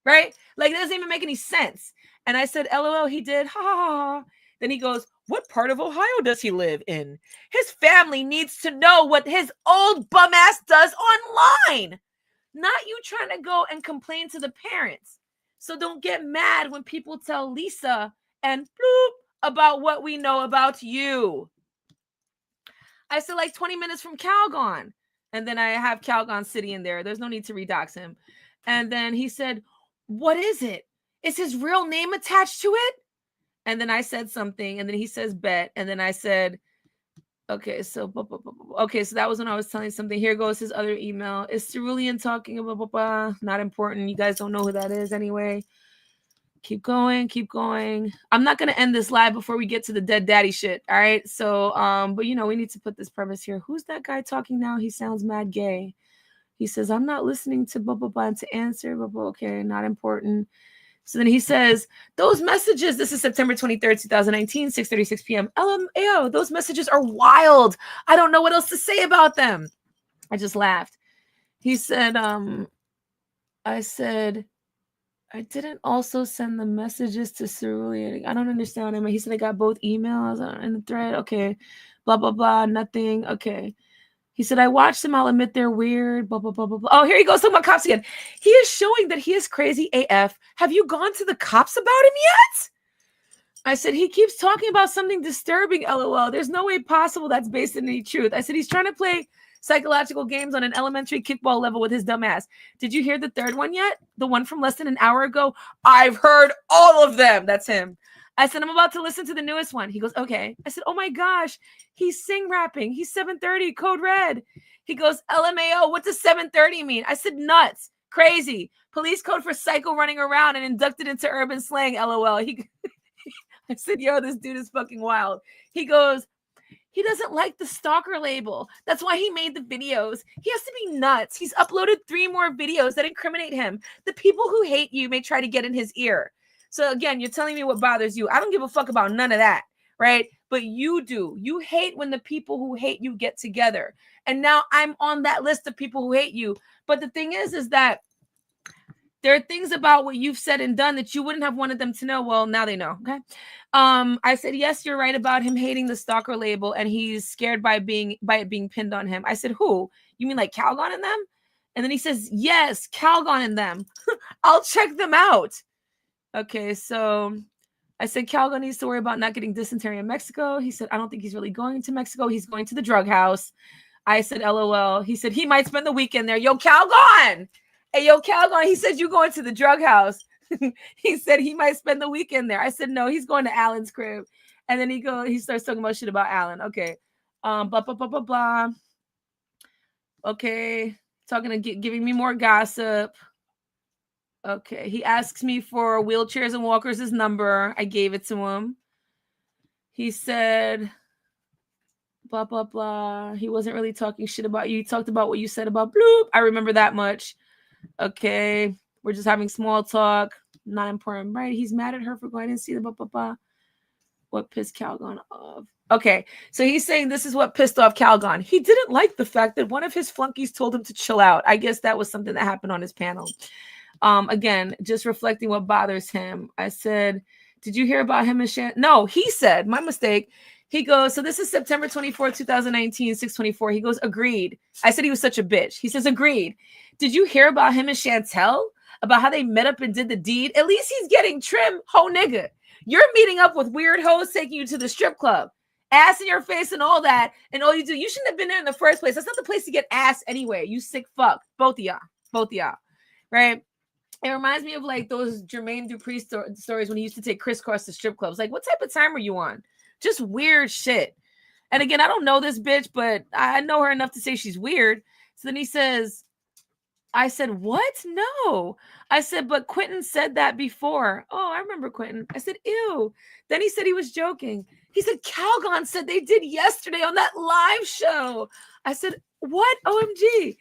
Right? Like, it doesn't even make any sense. And I said, LOL, he did. Ha ha ha. Then he goes, what part of Ohio does he live in? His family needs to know what his old bum ass does online. Not you trying to go and complain to the parents. So don't get mad when people tell Lisa and bloop, about what we know about you. I said, like 20 minutes from Calgon. And then I have Calgon City in there. There's no need to redox him. And then he said, what is it? Is his real name attached to it? And then I said something. And then he says, bet. And then I said, okay, so that was when I was telling something. Here goes his other email. Is Cerulean talking about not important. You guys don't know who that is anyway. Keep going. I'm not gonna end this live before we get to the dead daddy shit. All right. So but you know, we need to put this premise here. Who's that guy talking now? He sounds mad gay. He says, I'm not listening to and to answer, okay, not important. So then he says, those messages, this is September 23rd, 2019, 6:36 p.m. LMAO, those messages are wild. I don't know what else to say about them. I just laughed. He said, I said, I didn't also send the messages to Cerulean. I don't understand him. He said I got both emails in the thread. Okay. Blah, blah, blah. Nothing. Okay. He said, I watched them. I'll admit they're weird. Blah, blah, blah, blah, blah. Oh, here he goes. Talking about cops again. He is showing that he is crazy AF. Have you gone to the cops about him yet? I said, he keeps talking about something disturbing, LOL. There's no way possible that's based in any truth. I said, he's trying to play psychological games on an elementary kickball level with his dumb ass. Did you hear the third one yet? The one from less than an hour ago? I've heard all of them. That's him. I said, I'm about to listen to the newest one. He goes, okay. I said, oh my gosh, he's sing rapping. He's 730, code red. He goes, LMAO, what does 730 mean? I said, nuts, crazy. Police code for psycho running around and inducted into urban slang, LOL. I said, yo, this dude is fucking wild. He goes, he doesn't like the stalker label. That's why he made the videos. He has to be nuts. He's uploaded 3 more videos that incriminate him. The people who hate you may try to get in his ear. So again, you're telling me what bothers you. I don't give a fuck about none of that, right? But you do. You hate when the people who hate you get together. And now I'm on that list of people who hate you. But the thing is that there are things about what you've said and done that you wouldn't have wanted them to know. Well, now they know, okay? I said, yes, you're right about him hating the stalker label, and he's scared by it being pinned on him. I said, who? You mean like Calgon and them? And then he says, yes, Calgon and them. I'll check them out. Okay, so I said, Calgon needs to worry about not getting dysentery in Mexico. He said, I don't think he's really going to Mexico. He's going to the drug house. I said, LOL. He said, he might spend the weekend there. Yo, Calgon! Hey, yo, Calgon, he said, you going to the drug house. He said he might spend the weekend there. I said, no, he's going to Alan's crib. And then he starts talking about shit about Alan. Okay. Blah, blah, blah, blah, blah. Okay. Giving me more gossip. Okay. He asks me for wheelchairs and walkers' number. I gave it to him. He said, blah, blah, blah. He wasn't really talking shit about you. He talked about what you said about bloop. I remember that much. Okay. We're just having small talk. Not important, right? He's mad at her for going and see the blah, blah, blah. What pissed Calgon off? Okay. So he's saying this is what pissed off Calgon. He didn't like the fact that one of his flunkies told him to chill out. I guess that was something that happened on his panel. Again, just reflecting what bothers him. I said, did you hear about him and Shan? No, he said, my mistake. He goes, so this is September 24, 2019, 6:24. He goes, agreed. I said he was such a bitch. He says, agreed. Did you hear about him and Chantel? About how they met up and did the deed? At least he's getting trim, ho nigga. You're meeting up with weird hoes taking you to the strip club. Ass in your face and all that. And all you do, you shouldn't have been there in the first place. That's not the place to get ass anyway. You sick fuck. Both of y'all. Right? It reminds me of like those Jermaine Dupri stories when he used to take crisscross to strip clubs. Like, what type of time are you on? Just weird shit. And again, I don't know this bitch, but I know her enough to say she's weird. So then he says, I said, what? No. I said, but Quentin said that before. Oh, I remember Quentin. I said, ew. Then he said he was joking. He said, Calgon said they did yesterday on that live show. I said, what? OMG.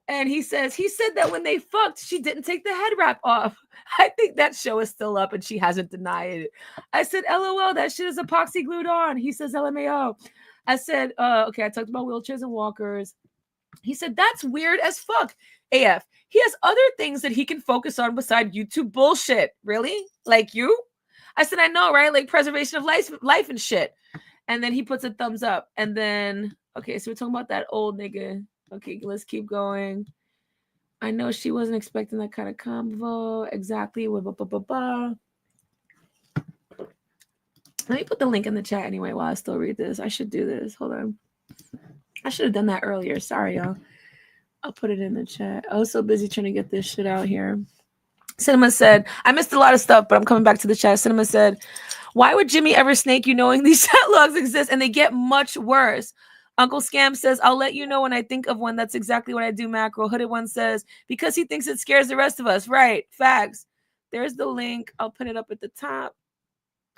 And he said that when they fucked, she didn't take the head wrap off. I think that show is still up and she hasn't denied it. I said, LOL, that shit is epoxy glued on. He says, LMAO. I said, okay, I talked about wheelchairs and walkers. He said, that's weird as fuck. AF. He has other things that he can focus on beside YouTube bullshit. Really? Like you? I said, I know, right? Like preservation of life and shit. And then he puts a thumbs up. And then, okay, so we're talking about that old nigga. Okay, let's keep going. I know she wasn't expecting that kind of convo. Exactly. Let me put the link in the chat anyway while I still read this. I should do this. Hold on. I should have done that earlier. Sorry, y'all. I'll put it in the chat. I was so busy trying to get this shit out here. Cinema said, I missed a lot of stuff, but I'm coming back to the chat. Cinema said, why would Jimmy ever snake you knowing these chat logs exist and they get much worse? Uncle Scam says, I'll let you know when I think of one. That's exactly what I do, Mackerel. Hooded One says, because he thinks it scares the rest of us. Right. Facts. There's the link. I'll put it up at the top.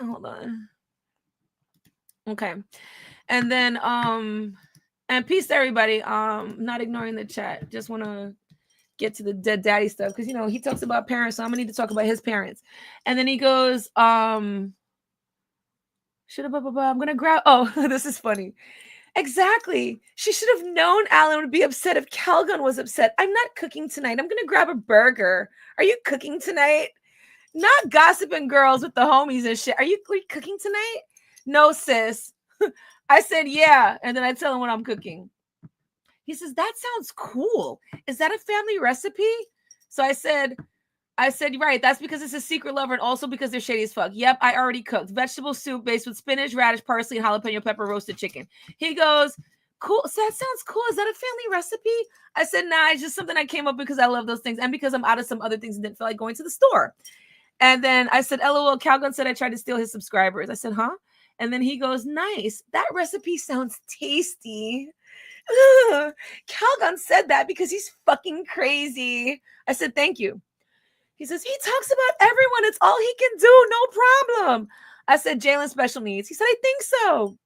Hold on. Okay. And then, and peace to everybody. Not ignoring the chat. Just want to get to the dead daddy stuff. Because, you know, he talks about parents. So I'm going to need to talk about his parents. And then he goes, I'm going to grab, oh, this is funny. Exactly. She should have known Alan would be upset if Calgon was upset. I'm not cooking tonight. I'm going to grab a burger. Are you cooking tonight? Not gossiping girls with the homies and shit. Are you cooking tonight? No, sis. I said, yeah. And then I tell him what I'm cooking. He says, that sounds cool. Is that a family recipe? So I said, right. That's because it's a secret lover and also because they're shady as fuck. Yep, I already cooked. Vegetable soup based with spinach, radish, parsley, and jalapeno pepper roasted chicken. He goes, cool. So that sounds cool. Is that a family recipe? I said, nah, it's just something I came up with because I love those things and because I'm out of some other things and didn't feel like going to the store. And then I said, LOL, Calgon said I tried to steal his subscribers. I said, huh? And then he goes, nice. That recipe sounds tasty. Calgon said that because he's fucking crazy. I said, thank you. He says, he talks about everyone. It's all he can do. No problem. I said, Jalen special needs. He said, I think so.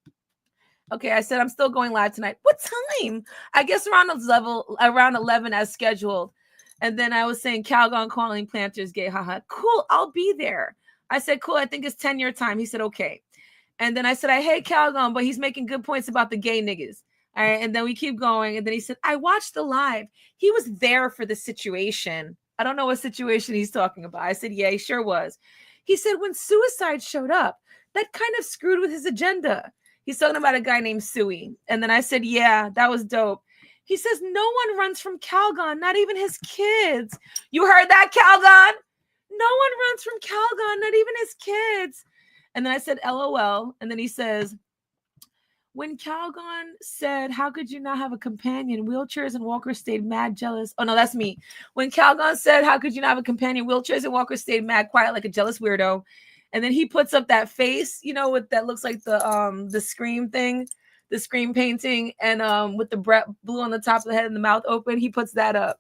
Okay, I said, I'm still going live tonight. What time? I guess around 11 as scheduled. And then I was saying, Calgon calling planters gay. Haha. Cool, I'll be there. I said, cool, I think it's 10 your time. He said, okay. And then I said, I hate Calgon, but he's making good points about the gay niggas. All right, and then we keep going. And then he said, I watched the live. He was there for the situation. I don't know what situation he's talking about. I said, yeah, he sure was. He said, when suicide showed up, that kind of screwed with his agenda. He's talking about a guy named Suey. And then I said, yeah, that was dope. He says, no one runs from Calgon, not even his kids. You heard that, Calgon? No one runs from Calgon, not even his kids. And then I said, LOL. And then he says, when Calgon said, how could you not have a companion? Wheelchairs and walkers stayed mad jealous. Oh, no, that's me. When Calgon said, how could you not have a companion? Wheelchairs and walkers stayed mad quiet like a jealous weirdo. And then he puts up that face, you know, with that looks like the Scream thing, the Scream painting, and with the blue on the top of the head and the mouth open. He puts that up.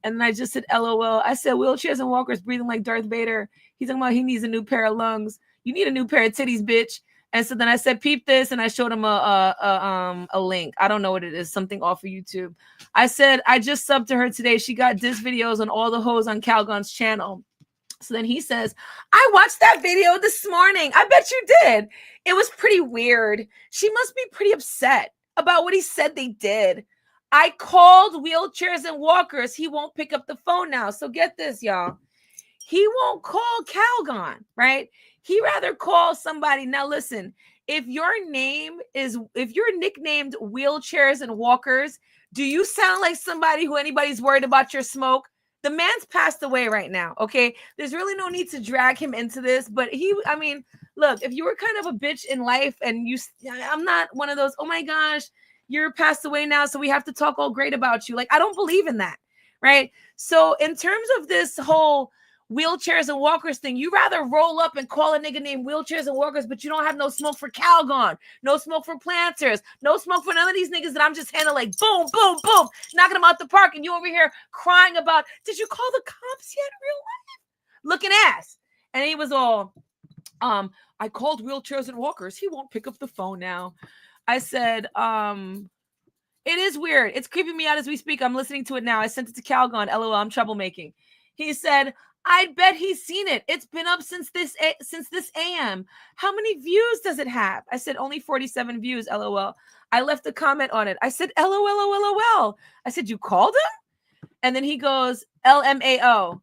And then I just said, LOL. I said, wheelchairs and walkers breathing like Darth Vader. He's talking about he needs a new pair of lungs. You need a new pair of titties, bitch. And so then I said, peep this. And I showed him a link. I don't know what it is. Something off of YouTube. I said, I just subbed to her today. She got diss videos on all the hoes on Calgon's channel. So then he says, I watched that video this morning. I bet you did. It was pretty weird. She must be pretty upset about what he said they did. I called wheelchairs and walkers. He won't pick up the phone now. So get this, y'all. He won't call Calgon, right? He rather call somebody. Now listen, if you're nicknamed wheelchairs and walkers, do you sound like somebody who anybody's worried about your smoke? The man's passed away right now, okay? There's really no need to drag him into this, but I mean, look, if you were kind of a bitch in life and I'm not one of those, oh my gosh, you're passed away now, so we have to talk all great about you. Like, I don't believe in that, right? So in terms of this whole wheelchairs and walkers thing, you rather roll up and call a nigga named wheelchairs and walkers, but you don't have no smoke for Calgon, no smoke for planters, no smoke for none of these niggas that I'm just handling like boom, boom, boom, knocking them out the park, and you over here crying about, did you call the cops yet, real life? Looking ass. And he was all, I called wheelchairs and walkers. He won't pick up the phone now. I said, it is weird. It's creeping me out as we speak. I'm listening to it now. I sent it to Calgon. LOL, I'm troublemaking. He said, I bet he's seen it. It's been up since this AM. How many views does it have? I said, only 47 views, LOL. I left a comment on it. I said, LOL. I said, you called him? And then he goes, LMAO.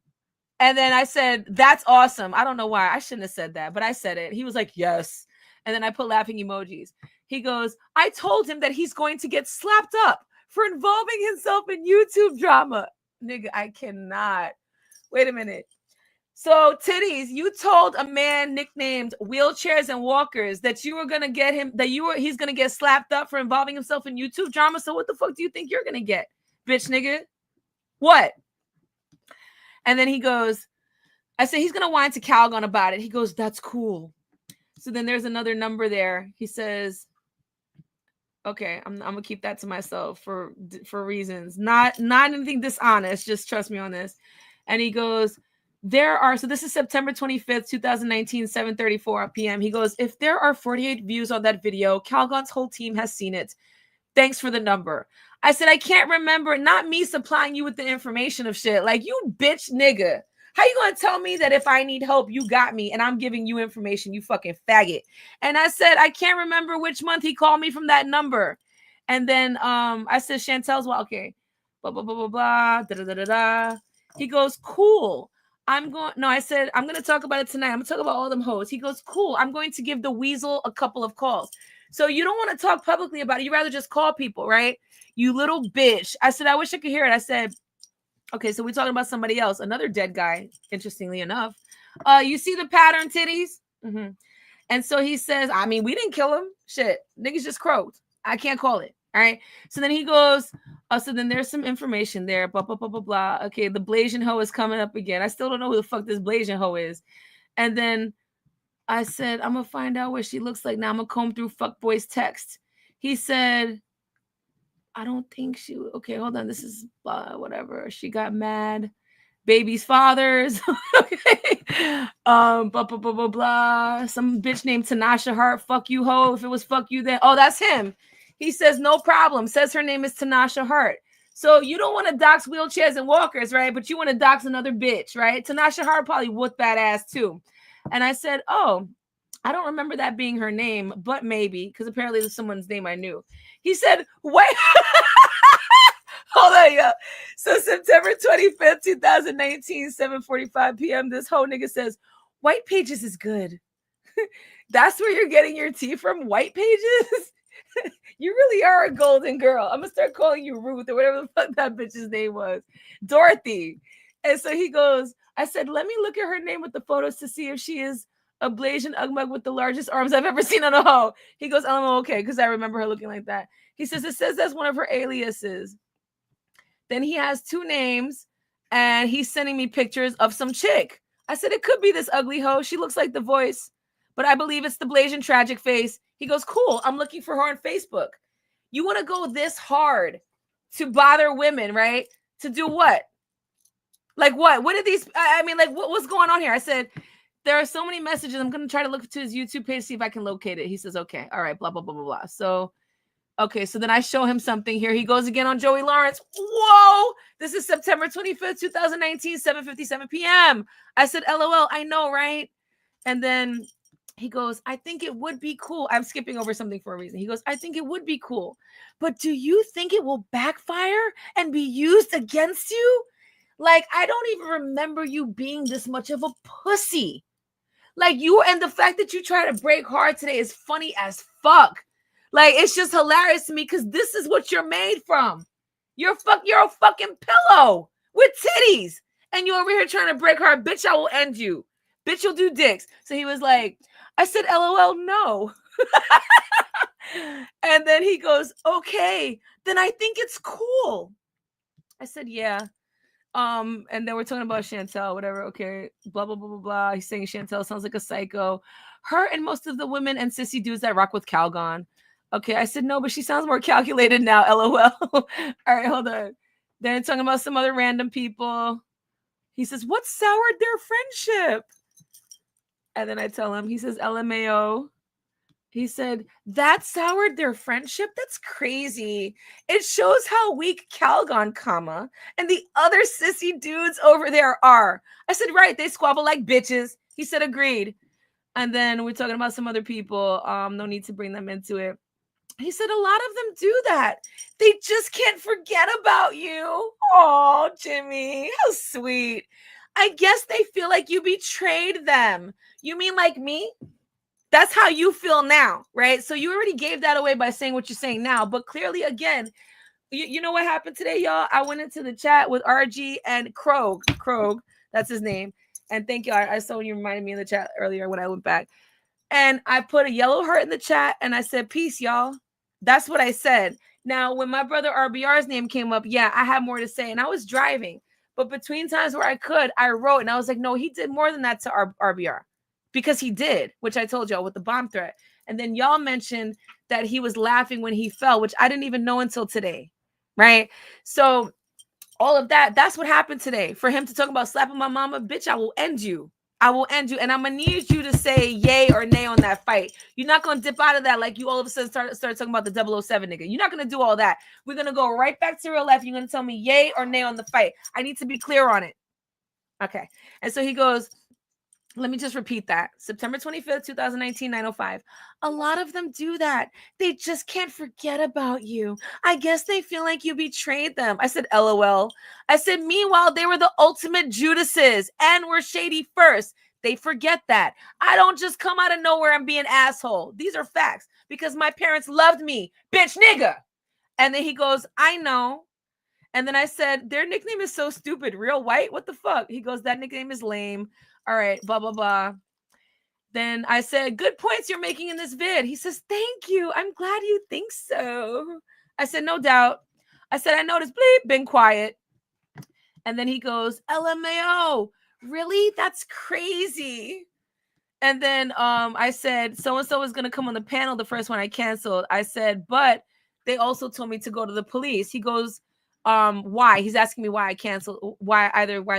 And then I said, that's awesome. I don't know why. I shouldn't have said that, but I said it. He was like, yes. And then I put laughing emojis. He goes, I told him that he's going to get slapped up for involving himself in YouTube drama. Nigga, I cannot. Wait a minute. So, titties, you told a man nicknamed Wheelchairs and Walkers that you were gonna get him, he's gonna get slapped up for involving himself in YouTube drama. So, what the fuck do you think you're gonna get, bitch nigga? What? And then he goes, I said he's gonna whine to Calgon about it. He goes, that's cool. So then there's another number there. He says, okay, I'm gonna keep that to myself for reasons, not anything dishonest. Just trust me on this. And he goes, so this is September 25th, 2019, 7:34 p.m. He goes, if there are 48 views on that video, Calgon's whole team has seen it. Thanks for the number. I said, I can't remember, not me supplying you with the information of shit. Like, you bitch nigga. How you gonna tell me that if I need help, you got me, and I'm giving you information, you fucking faggot? And I said, I can't remember which month he called me from that number. And then I said, Chantel's, well, okay, blah, blah, blah, blah, blah, da, da, da, da, da. He goes, cool. I said, I'm going to talk about it tonight. I'm going to talk about all them hoes. He goes, cool. I'm going to give the weasel a couple of calls. So you don't want to talk publicly about it. You rather just call people, right? You little bitch. I said, I wish I could hear it. I said, okay, so we're talking about somebody else, another dead guy, interestingly enough. You see the pattern, titties? Mm-hmm. And so he says, I mean, we didn't kill him. Shit, niggas just croaked. I can't call it. All right. So then he goes, so then there's some information there. Blah, blah, blah, blah, blah. Okay, the Blasian hoe is coming up again. I still don't know who the fuck this Blasian hoe is. And then I said, I'm going to find out what she looks like. Now I'm going to comb through fuckboy's text. He said, I don't think she, okay, hold on. This is whatever. She got mad. Baby's fathers. Okay. Blah, blah, blah, blah, blah. Some bitch named Tanasha Hart. Fuck you, ho. If it was fuck you, then, oh, that's him. He says, no problem. Says her name is Tanasha Hart. So you don't want to dox wheelchairs and walkers, right? But you want to dox another bitch, right? Tanasha Hart probably whooped that ass too. And I said, oh, I don't remember that being her name, but maybe, because apparently there's someone's name I knew. He said, wait. Hold on, yo. So September 25th, 2019, 7:45 p.m., this whole nigga says, White Pages is good. That's where you're getting your tea from, White Pages? You really are a golden girl. I'm going to start calling you Ruth or whatever the fuck that bitch's name was. Dorothy. And so he goes, I said, let me look at her name with the photos to see if she is a Blasian Ugmug with the largest arms I've ever seen on a hoe. He goes, oh, okay, because I remember her looking like that. He says, it says that's one of her aliases. Then he has two names, and he's sending me pictures of some chick. I said, it could be this ugly hoe. She looks like the voice, but I believe it's the Blasian tragic face. He goes, cool. I'm looking for her on Facebook. You want to go this hard to bother women, right? To do what? Like what? What are these? I mean, like, what's going on here? I said, there are so many messages. I'm going to try to look to his YouTube page, see if I can locate it. He says, okay. All right. Blah, blah, blah, blah, blah. So, okay. So then I show him something here. He goes again on Joey Lawrence. Whoa. This is September 25th, 2019, 7:57 p.m. I said, LOL. I know, right? And then he goes, I think it would be cool. I'm skipping over something for a reason. He goes, I think it would be cool. But do you think it will backfire and be used against you? Like, I don't even remember you being this much of a pussy. Like, you, and the fact that you try to break hard today is funny as fuck. Like, it's just hilarious to me because this is what you're made from. You're a fucking pillow with titties. And you're over here trying to break hard. Bitch, I will end you. Bitch, you'll do dicks. So he was like, I said, LOL, no. And then he goes, okay, then I think it's cool. I said, yeah. And then we're talking about Chantel, whatever. Okay, blah, blah, blah, blah, blah. He's saying Chantel sounds like a psycho. Her and most of the women and sissy dudes that rock with Calgon. Okay, I said, no, but she sounds more calculated now, LOL. All right, hold on. Then talking about some other random people. He says, what soured their friendship? And then I tell him, he says, LMAO. He said, that soured their friendship? That's crazy. It shows how weak Calgon, and the other sissy dudes over there are. I said, right, they squabble like bitches. He said, agreed. And then we're talking about some other people. No need to bring them into it. He said, a lot of them do that. They just can't forget about you. Oh, Jimmy, how sweet. I guess they feel like you betrayed them. You mean like me? That's how you feel now, right? So you already gave that away by saying what you're saying now. But clearly, again, you know what happened today, y'all? I went into the chat with RG and Krog. That's his name. And thank you. I saw when you reminded me in the chat earlier when I went back. And I put a yellow heart in the chat and I said, peace, y'all. That's what I said. Now, when my brother RBR's name came up, yeah, I had more to say. And I was driving. But between times where I could, I wrote. And I was like, no, he did more than that to RBR. Because he did, which I told y'all with the bomb threat. And then y'all mentioned that he was laughing when he fell, which I didn't even know until today. Right? So all of that, that's what happened today. For him to talk about slapping my mama, bitch, I will end you. I will end you. And I'm going to need you to say yay or nay on that fight. You're not going to dip out of that like you all of a sudden start talking about the 007 nigga. You're not going to do all that. We're going to go right back to real life. You're going to tell me yay or nay on the fight. I need to be clear on it. Okay. And so he goes, let me just repeat that. September 25th, 2019, 9:05. A lot of them do that. They just can't forget about you. I guess they feel like you betrayed them. I said, LOL. I said, meanwhile, they were the ultimate Judases and were shady first. They forget that. I don't just come out of nowhere and be an asshole. These are facts because my parents loved me. Bitch, nigga. And then he goes, I know. And then I said, their nickname is so stupid. Real white? What the fuck? He goes, that nickname is lame. All right, blah, blah, blah. Then I said, good points you're making in this vid. He says, thank you. I'm glad you think so. I said, no doubt. I said, I noticed, bleep, been quiet. And then he goes, LMAO. Really? That's crazy. And then I said, so-and-so is going to come on the panel, the first one I canceled. I said, but they also told me to go to the police. He goes, why? He's asking me why I canceled, why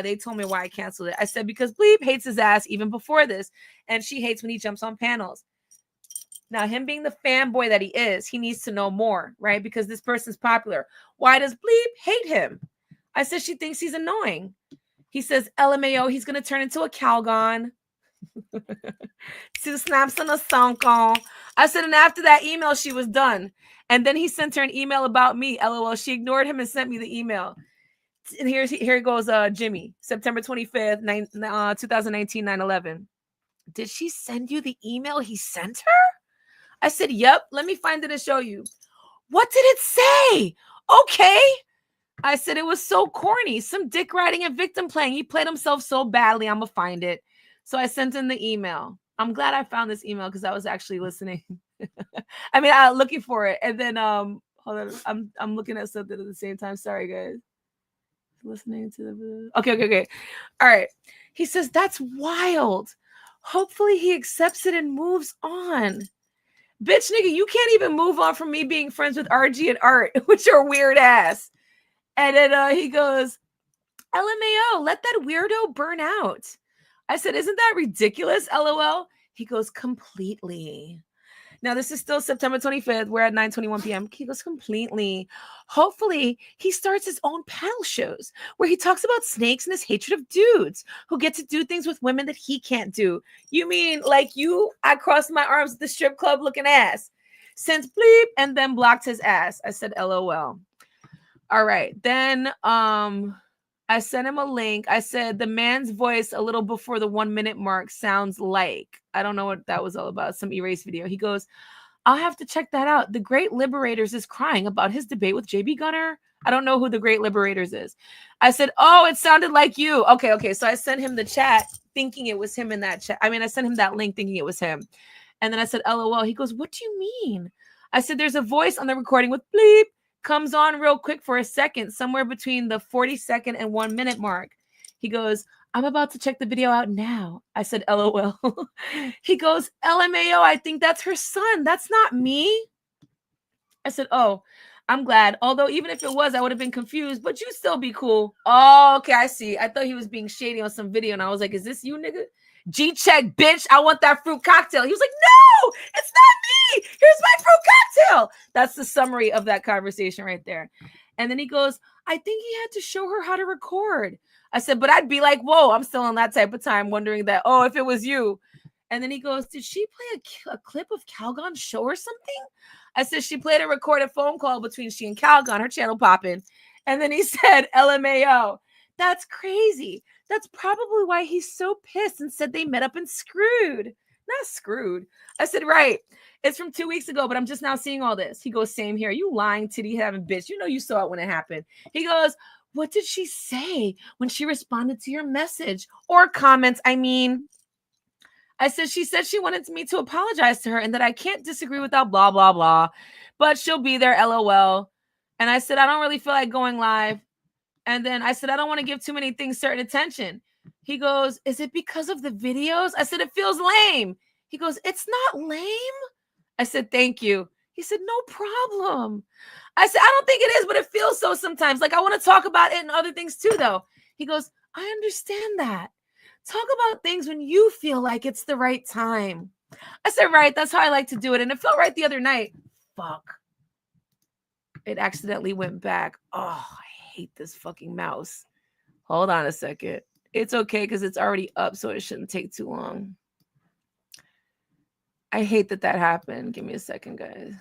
they told me why I canceled it. I said, because Bleep hates his ass even before this. And she hates when he jumps on panels. Now, him being the fanboy that he is, he needs to know more, right? Because this person's popular. Why does Bleep hate him? I said, she thinks he's annoying. He says, LMAO, he's going to turn into a Calgon. Two snaps and a sunk on. I said, and after that email, she was done. And then he sent her an email about me. LOL. She ignored him and sent me the email. And here goes Jimmy, September 25th, 2019, 9/11. Did she send you the email he sent her? I said, yep. Let me find it and show you. What did it say? Okay. I said, it was so corny. Some dick riding and victim playing. He played himself so badly. I'm going to find it. So I sent in the email. I'm glad I found this email because I was actually listening. I mean, I was looking for it. And then, hold on. I'm looking at something at the same time. Sorry, guys. Listening to the... Okay. All right. He says, that's wild. Hopefully he accepts it and moves on. Bitch, nigga, you can't even move on from me being friends with RG and Art, which are weird ass. And then he goes, LMAO, let that weirdo burn out. I said, isn't that ridiculous? LOL. He goes, completely. Now, this is still September 25th. We're at 9:21 p.m. He goes, completely. Hopefully, he starts his own panel shows where he talks about snakes and his hatred of dudes who get to do things with women that he can't do. You mean like you? I crossed my arms at the strip club looking ass. Sent bleep and then blocked his ass. I said, LOL. All right. Then I sent him a link. I said the man's voice a little before the 1 minute mark sounds like, I don't know what that was all about, some erase video. He goes, I'll have to check that out. The Great Liberators is crying about his debate with JB Gunner. I don't know who the Great Liberators is. I said, oh, it sounded like you. Okay. So I sent him the chat thinking it was him in that chat. I mean, I sent him that link thinking it was him. And then I said, LOL. He goes, what do you mean? I said, there's a voice on the recording with bleep. Comes on real quick for a second, somewhere between the 40-second and 1 minute mark. He goes, I'm about to check the video out now. I said, LOL. He goes, LMAO, I think that's her son. That's not me. I said, oh, I'm glad. Although even if it was, I would have been confused, but you still be cool. Oh, okay, I see. I thought he was being shady on some video, and I was like, is this you, nigga? G-check, bitch. I want that fruit cocktail. He was like, no, it's not me. Here's my fruit cocktail. That's the summary of that conversation right there. And then he goes, I think he had to show her how to record. I said, but I'd be like, whoa, I'm still on that type of time wondering that, oh, if it was you. And then he goes, did she play a clip of Calgon's show or something? I said, she played a recorded phone call between she and Calgon, her channel popping. And then he said, LMAO. That's crazy. That's probably why he's so pissed and said they met up and screwed. Not screwed. I said, right. It's from 2 weeks ago, but I'm just now seeing all this. He goes, same here. You lying titty having bitch. You know you saw it when it happened. He goes, what did she say when she responded to your message or comments? I mean, I said, she said she wanted me to apologize to her and that I can't disagree without blah, blah, blah, but she'll be there, LOL. And I said, I don't really feel like going live. And then I said, I don't want to give too many things certain attention. He goes, is it because of the videos? I said, it feels lame. He goes, it's not lame. I said, thank you. He said, no problem. I said, I don't think it is, but it feels so sometimes. Like, I want to talk about it and other things too, though. He goes, I understand that. Talk about things when you feel like it's the right time. I said, right, that's how I like to do it. And it felt right the other night. Fuck. It accidentally went back. Oh, I hate this fucking mouse. Hold on a second. It's okay because it's already up, so it shouldn't take too long. I hate that happened. Give me a second, guys.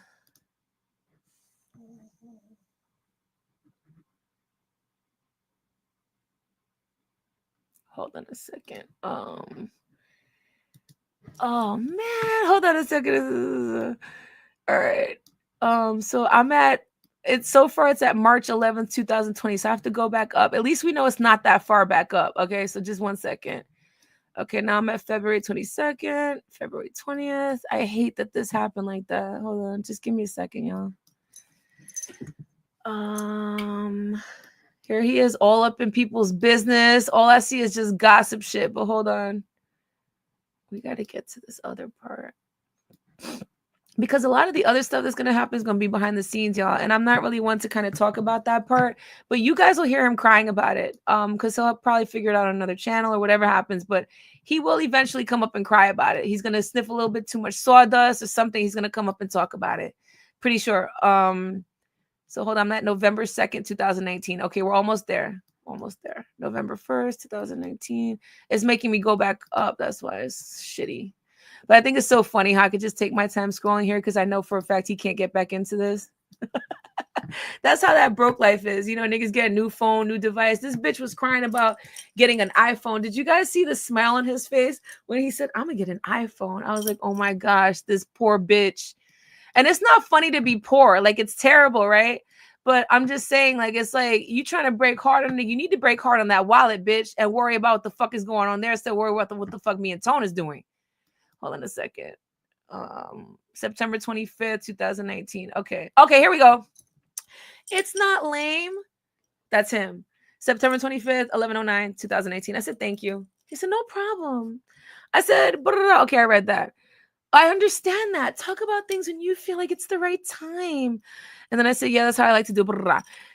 Hold on a second. Oh man, hold on a second. All right. So I'm at so far it's at March 11th, 2020. So I have to go back up. At least we know it's not that far back up. Okay, so just 1 second. Okay, now I'm at February 22nd, February 20th. I hate that this happened like that. Hold on, just give me a second, y'all. Here he is all up in people's business. All I see is just gossip shit, but hold on. We got to get to this other part. Because a lot of the other stuff that's going to happen is going to be behind the scenes, y'all. And I'm not really one to kind of talk about that part, but you guys will hear him crying about it. Because he'll probably figure it out on another channel or whatever happens, but he will eventually come up and cry about it. He's going to sniff a little bit too much sawdust or something. He's going to come up and talk about it. Pretty sure. So hold on, I'm at November 2nd, 2019. Okay, we're almost there. Almost there. November 1st, 2019. It's making me go back up. That's why it's shitty. But I think it's so funny how I could just take my time scrolling here because I know for a fact he can't get back into this. That's how that broke life is. You know, niggas get a new phone, new device. This bitch was crying about getting an iPhone. Did you guys see the smile on his face when he said, I'm going to get an iPhone? I was like, oh my gosh, this poor bitch. And it's not funny to be poor. Like, it's terrible, right? But I'm just saying, like, it's like you trying to break hard on it. You need to break hard on that wallet, bitch, and worry about what the fuck is going on there. Instead of worry about what the fuck me and Tone is doing. Hold on a second. September 25th, 2019. Okay, here we go. It's not lame. That's him. September 25th, 11:09, 2018. I said, thank you. He said, no problem. I said, okay, I read that. I understand that. Talk about things when you feel like it's the right time. And then I said, yeah, that's how I like to do.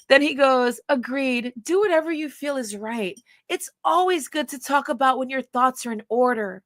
Then he goes, agreed. Do whatever you feel is right. It's always good to talk about when your thoughts are in order.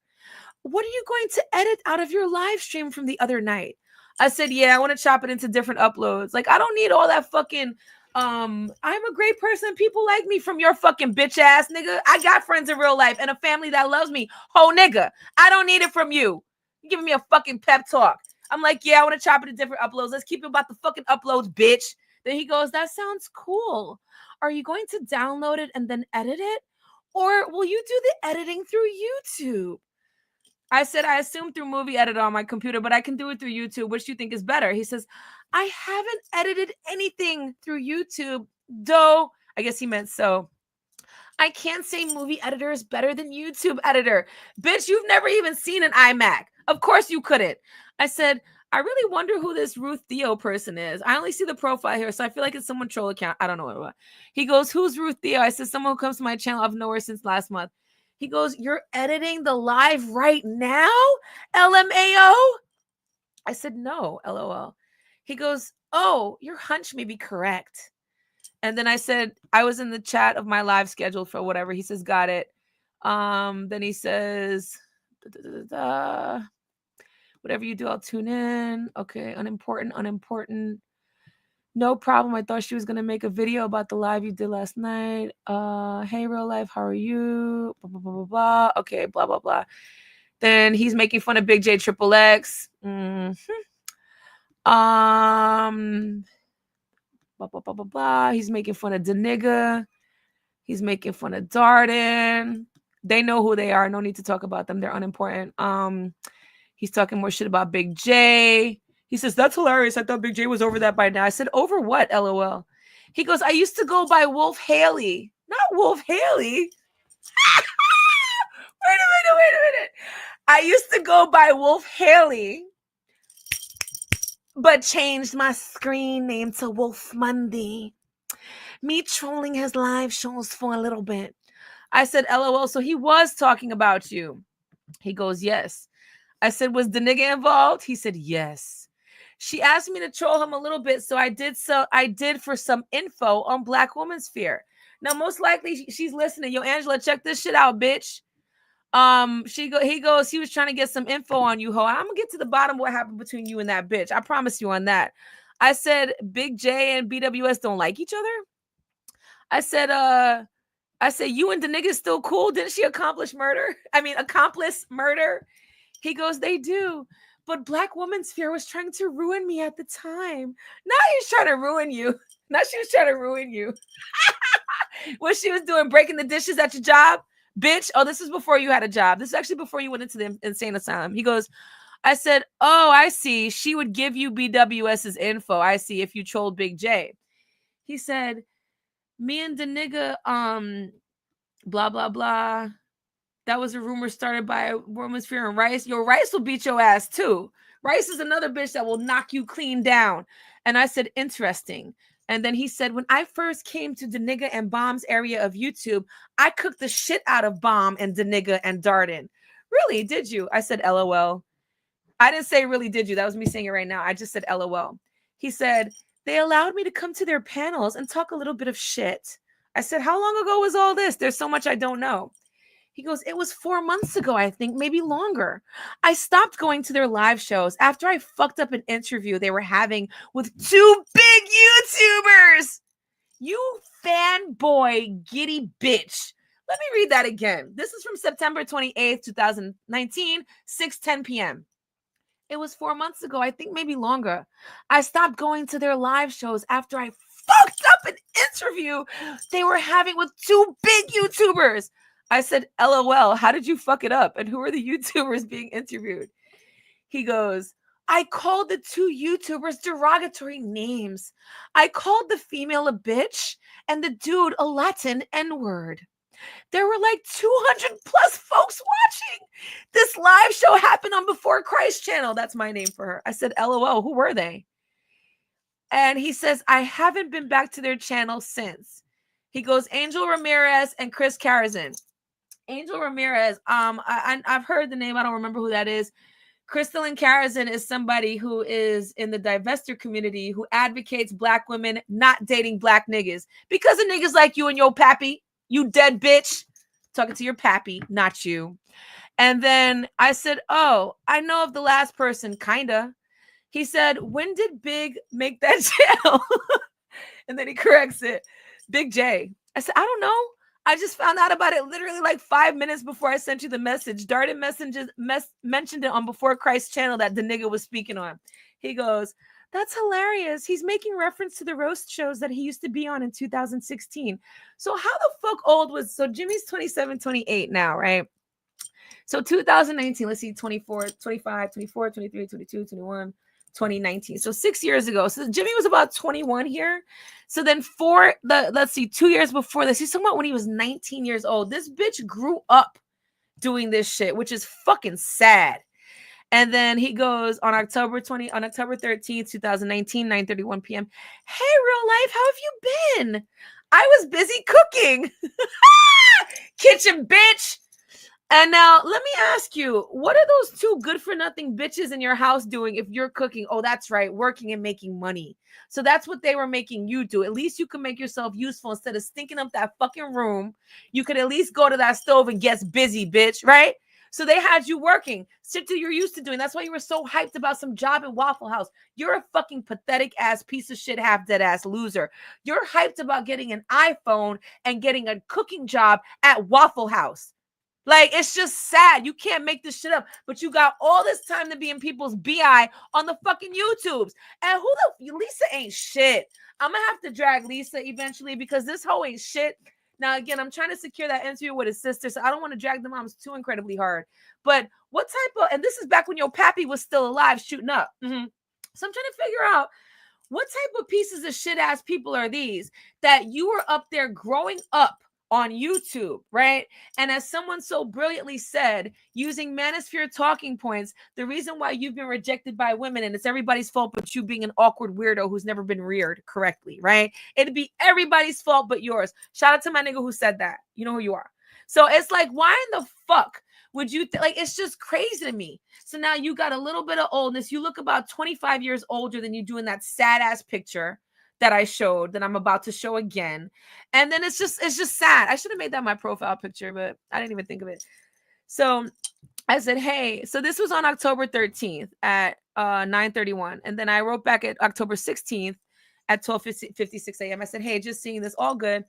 What are you going to edit out of your live stream from the other night? I said, yeah, I want to chop it into different uploads. Like, I don't need all that fucking, I'm a great person. People like me from your fucking bitch ass, nigga. I got friends in real life and a family that loves me. Ho, nigga. I don't need it from you. You're giving me a fucking pep talk. I'm like, yeah, I want to chop it to different uploads. Let's keep it about the fucking uploads, bitch. Then he goes, that sounds cool. Are you going to download it and then edit it? Or will you do the editing through YouTube? I said, I assume through movie editor on my computer, but I can do it through YouTube. Which do you think is better? He says, I haven't edited anything through YouTube, though. I guess he meant so. I can't say movie editor is better than YouTube editor. Bitch, you've never even seen an iMac. Of course you couldn't. I said, I really wonder who this Ruth Theo person is. I only see the profile here, so I feel like it's someone troll account. I don't know what. He goes, who's Ruth Theo? I said, someone who comes to my channel out of nowhere since last month. He goes, you're editing the live right now? LMAO? I said, no, LOL. He goes, oh, your hunch may be correct. And then I said, I was in the chat of my live schedule for whatever. He says, got it. Then he says, whatever you do, I'll tune in. Okay, unimportant. No problem. I thought she was going to make a video about the live you did last night. Hey, real life, how are you? Blah, blah, blah, blah, blah. Okay, blah, blah, blah. Then he's making fun of Big J Triple X. Blah, blah, blah, blah, blah. He's making fun of the nigga. He's making fun of Darden. They know who they are. No need to talk about them. They're unimportant. He's talking more shit about Big J. He says, that's hilarious. I thought Big J was over that by now. I said, over what? LOL. He goes, I used to go by Wolf Haley. Not Wolf Haley. Wait a minute. I used to go by Wolf Haley, but changed my screen name to Wolf Monday. Me trolling his live shows for a little bit. I said, LOL, so he was talking about you. He goes, yes. I said, was the nigga involved? He said, yes. She asked me to troll him a little bit, so I did for some info on Black Woman's Fear. Now, most likely she's listening. Yo, Angela, check this shit out, bitch. He goes, he was trying to get some info on you, ho. I'm gonna get to the bottom of what happened between you and that bitch. I promise you on that. I said, Big J and BWS don't like each other. I said, you and the nigga still cool? Didn't she accomplice murder? He goes, they do. But Black Woman's Fear was trying to ruin me at the time. Now he's trying to ruin you. Now she was trying to ruin you. What she was doing, breaking the dishes at your job? Bitch, oh, this is before you had a job. This is actually before you went into the insane asylum. He goes, I said, oh, I see. She would give you BWS's info. I see, if you trolled Big J. He said, me and the nigga, blah, blah, blah. That was a rumor started by Woman's Fear and Rice. Yo, Rice will beat your ass too. Rice is another bitch that will knock you clean down. And I said, interesting. And then he said, when I first came to the nigga and Bomb's area of YouTube, I cooked the shit out of Bomb and the nigga and Darden. Really? Did you? I said, LOL. I didn't say really did you. That was me saying it right now. I just said LOL. He said, they allowed me to come to their panels and talk a little bit of shit. I said, how long ago was all this? There's so much I don't know. He goes, it was 4 months ago, I think, maybe longer. I stopped going to their live shows after I fucked up an interview they were having with 2 big YouTubers. You fanboy giddy bitch. Let me read that again. This is from September 28th, 2019, 6:10 p.m. It was 4 months ago, I think maybe longer. I stopped going to their live shows after I fucked up an interview they were having with 2 big YouTubers. I said, LOL, how did you fuck it up? And who are the YouTubers being interviewed? He goes, I called the 2 YouTubers derogatory names. I called the female a bitch and the dude a Latin N-word. There were like 200 plus folks watching. This live show happened on Before Christ channel. That's my name for her. I said, LOL, who were they? And he says, I haven't been back to their channel since. He goes, Angel Ramirez and Chris Karrington. Angel Ramirez, I've heard the name. I don't remember who that is. Crystalline Karrington is somebody who is in the divester community who advocates Black women not dating Black niggas because of niggas like you and your pappy. You dead bitch. Talking to your pappy, not you. And then I said, oh, I know of the last person, kinda. He said, when did Big make that channel? And then he corrects it. Big J. I said, I don't know. I just found out about it literally like 5 minutes before I sent you the message. Darden mentioned it on Before Christ channel that the nigga was speaking on. He goes, that's hilarious. He's making reference to the roast shows that he used to be on in 2016. So how the fuck old was, so Jimmy's 27, 28 now, right? So 2019, let's see, 24, 25, 24, 23, 22, 21, 2019. So 6 years ago. So Jimmy was about 21 here. So then 2 years before this, he's talking about when he was 19 years old. This bitch grew up doing this shit, which is fucking sad. And then he goes on October 13th, 2019, 9:31 p.m. Hey, real life, how have you been? I was busy cooking. Kitchen bitch. And now let me ask you, what are those 2 good-for-nothing bitches in your house doing if you're cooking? Oh, that's right, working and making money. So that's what they were making you do. At least you can make yourself useful instead of stinking up that fucking room. You could at least go to that stove and get busy, bitch, right? So they had you working. Shit that you're used to doing. That's why you were so hyped about some job at Waffle House. You're a fucking pathetic ass piece of shit, half dead ass loser. You're hyped about getting an iPhone and getting a cooking job at Waffle House. Like, it's just sad. You can't make this shit up. But you got all this time to be in people's BI on the fucking YouTubes. And Lisa ain't shit. I'm going to have to drag Lisa eventually because this hoe ain't shit. Now, again, I'm trying to secure that interview with his sister, so I don't want to drag the moms too incredibly hard. But what type of, and this is back when your pappy was still alive shooting up. So I'm trying to figure out What type of pieces of shit ass people are these that you were up there growing up on YouTube, right? And as someone so brilliantly said, using manosphere talking points, the reason why you've been rejected by women, and it's everybody's fault but you being an awkward weirdo who's never been reared correctly, right? It'd be everybody's fault but yours. Shout out to my nigga who said that. You know who you are. So it's like, why in the fuck would you like, it's just crazy to me. So now you got a little bit of oldness. You look about 25 years older than you do in that sad ass picture that I showed, that I'm about to show again. And then it's just sad. I should have made that my profile picture, but I didn't even think of it. So I said, hey, so this was on October 13th at 9:31. And then I wrote back at October 16th at 12:56 a.m. I said, hey, just seeing this, all good.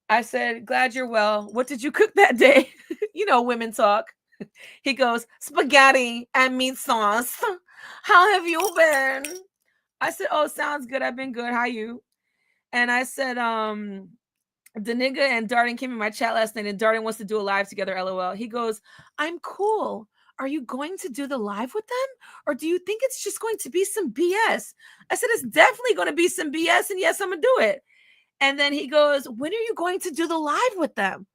I said, glad you're well. What did you cook that day? You know, women talk. He goes, spaghetti and meat sauce. How have you been? I said, oh, sounds good. I've been good. How you? And I said, the nigga and Darden came in my chat last night and Darden wants to do a live together, LOL. He goes, I'm cool. Are you going to do the live with them? Or do you think it's just going to be some BS? I said, it's definitely going to be some BS. And yes, I'm going to do it. And then he goes, when are you going to do the live with them?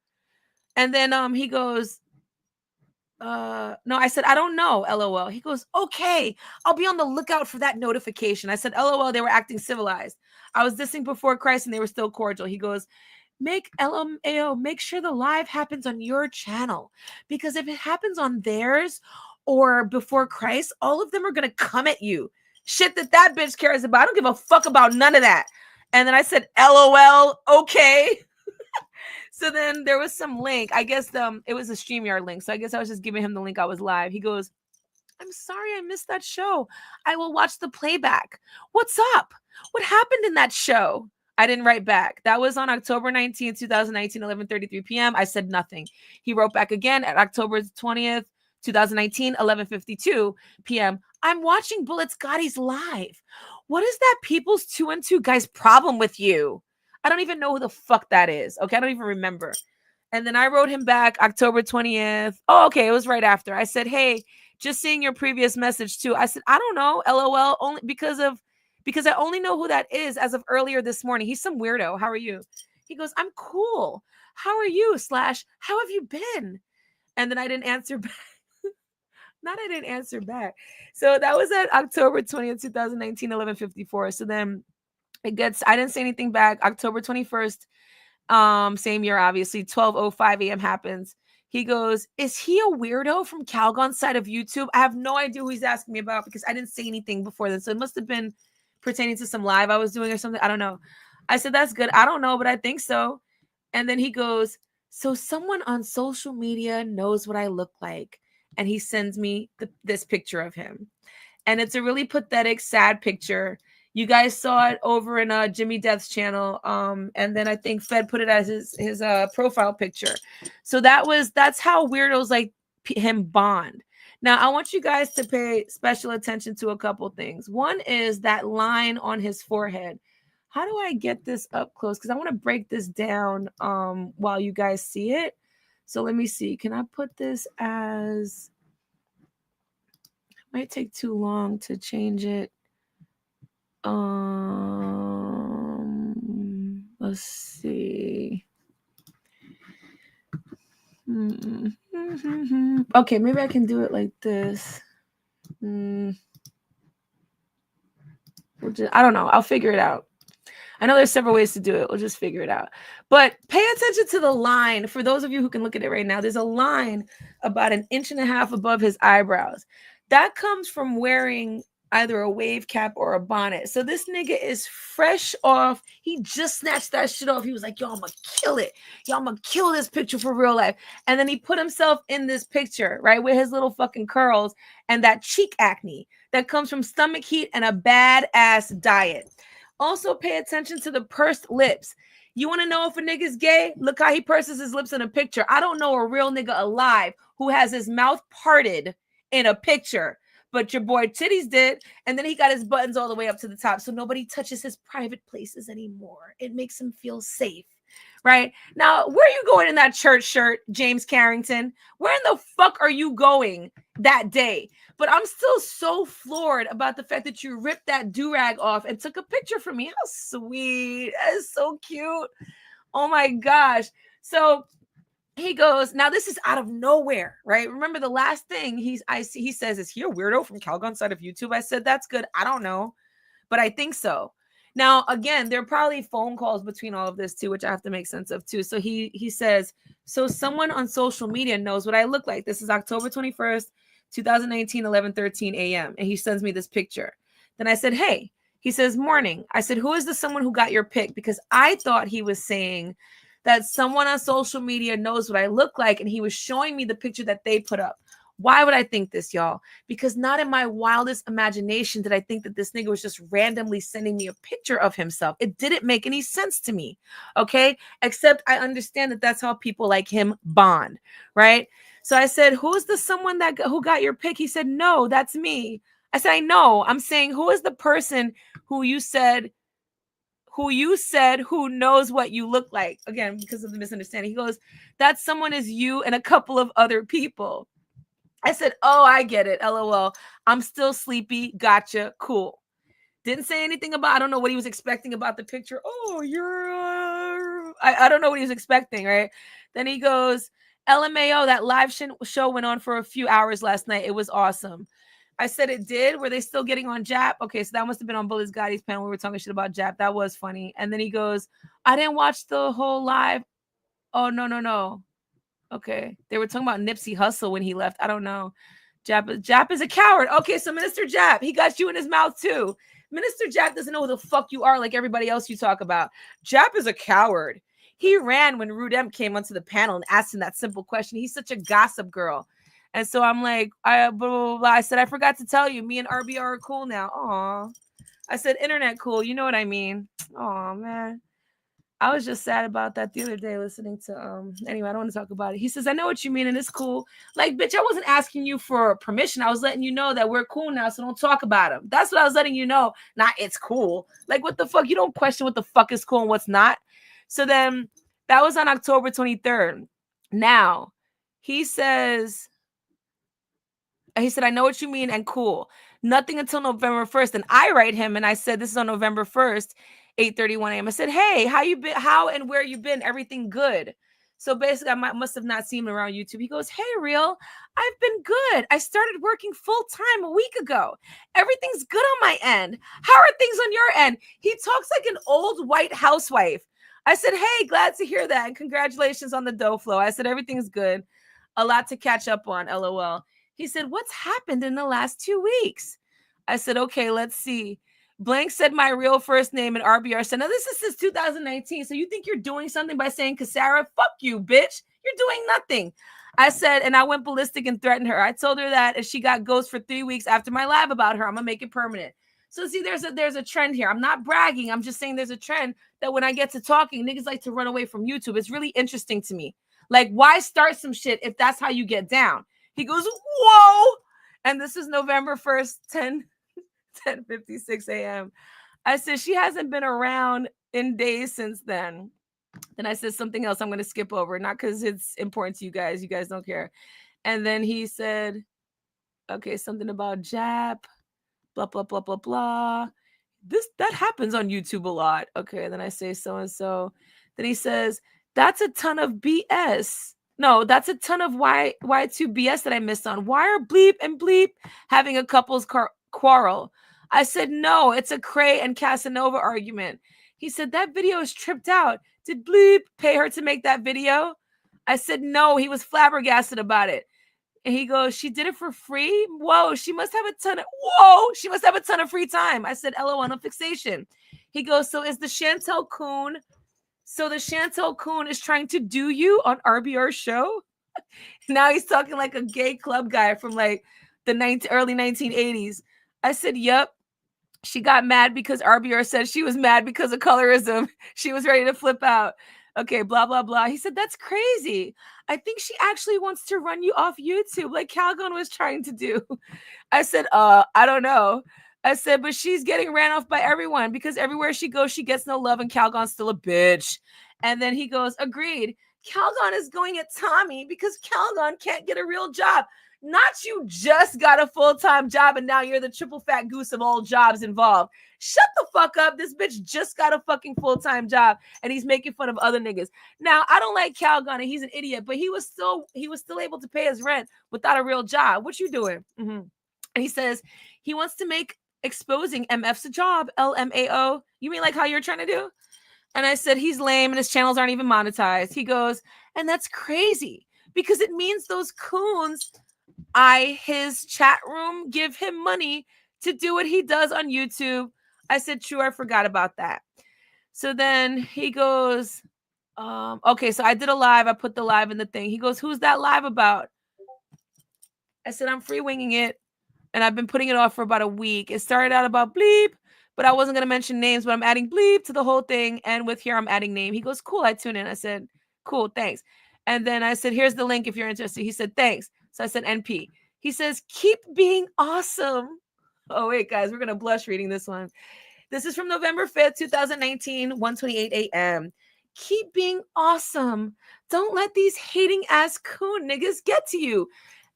And then he goes, no, I said, I don't know, LOL. He goes, okay, I'll be on the lookout for that notification. I said, LOL, they were acting civilized. I was dissing before Christ and they were still cordial. He goes, make LMAO, make sure the live happens on your channel. Because if it happens on theirs or before Christ, all of them are going to come at you. Shit that bitch cares about. I don't give a fuck about none of that. And then I said, LOL, okay. So then there was some link. I guess it was a StreamYard link. So I guess I was just giving him the link. I was live. He goes, I'm sorry I missed that show. I will watch the playback. What's up? What happened in that show? I didn't write back. That was on October 19th, 2019, 11:33 p.m. I said nothing. He wrote back again at October 20th, 2019, 11:52 p.m. I'm watching Bullets Gotti's live. What is that People's 2 and 2 guy's problem with you? I don't even know who the fuck that is. Okay, I don't even remember. And then I wrote him back October 20th. Oh, okay, it was right after. I said, hey, just seeing your previous message too. I said, I don't know, LOL, only because I only know who that is as of earlier this morning. He's some weirdo. How are you? He goes, I'm cool. How are you? / how have you been? And then I didn't answer back. I didn't answer back. So that was at October 20th, 2019, 11:54. So then I didn't say anything back. October 21st, same year, obviously, 12:05 a.m. happens. He goes, is he a weirdo from Calgon's side of YouTube? I have no idea who he's asking me about because I didn't say anything before then. So it must have been pertaining to some live I was doing or something. I don't know. I said, that's good. I don't know, but I think so. And then he goes, so someone on social media knows what I look like. And he sends me this picture of him. And it's a really pathetic, sad picture. You guys saw it over in Jimmy Death's channel. And then I think Fed put it as his profile picture. So that's how weirdos like him bond. Now, I want you guys to pay special attention to a couple things. One is that line on his forehead. How do I get this up close? Because I want to break this down while you guys see it. So let me see. Can I put this as... Might take too long to change it. Let's see. Okay, maybe I can do it like this. I don't know. I'll figure it out. I know there's several ways to do it. We'll just figure it out. But pay attention to the line. For those of you who can look at it right now, there's a line about 1.5 inches above his eyebrows. That comes from wearing either a wave cap or a bonnet. So this nigga is fresh off. He just snatched that shit off. He was like, yo, I'm gonna kill it. Yo, I'm gonna kill this picture for real life. And then he put himself in this picture, right, with his little fucking curls and that cheek acne that comes from stomach heat and a badass diet. Also, pay attention to the pursed lips. You want to know if a nigga's gay? Look how he purses his lips in a picture. I don't know a real nigga alive who has his mouth parted in a picture, but your boy Titties did. And then he got his buttons all the way up to the top. So nobody touches his private places anymore. It makes him feel safe, right? Now, where are you going in that church shirt, James Karrington? Where in the fuck are you going that day. But I'm still so floored about the fact that you ripped that do-rag off and took a picture for me. How sweet. That is so cute. Oh my gosh. So he goes, now this is out of nowhere, right? Remember the last thing he says, is he a weirdo from Calgon side of YouTube? I said, that's good. I don't know, but I think so. Now, again, there are probably phone calls between all of this too, which I have to make sense of too. So he says, so someone on social media knows what I look like. This is October 21st, 2019, 11:13 a.m. And he sends me this picture. Then I said, hey, he says, morning. I said, who is the someone who got your pic? Because I thought he was saying that someone on social media knows what I look like, and he was showing me the picture that they put up. Why would I think this, y'all? Because not in my wildest imagination did I think that this nigga was just randomly sending me a picture of himself. It didn't make any sense to me, okay? Except I understand that that's how people like him bond, right? So I said, who's the someone who got your pic? He said, no, that's me. I said, I know. I'm saying, who is the person who you said who knows what you look like? Again, because of the misunderstanding. He goes, that someone is you and a couple of other people. I said, oh, I get it. LOL. I'm still sleepy. Gotcha. Cool. Didn't say anything about, I don't know what he was expecting about the picture. Oh, I don't know what he was expecting, right? Then he goes, LMAO, that live show went on for a few hours last night. It was awesome. I said it did. Were they still getting on Jap? Okay, so that must have been on Bully's Gotti's panel. We were talking shit about Jap. That was funny. And then he goes, I didn't watch the whole live. Oh, no. Okay. They were talking about Nipsey Hussle when he left. I don't know. Jap is a coward. Okay, so Minister Jap, he got you in his mouth too. Minister Jap doesn't know who the fuck you are like everybody else you talk about. Jap is a coward. He ran when Rudem came onto the panel and asked him that simple question. He's such a gossip girl. And so I'm like, blah, blah, blah. I said, I forgot to tell you, me and RBR are cool now. Aw. I said, internet cool. You know what I mean? Aw, man. I was just sad about that the other day listening to, anyway, I don't want to talk about it. He says, I know what you mean, and it's cool. Like, bitch, I wasn't asking you for permission. I was letting you know that we're cool now, so don't talk about him. That's what I was letting you know. Not it's cool. Like, what the fuck? You don't question what the fuck is cool and what's not. So then that was on October 23rd. Now, he said, I know what you mean, and cool. Nothing until November 1st. And I write him, and I said, this is on November 1st. 8:31 a.m. I said, hey, how you been? How and where you been? Everything good? So basically, I must have not seen him around YouTube. He goes, hey, Real, I've been good. I started working full time a week ago. Everything's good on my end. How are things on your end? He talks like an old white housewife. I said, hey, glad to hear that. And congratulations on the dough flow. I said, everything's good. A lot to catch up on, LOL. He said, what's happened in the last 2 weeks? I said, okay, let's see. Blank said my real first name and RBR said, now this is since 2019. So you think you're doing something by saying Kasara? Fuck you, bitch. You're doing nothing. I said, and I went ballistic and threatened her. I told her that if she got ghost for 3 weeks after my live about her, I'm going to make it permanent. So see, there's a trend here. I'm not bragging. I'm just saying there's a trend that when I get to talking, niggas like to run away from YouTube. It's really interesting to me. Like, why start some shit if that's how you get down? He goes, whoa. And this is November 1st, 10:56 a.m. I said, she hasn't been around in days since then. Then I said something else I'm going to skip over, not because it's important to you guys. You guys don't care. And then he said, okay, something about Jap, blah, blah, blah, blah, blah. That happens on YouTube a lot. Okay, then I say so-and-so. Then he says, that's a ton of BS. No, that's a ton of Y2 BS that I missed on. Why are Bleep and Bleep having a couple's quarrel? I said, no, it's a Cray and Casanova argument. He said, that video is tripped out. Did Bleep pay her to make that video? I said, no, he was flabbergasted about it. And he goes, she did it for free? Whoa, she must have a ton of free time. I said, LOL, no fixation. He goes, so is the Chantel Coon? So the Chantel Coon is trying to do you on RBR's show? Now he's talking like a gay club guy from like the early 1980s. I said, yep. She got mad because RBR said she was mad because of colorism. She was ready to flip out. Okay, blah, blah, blah. He said, that's crazy. I think she actually wants to run you off YouTube like Calgon was trying to do. I said, I don't know. I said, but she's getting ran off by everyone because everywhere she goes, she gets no love and Calgon's still a bitch. And then he goes, agreed. Calgon is going at Tommy because Calgon can't get a real job. Not you just got a full-time job and now you're the triple fat goose of all jobs involved. Shut the fuck up. This bitch just got a fucking full-time job and he's making fun of other niggas. Now, I don't like Calgon and he's an idiot, but he was still able to pay his rent without a real job. What you doing? Mm-hmm. And he says he wants to make exposing MF's a job, LMAO. You mean like how you're trying to do? And I said, he's lame and his channels aren't even monetized. He goes, and that's crazy because it means those coons, his chat room, give him money to do what he does on YouTube. I said, true, I forgot about that. So then he goes, okay, so I did a live. I put the live in the thing. He goes, who's that live about? I said, I'm free winging it. And I've been putting it off for about a week. It started out about bleep, but I wasn't going to mention names, but I'm adding bleep to the whole thing. And with here, I'm adding name. He goes, cool, I tune in. I said, cool, thanks. And then I said, here's the link if you're interested. He said, thanks. So I said, NP. He says, keep being awesome. Oh, wait, guys, we're going to blush reading this one. This is from November 5th, 2019, 1:28 a.m. Keep being awesome. Don't let these hating ass coon niggas get to you.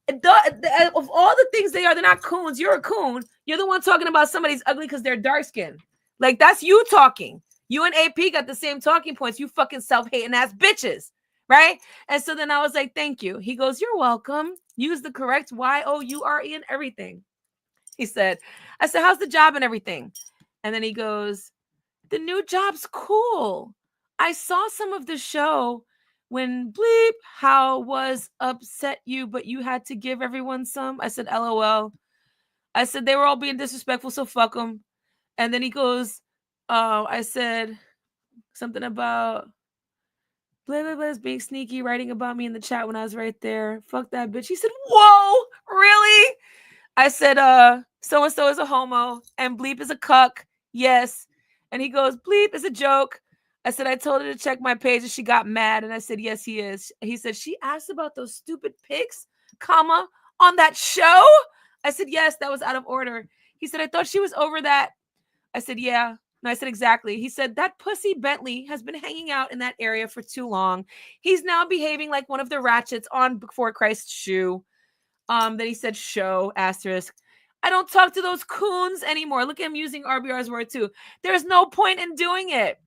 Of all the things they are, they're not coons. You're a coon. You're the one talking about somebody's ugly because they're dark skinned. Like, that's you talking. You and AP got the same talking points. You fucking self-hating ass bitches. Right? And so then I was like, thank you. He goes, you're welcome. Use the correct YOURE and everything. He said, I said, how's the job and everything? And then he goes, the new job's cool. I saw some of the show when bleep, how was upset you, but you had to give everyone some. I said, LOL. I said, they were all being disrespectful, so fuck them. And then he goes, I said something about blah, blah, blah, being sneaky, writing about me in the chat when I was right there. Fuck that bitch. He said, whoa, really? I said, so-and-so is a homo and bleep is a cuck. Yes. And he goes, bleep is a joke. I said, I told her to check my page and she got mad. And I said, yes, he is. He said, she asked about those stupid pics, comma, on that show? I said, yes, that was out of order. He said, I thought she was over that. I said, yeah. No, I said, exactly. He said, that pussy Bentley has been hanging out in that area for too long. He's now behaving like one of the ratchets on Before Christ's shoe. Then he said, show, asterisk. I don't talk to those coons anymore. Look at him using RBR's word too. There's no point in doing it.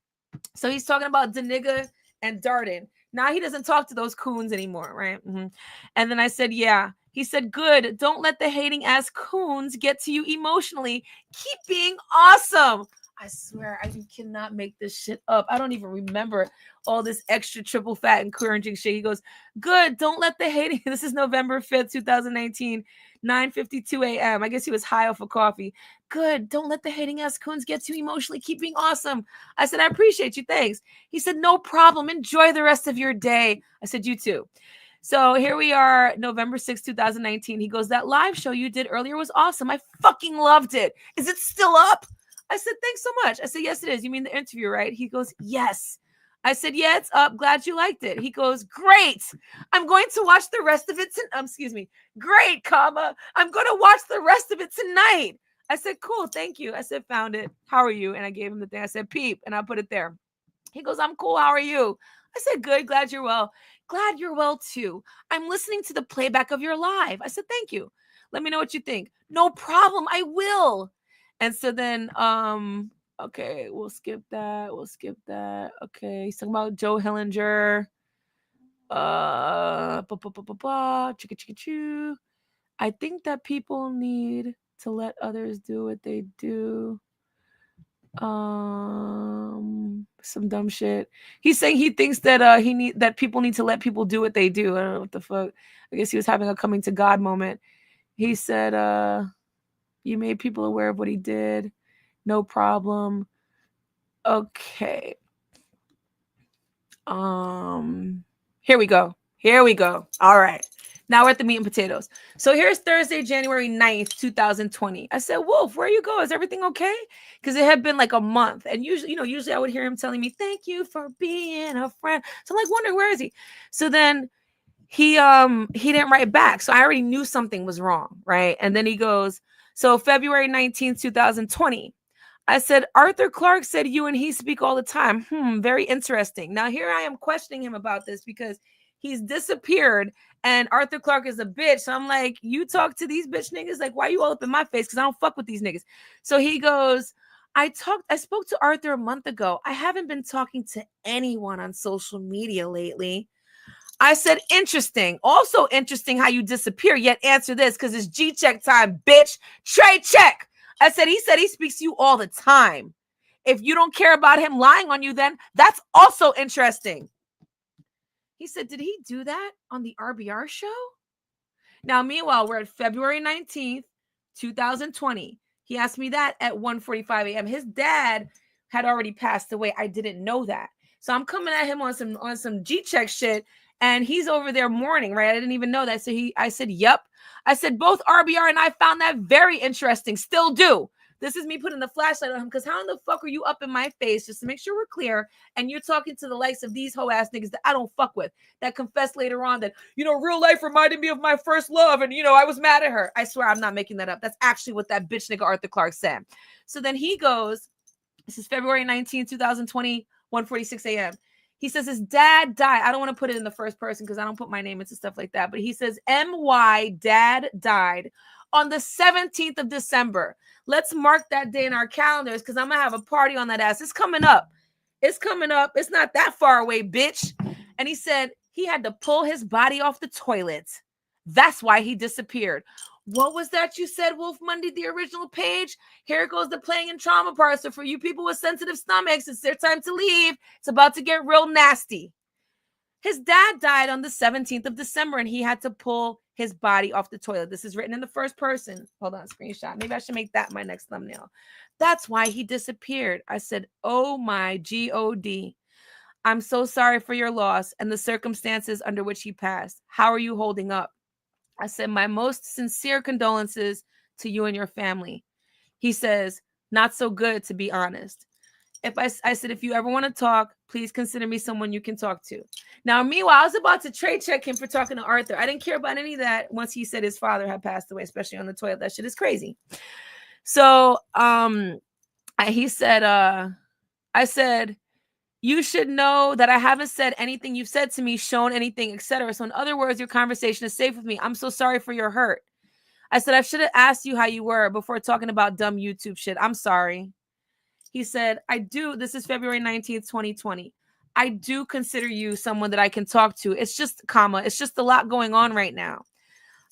So he's talking about Daniga and Darden. Now he doesn't talk to those coons anymore, right? Mm-hmm. And then I said, yeah. He said, good. Don't let the hating ass coons get to you emotionally. Keep being awesome. I swear, you cannot make this shit up. I don't even remember all this extra triple fat encouraging shit. He goes, good. Don't let the hating. This is November 5th, 2019, 9:52 a.m. I guess he was high off of coffee. Good. Don't let the hating ass coons get to you emotionally. Keep being awesome. I said, I appreciate you. Thanks. He said, no problem. Enjoy the rest of your day. I said, you too. So here we are, November 6th, 2019. He goes, that live show you did earlier was awesome. I fucking loved it. Is it still up? I said, thanks so much. I said, yes, it is. You mean the interview, right? He goes, yes. I said, yeah, it's up. Glad you liked it. He goes, great. I'm going to watch the rest of it. Great, comma. I'm going to watch the rest of it tonight. I said, cool. Thank you. I said, found it. How are you? And I gave him the thing. I said, peep. And I put it there. He goes, I'm cool. How are you? I said, good. Glad you're well. Glad you're well too. I'm listening to the playback of your live. I said, thank you. Let me know what you think. No problem. I will. And so then, okay, we'll skip that. Okay, he's talking about Joe Hillinger. Chicka chicka choo. I think that people need to let others do what they do. Some dumb shit. He's saying he thinks that that people need to let people do what they do. I don't know what the fuck. I guess he was having a coming to God moment. He said, you made people aware of what he did. No problem. Okay. Here we go. All right. Now we're at the meat and potatoes. So here's Thursday, January 9th, 2020. I said, Wolf, where you go? Is everything okay? Because it had been like a month. And usually I would hear him telling me, thank you for being a friend. So I'm like, wondering, where is he? So then he didn't write back. So I already knew something was wrong, right? And then he goes, so February 19th, 2020. I said, Arthur Clarke said you and he speak all the time. Very interesting. Now here I am questioning him about this because He's disappeared. And Arthur Clark is a bitch. So I'm like, you talk to these bitch niggas? Like, why you all up in my face? Because I don't fuck with these niggas. So he goes, I spoke to Arthur a month ago. I haven't been talking to anyone on social media lately. I said, interesting. Also interesting how you disappear, yet answer this because it's G-check time, bitch. Trade check. I said he speaks to you all the time. If you don't care about him lying on you, then that's also interesting. He said, did he do that on the RBR show? Now, meanwhile, we're at February 19th, 2020. He asked me that at 1:45 a.m. His dad had already passed away. I didn't know that. So I'm coming at him on some G-check shit, and he's over there mourning, right? I didn't even know that. So I said, yep. I said, both RBR and I found that very interesting. Still do. This is me putting the flashlight on him because how in the fuck are you up in my face just to make sure we're clear? And you're talking to the likes of these hoe ass niggas that I don't fuck with that confess later on that, real life reminded me of my first love. And, I was mad at her. I swear I'm not making that up. That's actually what that bitch nigga Arthur Clark said. So then he goes, this is February 19, 2020, 1:46 a.m. He says his dad died. I don't want to put it in the first person because I don't put my name into stuff like that. But he says MY dad died on the 17th of December. Let's mark that day in our calendars because I'm going to have a party on that ass. It's coming up. It's coming up. It's not that far away, bitch. And he said he had to pull his body off the toilet. That's why he disappeared. What was that you said, Wolf Monday, the original page? Here goes the playing and trauma part. So for you people with sensitive stomachs, it's their time to leave. It's about to get real nasty. His dad died on the 17th of December, and he had to pull his body off the toilet. This is written in the first person. Hold on, screenshot. Maybe I should make that my next thumbnail. That's why he disappeared. I said, oh my God. I'm so sorry for your loss and the circumstances under which he passed. How are you holding up? I said, my most sincere condolences to you and your family. He says, not so good, to be honest. I said, if you ever want to talk, please consider me someone you can talk to. Now, meanwhile, I was about to trade check him for talking to Arthur. I didn't care about any of that once he said his father had passed away, especially on the toilet. That shit is crazy. So he said, I said, you should know that I haven't said anything you've said to me, shown anything, etc. So in other words, your conversation is safe with me. I'm so sorry for your hurt. I said, I should have asked you how you were before talking about dumb YouTube shit. I'm sorry. He said, I do. This is February 19th, 2020. I do consider you someone that I can talk to. It's just, it's just a lot going on right now.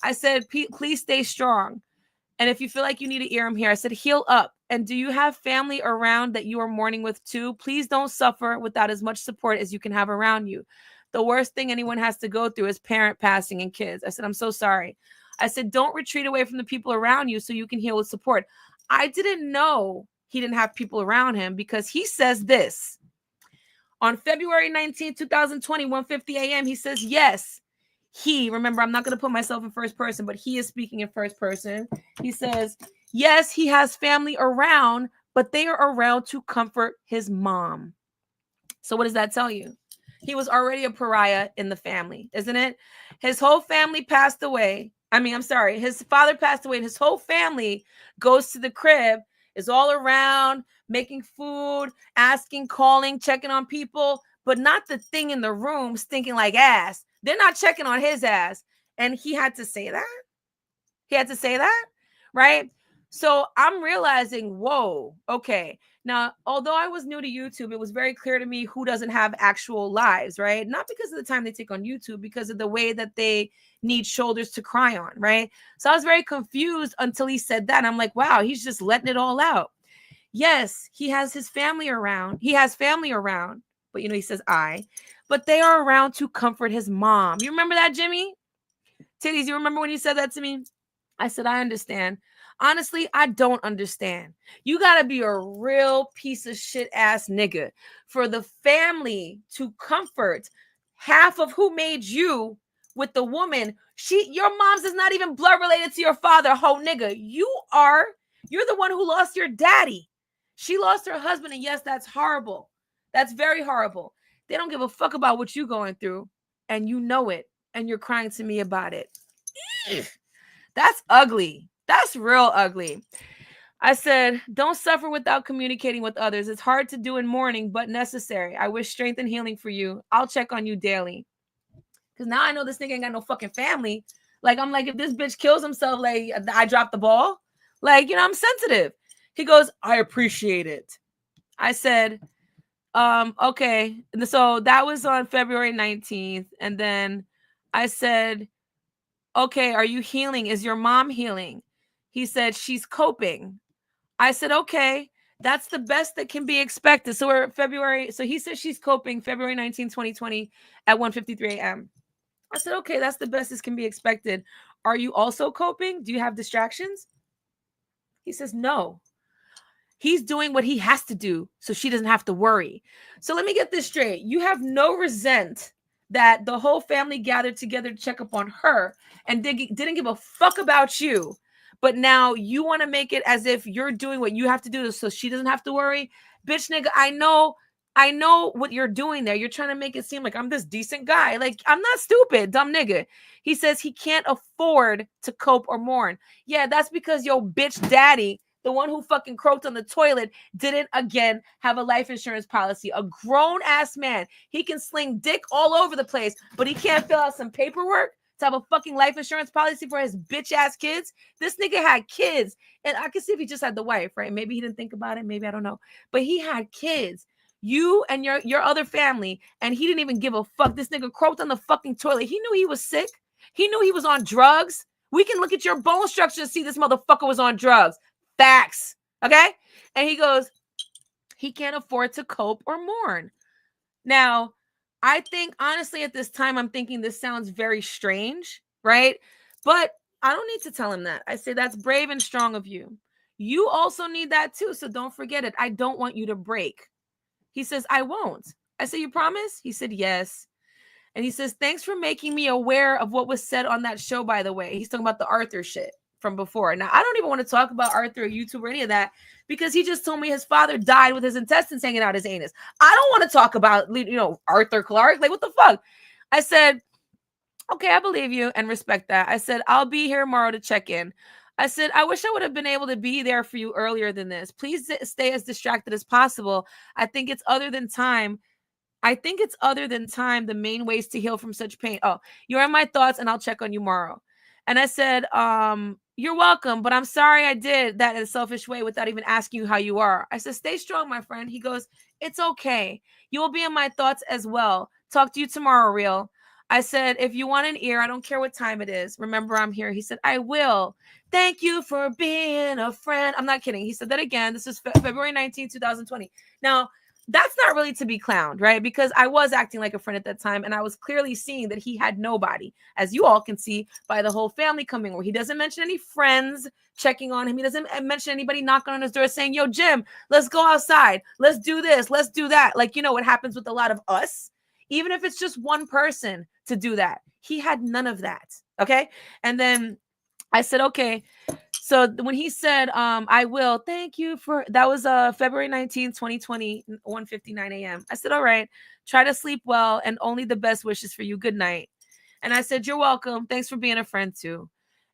I said, please stay strong. And if you feel like you need to hear him here, I said, heal up. And do you have family around that you are mourning with too? Please don't suffer without as much support as you can have around you. The worst thing anyone has to go through is parent passing and kids. I said, I'm so sorry. I said, don't retreat away from the people around you so you can heal with support. I didn't know he didn't have people around him because he says this. On February 19, 2020, 1:50 a.m., he says, yes, remember, I'm not going to put myself in first person, but he is speaking in first person. He says, yes, he has family around, but they are around to comfort his mom. So what does that tell you? He was already a pariah in the family, isn't it? His whole family passed away. His father passed away, and his whole family goes to the crib, is all around, making food, asking, calling, checking on people, but not the thing in the room stinking like ass. They're not checking on his ass. And he had to say that. Right? So I'm realizing, whoa, okay. Now, although I was new to YouTube, it was very clear to me who doesn't have actual lives, right? Not because of the time they take on YouTube, because of the way that they need shoulders to cry on, right? So I was very confused until he said that. And I'm like, wow, he's just letting it all out. Yes, he has his family around. He has family around. But, he says but they are around to comfort his mom. You remember that, Jimmy? Titties, you remember when you said that to me? I said, I understand. Honestly, I don't understand. You got to be a real piece of shit ass nigga for the family to comfort half of who made you with the woman. Your mom's is not even blood related to your father, ho nigga. You're the one who lost your daddy. She lost her husband, and yes, that's horrible. That's very horrible. They don't give a fuck about what you're going through, and you know it, and you're crying to me about it. That's ugly. That's real ugly. I said, don't suffer without communicating with others. It's hard to do in mourning, but necessary. I wish strength and healing for you. I'll check on you daily. Because now I know this nigga ain't got no fucking family. Like, I'm like, if this bitch kills himself, like, I dropped the ball. Like, you know, I'm sensitive. He goes, I appreciate it. I said, okay. So that was on February 19th. And then I said, okay, are you healing? Is your mom healing? He said, she's coping. I said, okay, that's the best that can be expected. So we're February. So he said she's coping February 19, 2020 at 1:53 a.m. I said, okay, that's the best that can be expected. Are you also coping? Do you have distractions? He says, no. He's doing what he has to do so she doesn't have to worry. So let me get this straight. You have no resent that the whole family gathered together to check up on her and didn't give a fuck about you. But now you want to make it as if you're doing what you have to do so she doesn't have to worry. Bitch, nigga, I know what you're doing there. You're trying to make it seem like I'm this decent guy. Like, I'm not stupid, dumb nigga. He says he can't afford to cope or mourn. Yeah, that's because your bitch daddy, the one who fucking croaked on the toilet, didn't again have a life insurance policy. A grown ass man. He can sling dick all over the place, but he can't fill out some paperwork to have a fucking life insurance policy for his bitch ass kids. This nigga had kids. And I can see if he just had the wife, right? Maybe he didn't think about it. Maybe, I don't know. But he had kids. You and your other family, and he didn't even give a fuck. This nigga croaked on the fucking toilet. He knew he was sick. He knew he was on drugs. We can look at your bone structure and see this motherfucker was on drugs. Facts. Okay? And he goes, he can't afford to cope or mourn. Now, I think, honestly, at this time, I'm thinking this sounds very strange, right? But I don't need to tell him that. I say that's brave and strong of you. You also need that too, so don't forget it. I don't want you to break. He says, I won't. I say, you promise? He said, yes. And he says, thanks for making me aware of what was said on that show, by the way. He's talking about the Arthur shit from before. Now, I don't even want to talk about Arthur or YouTube or any of that because he just told me his father died with his intestines hanging out his anus. I don't want to talk about, Arthur Clark. Like, what the fuck? I said, okay, I believe you and respect that. I said, I'll be here tomorrow to check in. I said, I wish I would have been able to be there for you earlier than this. Please stay as distracted as possible. I think it's other than time. The main ways to heal from such pain. Oh, you're in my thoughts and I'll check on you tomorrow. And I said, you're welcome, but I'm sorry I did that in a selfish way without even asking you how you are. I said, stay strong, my friend. He goes, it's okay. You will be in my thoughts as well. Talk to you tomorrow, real. I said, if you want an ear, I don't care what time it is. Remember, I'm here. He said, I will. Thank you for being a friend. I'm not kidding. He said that again. This is February 19, 2020. Now, that's not really to be clowned, right? Because I was acting like a friend at that time, and I was clearly seeing that he had nobody, as you all can see by the whole family coming over. He doesn't mention any friends checking on him. He doesn't mention anybody knocking on his door saying, yo, Jim, let's go outside. Let's do this. Let's do that. Like, what happens with a lot of us, even if it's just one person to do that. He had none of that, okay? And then I said, okay. So when he said, I will, thank you for, that was February 19th, 2020, 1:59 a.m. I said, all right, try to sleep well and only the best wishes for you. Good night. And I said, you're welcome. Thanks for being a friend too.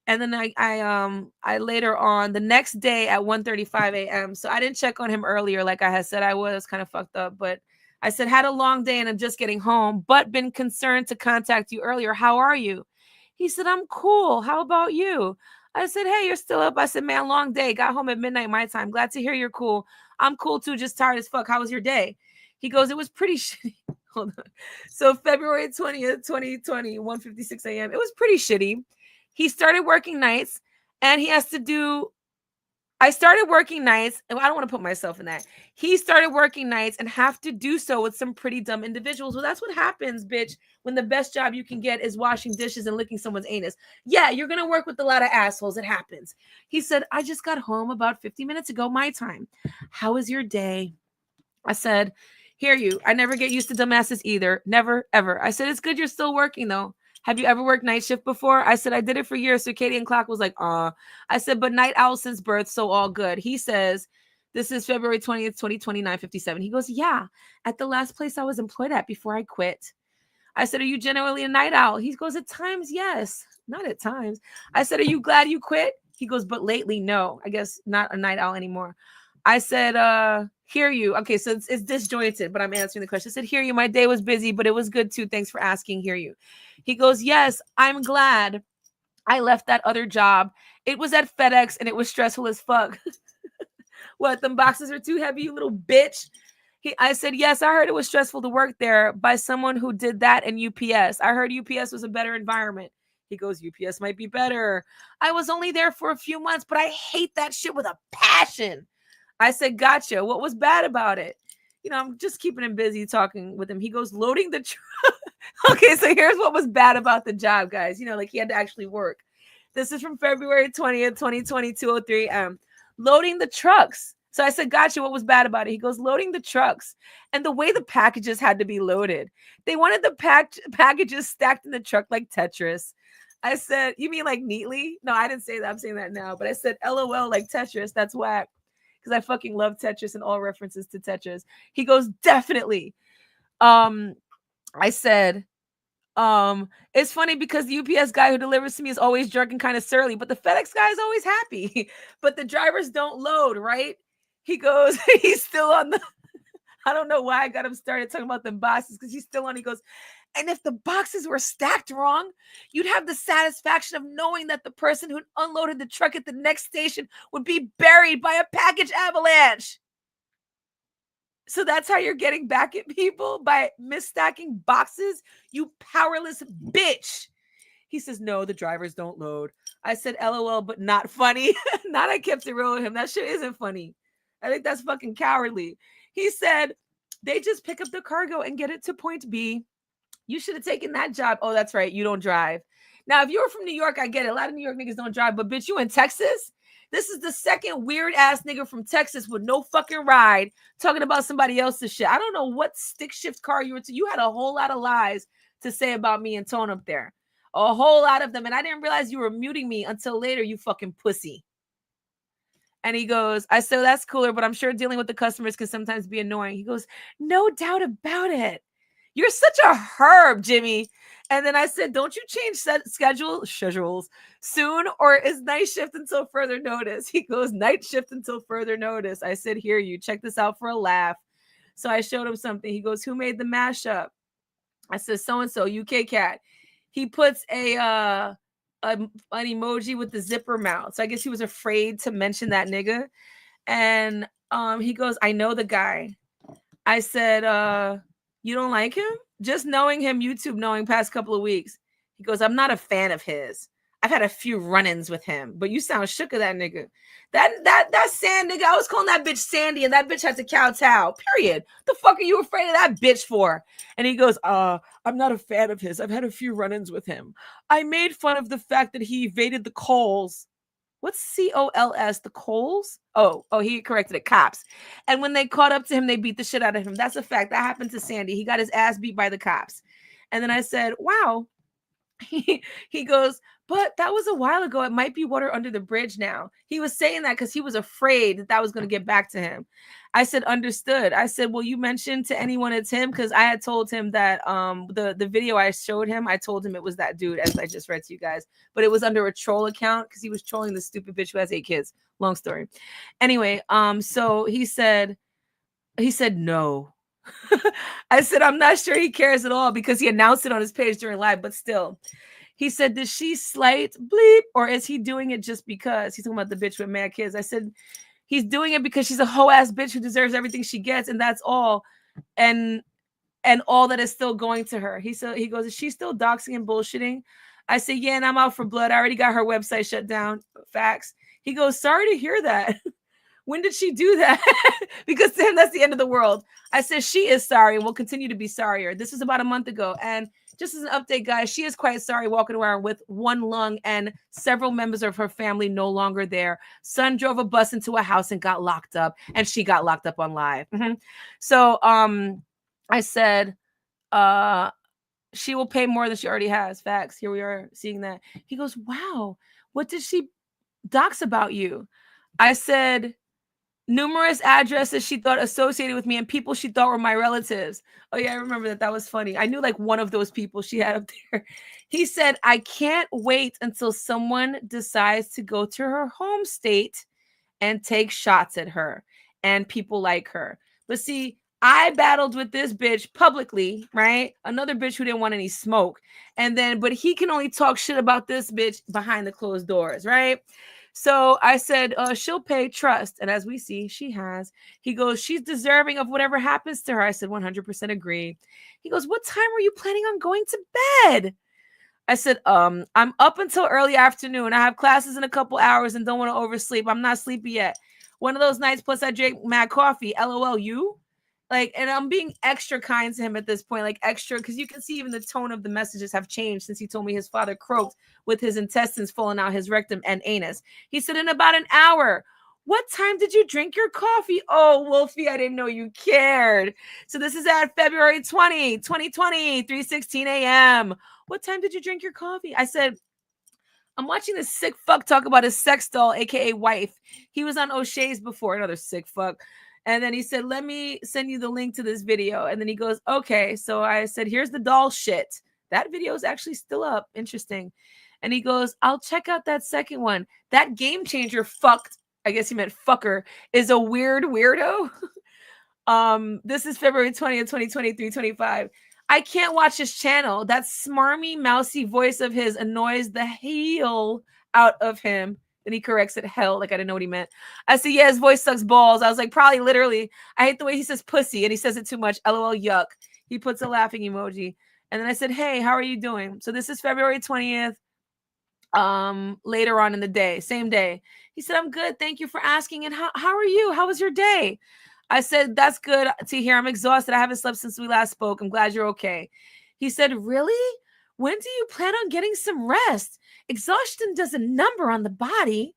And then I later on the next day at 1:35 a.m. So I didn't check on him earlier. Like I had said, I was kind of fucked up, but I said, had a long day and I'm just getting home, but been concerned to contact you earlier. How are you? He said, I'm cool. How about you? I said, hey, you're still up. I said, man, long day. Got home at midnight my time. Glad to hear you're cool. I'm cool too. Just tired as fuck. How was your day? He goes, it was pretty shitty. Hold on. So February 20th, 2020, 1:56 a.m. It was pretty shitty. He started working nights and he has to do, I started working nights, and I don't want to put myself in that. He started working nights and have to do so with some pretty dumb individuals. Well, that's what happens, bitch, when the best job you can get is washing dishes and licking someone's anus. Yeah, you're going to work with a lot of assholes. It happens. He said, I just got home about 50 minutes ago, my time. How was your day? I said, hear you. I never get used to dumbasses either. Never, ever. I said, it's good you're still working, though. Have you ever worked night shift before? I said, I did it for years. So Katy and Clout was like, I said, but night owl since birth, so all good. He says, this is February 20th, 2020, 9:57. He goes, yeah, at the last place I was employed at before I quit. I said, are you generally a night owl? He goes, at times, yes. Not at times. I said, are you glad you quit? He goes, but lately, no. I guess not a night owl anymore. I said, hear you. Okay, so it's disjointed, but I'm answering the question. I said, hear you. My day was busy, but it was good too. Thanks for asking. Hear you. He goes, yes, I'm glad I left that other job. It was at FedEx and it was stressful as fuck. What, them boxes are too heavy, you little bitch? I said, yes, I heard it was stressful to work there by someone who did that in UPS. I heard UPS was a better environment. He goes, UPS might be better. I was only there for a few months, but I hate that shit with a passion. I said, gotcha. What was bad about it? You know, I'm just keeping him busy talking with him. He goes, loading the truck. Okay, so here's what was bad about the job, guys. You know, like he had to actually work. This is from February 20th, 2020, 2:03 a.m. Loading the trucks. So I said, gotcha, what was bad about it? He goes, loading the trucks. And the way the packages had to be loaded. They wanted the packages stacked in the truck like Tetris. I said, you mean like neatly? No, I didn't say that. I'm saying that now. But I said, LOL, like Tetris. That's whack. Because I fucking love Tetris and all references to Tetris. He goes, definitely. I said, it's funny because the UPS guy who delivers to me is always drunk and kind of surly, but the FedEx guy is always happy. But the drivers don't load, right? He goes, he's still on the, I don't know why I got him started talking about the boxes because he's still on. He goes, and if the boxes were stacked wrong, you'd have the satisfaction of knowing that the person who unloaded the truck at the next station would be buried by a package avalanche. So that's how you're getting back at people, by misstacking boxes, you powerless bitch. He says, no, the drivers don't load. I said, LOL, but not funny. Not I kept it real with him. That shit isn't funny. I think that's fucking cowardly. He said, they just pick up the cargo and get it to point B. You should have taken that job. Oh, that's right. You don't drive. Now, if you were from New York, I get it. A lot of New York niggas don't drive, but bitch, you in Texas? This is the second weird ass nigga from Texas with no fucking ride talking about somebody else's shit. I don't know what stick shift car you were to. You had a whole lot of lies to say about me and Tone up there. A whole lot of them. And I didn't realize you were muting me until later, you fucking pussy. And he goes, I said, that's cooler, but I'm sure dealing with the customers can sometimes be annoying. He goes, no doubt about it. You're such a herb, Jimmy. And then I said, don't you change schedules soon, or is night shift until further notice? He goes, night shift until further notice. I said, hear you. Check this out for a laugh. So I showed him something. He goes, who made the mashup? I said, so-and-so, UK cat. He puts an emoji with the zipper mouth. So I guess he was afraid to mention that nigga. And he goes, I know the guy. I said, you don't like him? Just knowing him, YouTube knowing past couple of weeks. He goes, I'm not a fan of his. I've had a few run-ins with him, but you sound shook of that nigga. That Sand nigga, I was calling that bitch Sandy, and that bitch has a kowtow, period. The fuck are you afraid of that bitch for? And he goes, I'm not a fan of his. I've had a few run-ins with him. I made fun of the fact that he evaded the calls. What's COLS? The Coles? Oh, he corrected it. Cops. And when they caught up to him, they beat the shit out of him. That's a fact. That happened to Sandy. He got his ass beat by the cops. And then I said, wow. He goes, but that was a while ago. It might be water under the bridge now. He was saying that because he was afraid that was going to get back to him. I said, understood. I said, well, you mentioned to anyone it's him? Because I had told him that the video I showed him, I told him it was that dude, as I just read to you guys. But it was under a troll account because he was trolling the stupid bitch who has 8 kids. Long story. Anyway, so he said no. I said, I'm not sure he cares at all because he announced it on his page during live, but still. He said, does she slight bleep, or is he doing it just because? He's talking about the bitch with mad kids. I said, he's doing it because she's a hoe ass bitch who deserves everything she gets, and that's all. And all that is still going to her. He goes, is she still doxing and bullshitting? I said, yeah, and I'm out for blood. I already got her website shut down. Facts. He goes, sorry to hear that. When did she do that? Because to him, that's the end of the world. I said, she is sorry and will continue to be sorrier. This was about a month ago. And just as an update, guys, she is quite sorry walking around with one lung and several members of her family no longer there. Son drove a bus into a house and got locked up, and she got locked up on live. So I said, she will pay more than she already has. Facts. Here we are seeing that. He goes, wow, what did she dox about you? I said, numerous addresses she thought associated with me and people she thought were my relatives. Oh yeah, I remember that. That was funny. I knew like one of those people she had up there. He said, I can't wait until someone decides to go to her home state and take shots at her. and people like her. But see, I battled with this bitch publicly, right? Another bitch who didn't want any smoke. And then, but he can only talk shit about this bitch behind the closed doors, right? So I said, she'll pay, trust. And as we see, she has. He goes, she's deserving of whatever happens to her. I said, 100% agree. He goes, what time were you planning on going to bed? I said, I'm up until early afternoon. I have classes in a couple hours and don't want to oversleep. I'm not sleepy yet. One of those nights, plus I drink mad coffee. LOL, you? Like, and I'm being extra kind to him at this point, like extra, because you can see even the tone of the messages have changed since he told me his father croaked with his intestines falling out his rectum and anus. He said, in about an hour. What time did you drink your coffee? Oh, Wolfie, I didn't know you cared. So this is at February 20, 2020, 3:16 a.m. What time did you drink your coffee? I said, I'm watching this sick fuck talk about his sex doll, aka wife. He was on O'Shea's before, another sick fuck. And then he said, let me send you the link to this video. And then he goes, okay. So I said, here's the doll shit. That video is actually still up. Interesting. And he goes, I'll check out that second one. That game changer fucked, I guess he meant fucker, is a weird weirdo. This is February 20th, 2023, 25. I can't watch his channel. That smarmy, mousy voice of his annoys the hell out of him. Then he corrects it, hell, like I didn't know what he meant. I said, yeah, his voice sucks balls. I was like, probably literally. I hate the way he says pussy, and he says it too much. LOL, yuck. He puts a laughing emoji. And then I said, hey, how are you doing? So this is February 20th. Later on in the day, same day. He said, I'm good. Thank you for asking. And how are you? How was your day? I said, that's good to hear. I'm exhausted. I haven't slept since we last spoke. I'm glad you're okay. He said, really? When do you plan on getting some rest? Exhaustion does a number on the body.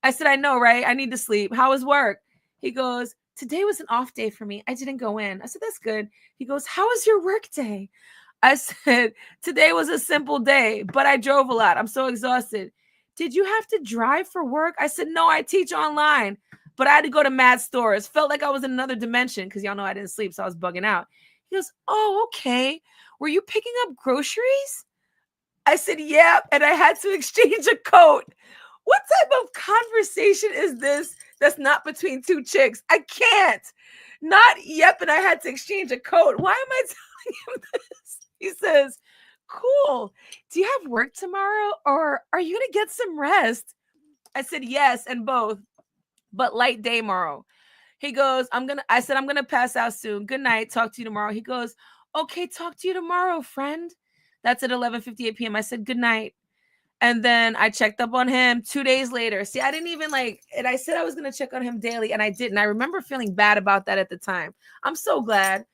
I said, I know, right? I need to sleep. How was work? He goes, today was an off day for me. I didn't go in. I said, that's good. He goes, how was your work day? I said, today was a simple day, but I drove a lot. I'm so exhausted. Did you have to drive for work? I said, no, I teach online, but I had to go to mad stores. Felt like I was in another dimension because y'all know I didn't sleep, so I was bugging out. He goes, oh, okay. Were you picking up groceries? I said, yeah, and I had to exchange a coat. What type of conversation is this that's not between two chicks? I can't. Not yep, and I had to exchange a coat. Why am I telling him this? He says, cool. Do you have work tomorrow or are you going to get some rest? I said, yes, and both, but light day tomorrow. He goes, I said, I'm going to pass out soon. Good night. Talk to you tomorrow. He goes, okay, talk to you tomorrow, friend. That's at 11:58 p.m. I said, good night. And then I checked up on him 2 days later. See, I didn't even and I said I was going to check on him daily and I didn't. I remember feeling bad about that at the time. I'm so glad.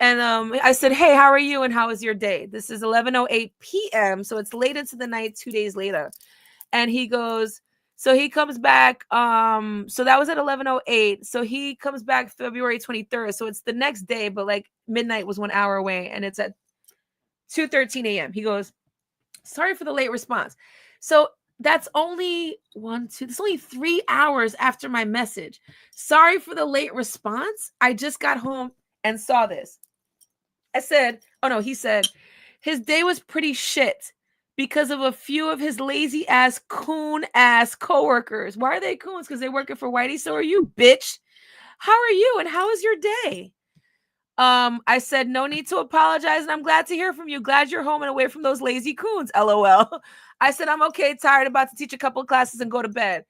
And I said, hey, how are you? And how was your day? This is 11:08 p.m. So it's late into the night, 2 days later. And he goes, so he comes back. So that was at 11:08. So he comes back February 23rd. So it's the next day, but like midnight was 1 hour away. And it's at 2:13 a.m. He goes, sorry for the late response. So that's only it's only 3 hours after my message. Sorry for the late response. I just got home and saw this. I said, oh no, he said, his day was pretty shit because of a few of his lazy ass coon ass coworkers. Why are they coons? Because they're working for Whitey. So are you, bitch. How are you? And how was your day? I said, no need to apologize. And I'm glad to hear from you. Glad you're home and away from those lazy coons. LOL. I said, I'm okay. Tired, about to teach a couple of classes and go to bed.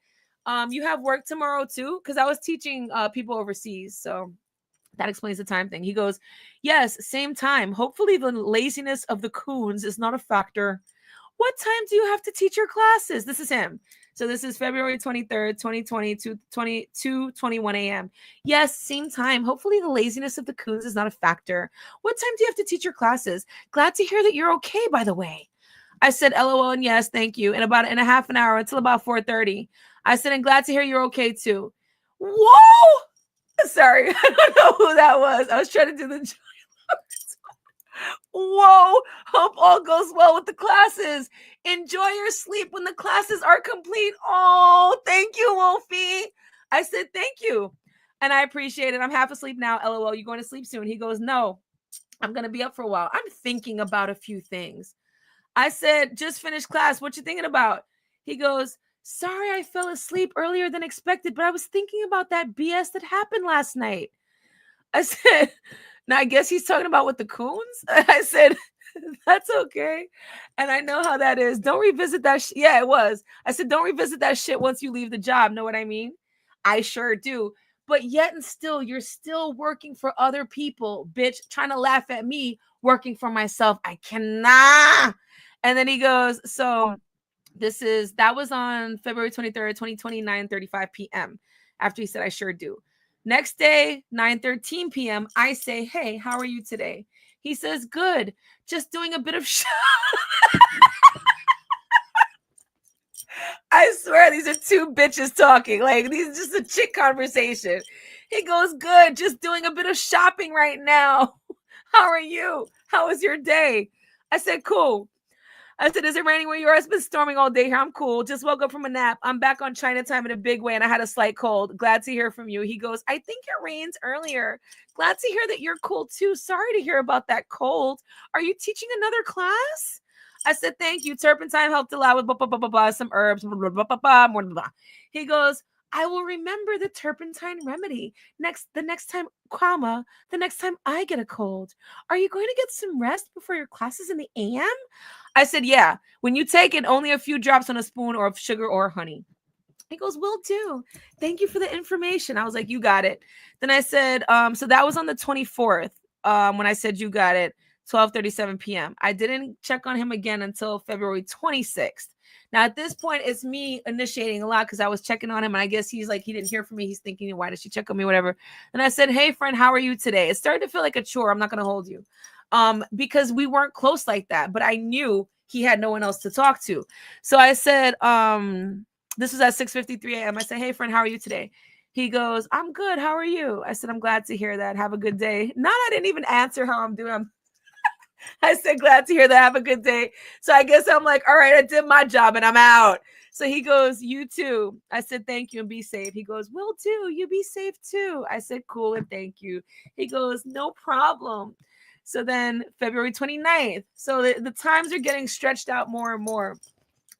You have work tomorrow too? Because I was teaching people overseas. So that explains the time thing. He goes, yes, same time. Hopefully the laziness of the coons is not a factor. What time do you have to teach your classes? This is him. So this is February 23rd, 2020, 2:21 a.m. Yes, same time. Hopefully the laziness of the coons is not a factor. What time do you have to teach your classes? Glad to hear that you're okay, by the way. I said, LOL, and yes, thank you. In about a half an hour until about 4:30. I said, and glad to hear you're okay too. Whoa! Sorry, I don't know who that was. I was trying to do the whoa, hope all goes well with the classes. Enjoy your sleep when the classes are complete. Oh, thank you, Wolfie. I said, thank you. And I appreciate it. I'm half asleep now. LOL, you going to sleep soon? He goes, no, I'm going to be up for a while. I'm thinking about a few things. I said, just finished class. What you thinking about? He goes, Sorry I fell asleep earlier than expected, but I was thinking about that BS that happened last night. I said, now I guess he's talking about with the Coons. I said, that's okay. And I know how that is. Don't revisit that. Yeah, it was. I said, don't revisit that shit once you leave the job. Know what I mean? I sure do. But yet and still, you're still working for other people, bitch, trying to laugh at me working for myself. I cannot. And then he goes, so that was on February 23rd, 2020, 9:35 p.m. After he said, I sure do. Next day, 9:13 p.m., I say, hey, how are you today? He says, good. Just doing a bit of I swear these are two bitches talking. Like, these are just a chick conversation. He goes, good. Just doing a bit of shopping right now. How are you? How was your day? I said, cool. I said, is it raining where you are? It's been storming all day here. I'm cool. Just woke up from a nap. I'm back on Chinatown in a big way, and I had a slight cold. Glad to hear from you. He goes, I think it rained earlier. Glad to hear that you're cool too. Sorry to hear about that cold. Are you teaching another class? I said, thank you. Turpentine helped a lot with blah, blah, blah, blah, blah, some herbs. Blah, blah, blah, blah, blah, blah, blah. He goes, I will remember the turpentine remedy the next time I get a cold. Are you going to get some rest before your classes in the AM? I said, yeah, when you take it, only a few drops on a spoon or of sugar or honey. He goes, will do. Thank you for the information. I was like, you got it. Then I said, so that was on the 24th when I said you got it, 12:37 p.m. I didn't check on him again until February 26th. Now, at this point, it's me initiating a lot because I was checking on him, and I guess he's like, he didn't hear from me. He's thinking, why did she check on me, whatever. And I said, hey, friend, how are you today? It started to feel like a chore. I'm not going to hold you because we weren't close like that, but I knew he had no one else to talk to. So I said, this was at 6:53 a.m. I said, hey, friend, how are you today? He goes, I'm good. How are you? I said, I'm glad to hear that. Have a good day. I didn't even answer how I'm doing. I said, glad to hear that. Have a good day. So I guess I'm like, all right, I did my job and I'm out. So he goes, you too. I said, thank you and be safe. He goes, will do. You be safe too. I said, cool and thank you. He goes, no problem. So then February 29th. So the times are getting stretched out more and more.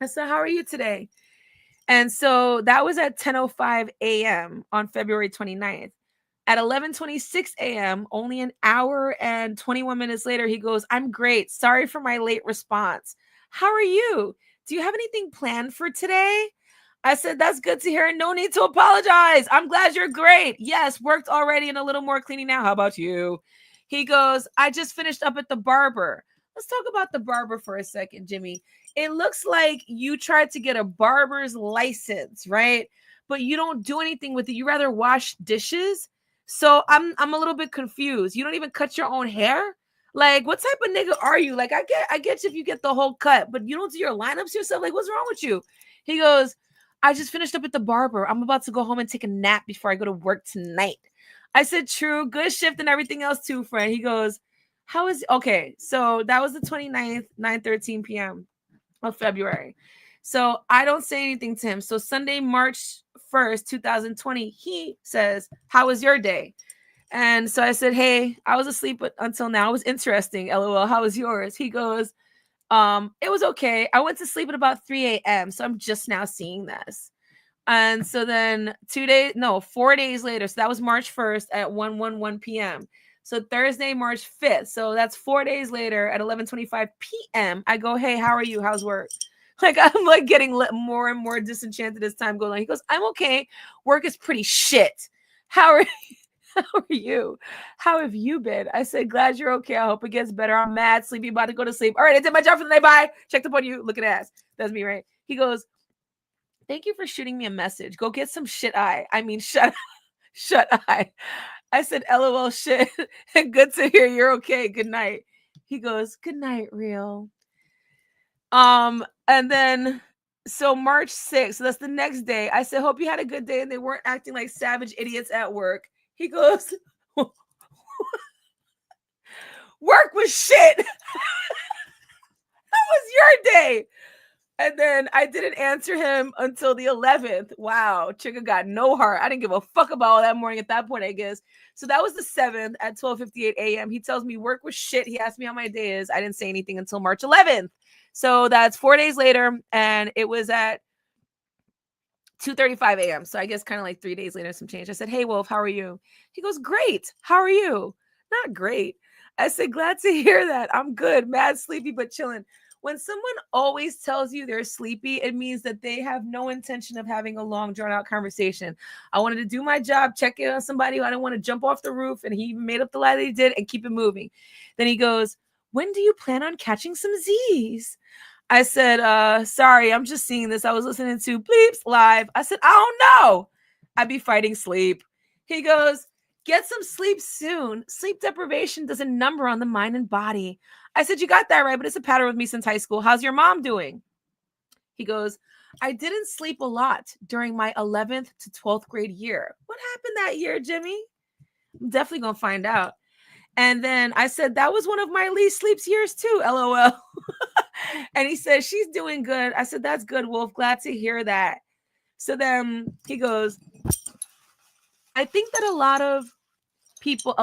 I said, how are you today? And so that was at 10:05 a.m. on February 29th. At 11:26 a.m., only an hour and 21 minutes later, he goes, I'm great. Sorry for my late response. How are you? Do you have anything planned for today? I said, that's good to hear. No need to apologize. I'm glad you're great. Yes, worked already and a little more cleaning now. How about you? He goes, I just finished up at the barber. Let's talk about the barber for a second, Jimmy. It looks like you tried to get a barber's license, right? But you don't do anything with it. You rather wash dishes. So I'm a little bit confused. You don't even cut your own hair? Like, what type of nigga are you? Like, I get you if you get the whole cut, but you don't do your lineups yourself. Like, what's wrong with you? He goes, I just finished up at the barber. I'm about to go home and take a nap before I go to work tonight. I said, true, good shift and everything else too, friend. He goes, okay, so that was the 29th, 9:13 p.m. of February. So I don't say anything to him. So Sunday, March 1st, 2020, he says, how was your day? And so I said, hey, I was asleep until now. It was interesting. LOL. How was yours? He goes, it was okay. I went to sleep at about 3 a.m. So I'm just now seeing this. And so then 4 days later. So that was March 1st at 1:11 p.m. So Thursday, March 5th. So that's 4 days later at 11:25 p.m. I go, hey, how are you? How's work? Like, I'm like getting more and more disenchanted as time goes on. He goes, I'm okay. Work is pretty shit. How are you? How have you been? I said, glad you're okay. I hope it gets better. I'm mad, sleepy, about to go to sleep. All right, I did my job for the night. Bye. Checked up on you. Look at ass. That's me, right? He goes, thank you for shooting me a message. Go get some shut eye. I said, LOL shit. Good to hear you're okay. Good night. He goes, good night, real. And then so March 6th, so that's the next day. I said, hope you had a good day and they weren't acting like savage idiots at work. He goes, work was shit. How was your day? And then I didn't answer him until the 11th. Wow, Chica got no heart. I didn't give a fuck about all that morning at that point, I guess. So that was the 7th at 12:58 a.m. He tells me work was shit. He asked me how my day is. I didn't say anything until March 11th. So that's 4 days later. And it was at 2:35 a.m. So I guess kind of like 3 days later, some change. I said, hey, Wolf, how are you? He goes, great. How are you? Not great. I said, glad to hear that. I'm good. Mad sleepy, but chilling. When someone always tells you they're sleepy, it means that they have no intention of having a long, drawn-out conversation. I wanted to do my job, check in on somebody who I didn't want to jump off the roof, and he even made up the lie that he did and keep it moving. Then he goes, when do you plan on catching some Z's? I said, sorry, I'm just seeing this. I was listening to Bleeps Live. I said, I don't know. I'd be fighting sleep. He goes, get some sleep soon. Sleep deprivation does a number on the mind and body. I said, you got that right, but it's a pattern with me since high school. How's your mom doing? He goes, I didn't sleep a lot during my 11th to 12th grade year. What happened that year, Jimmy? I'm definitely going to find out. And then I said, that was one of my least sleeps years too, LOL. And he said, she's doing good. I said, that's good, Wolf. Glad to hear that. So then he goes, I think that a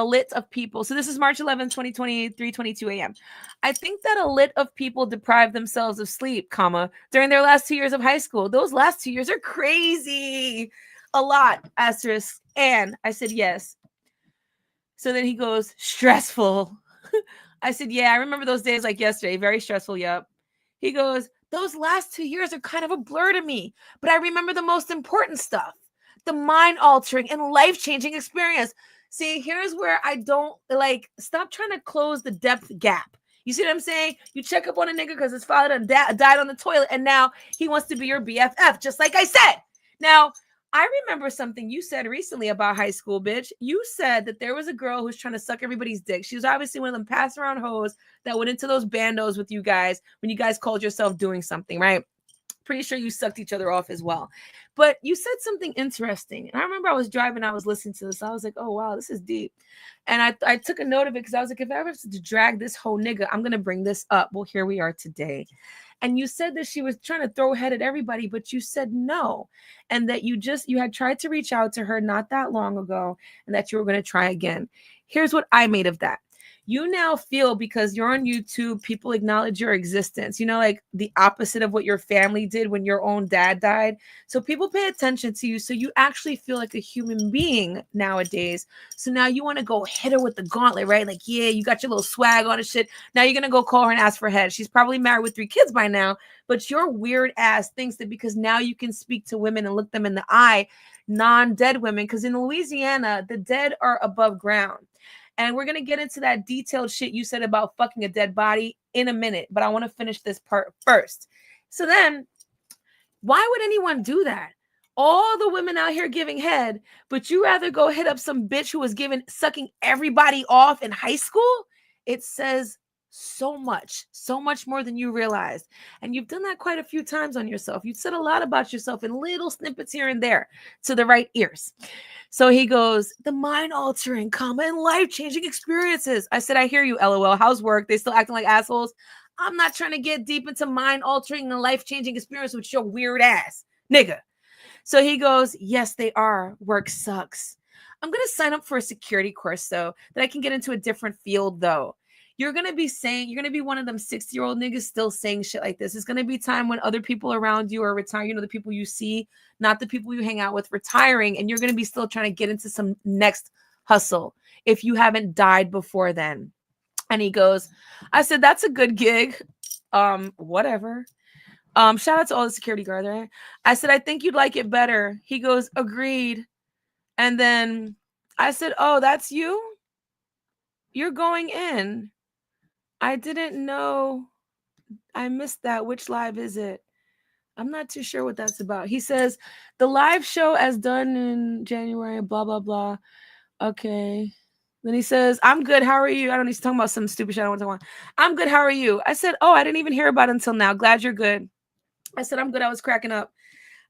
lit of people. So this is March 11, 2020, 3:22 a.m. I think that a lit of people deprive themselves of sleep, during their last 2 years of high school. Those last 2 years are crazy. A lot, asterisk. And I said, yes. So then he goes, stressful. I said, yeah, I remember those days like yesterday. Very stressful. Yep. He goes, those last 2 years are kind of a blur to me, but I remember the most important stuff, the mind-altering and life-changing experience. See, here's where I don't stop trying to close the depth gap. You see what I'm saying? You check up on a nigga because his father died on the toilet, and now he wants to be your BFF, just like I said. Now, I remember something you said recently about high school, bitch. You said that there was a girl who was trying to suck everybody's dick. She was obviously one of them pass-around hoes that went into those bandos with you guys when you guys called yourself doing something, right? Pretty sure you sucked each other off as well. But you said something interesting. And I remember I was driving, I was listening to this. I was like, oh, wow, this is deep. And I took a note of it because I was like, if I ever have to drag this whole nigga, I'm going to bring this up. Well, here we are today. And you said that she was trying to throw head at everybody, but you said no. And that you had tried to reach out to her not that long ago and that you were going to try again. Here's what I made of that. You now feel because you're on YouTube, people acknowledge your existence, like the opposite of what your family did when your own dad died. So people pay attention to you. So you actually feel like a human being nowadays. So now you want to go hit her with the gauntlet, right? Like, yeah, you got your little swag on and shit. Now you're going to go call her and ask for head. She's probably married with 3 kids by now, but your weird ass thinks that because now you can speak to women and look them in the eye, non-dead women, because in Louisiana, the dead are above ground. And we're going to get into that detailed shit you said about fucking a dead body in a minute. But I want to finish this part first. So then, why would anyone do that? All the women out here giving head, but you rather go hit up some bitch who was sucking everybody off in high school? It says so much more than you realized. And you've done that quite a few times on yourself. You've said a lot about yourself in little snippets here and there to the right ears. So he goes, the mind-altering, and life-changing experiences. I said, I hear you, LOL. How's work? They still acting like assholes? I'm not trying to get deep into mind-altering and life-changing experience with your weird ass, nigga. So he goes, yes, they are. Work sucks. I'm going to sign up for a security course, though, that I can get into a different field, though. You're going to be one of them 60-year-old niggas still saying shit like this. It's going to be time when other people around you are retiring, the people you see, not the people you hang out with, retiring, and you're going to be still trying to get into some next hustle if you haven't died before then. And he goes, I said, that's a good gig. Whatever. Shout out to all the security guards, right? I said, I think you'd like it better. He goes, agreed. And then I said, oh, that's you? You're going in. I didn't know. I missed that. Which live is it? I'm not too sure what that's about. He says, the live show as done in January, blah, blah, blah. Okay. Then he says, I'm good. How are you? I don't know. He's talking about some stupid shit. I don't want to talk about. I'm good. How are you? I said, oh, I didn't even hear about it until now. Glad you're good. I said, I'm good. I was cracking up.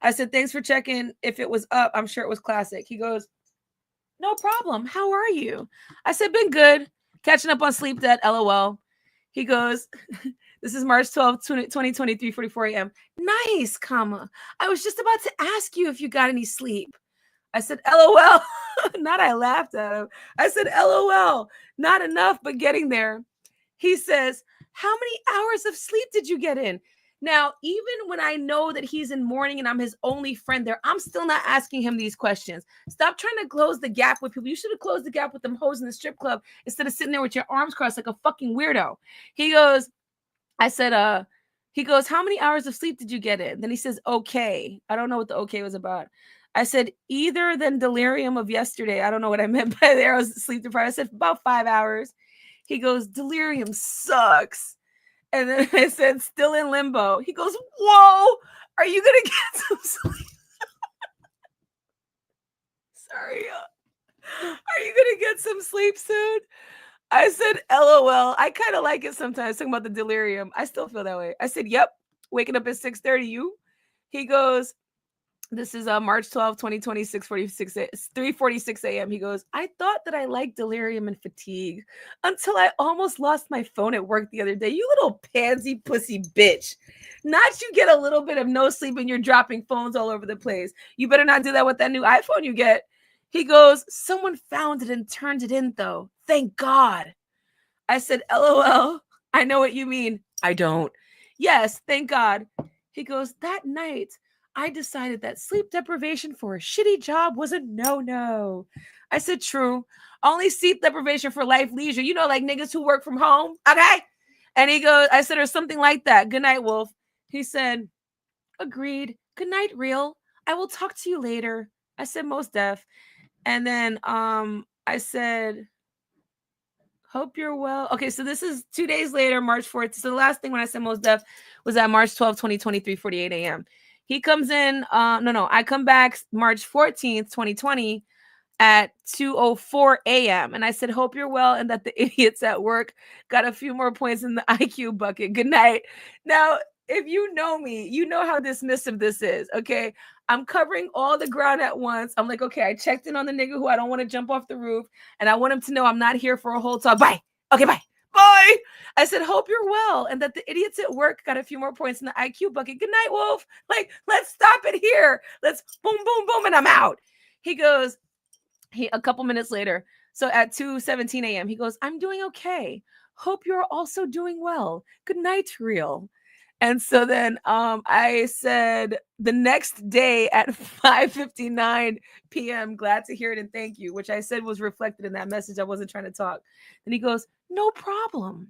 I said, thanks for checking. If it was up, I'm sure it was classic. He goes, no problem. How are you? I said, been good. Catching up on sleep debt. LOL. He goes, this is March 12th, 2023, 44 a.m. Nice, I was just about to ask you if you got any sleep. I said, LOL. Not I laughed at him. I said, LOL. Not enough, but getting there. He says, how many hours of sleep did you get in? Now, even when I know that he's in mourning and I'm his only friend there, I'm still not asking him these questions. Stop trying to close the gap with people. You should have closed the gap with them hoes in the strip club instead of sitting there with your arms crossed like a fucking weirdo. He goes, he goes, how many hours of sleep did you get in? Then he says, okay. I don't know what the okay was about. I said, either than delirium of yesterday. I don't know what I meant by there. I was sleep deprived. I said, about 5 hours. He goes, delirium sucks. And then I said, still in limbo. He goes, whoa, are you going to get some sleep? Sorry. Are you going to get some sleep soon? I said, LOL. I kind of like it sometimes, talking about the delirium. I still feel that way. I said, yep. Waking up at 6:30, you? He goes, this is March 12, 2020, 3:46 a.m. He goes, I thought that I liked delirium and fatigue until I almost lost my phone at work the other day. You little pansy pussy bitch. Not you get a little bit of no sleep and you're dropping phones all over the place. You better not do that with that new iPhone you get. He goes, someone found it and turned it in though. Thank God. I said, LOL. I know what you mean. I don't. Yes, thank God. He goes, that night, I decided that sleep deprivation for a shitty job was a no-no. I said, true. Only sleep deprivation for life leisure. You know, like niggas who work from home. Okay. And he goes, I said, or something like that. Good night, Wolf. He said, agreed. Good night, real. I will talk to you later. I said, most def. And then I said, hope you're well. Okay, so this is 2 days later, March 4th. So the last thing when I said most def was at March 12, 2023, 48 a.m. He comes in, I come back March 14th, 2020 at 2:04 a.m. And I said, hope you're well and that the idiots at work got a few more points in the IQ bucket. Good night. Now, if you know me, you know how dismissive this is, okay? I'm covering all the ground at once. I'm like, okay, I checked in on the nigga who I don't want to jump off the roof, and I want him to know I'm not here for a whole talk. Bye. Okay, bye. Bye. I said, hope you're well, and that the idiots at work got a few more points in the IQ bucket. Good night, Wolf. Like, let's stop it here. Let's boom, boom, boom, and I'm out. He goes, a couple minutes later, so at 2:17 a.m., he goes, I'm doing okay. Hope you're also doing well. Good night, real. And so then I said the next day at 5:59 p.m., glad to hear it and thank you, which I said was reflected in that message. I wasn't trying to talk. Then he goes, no problem.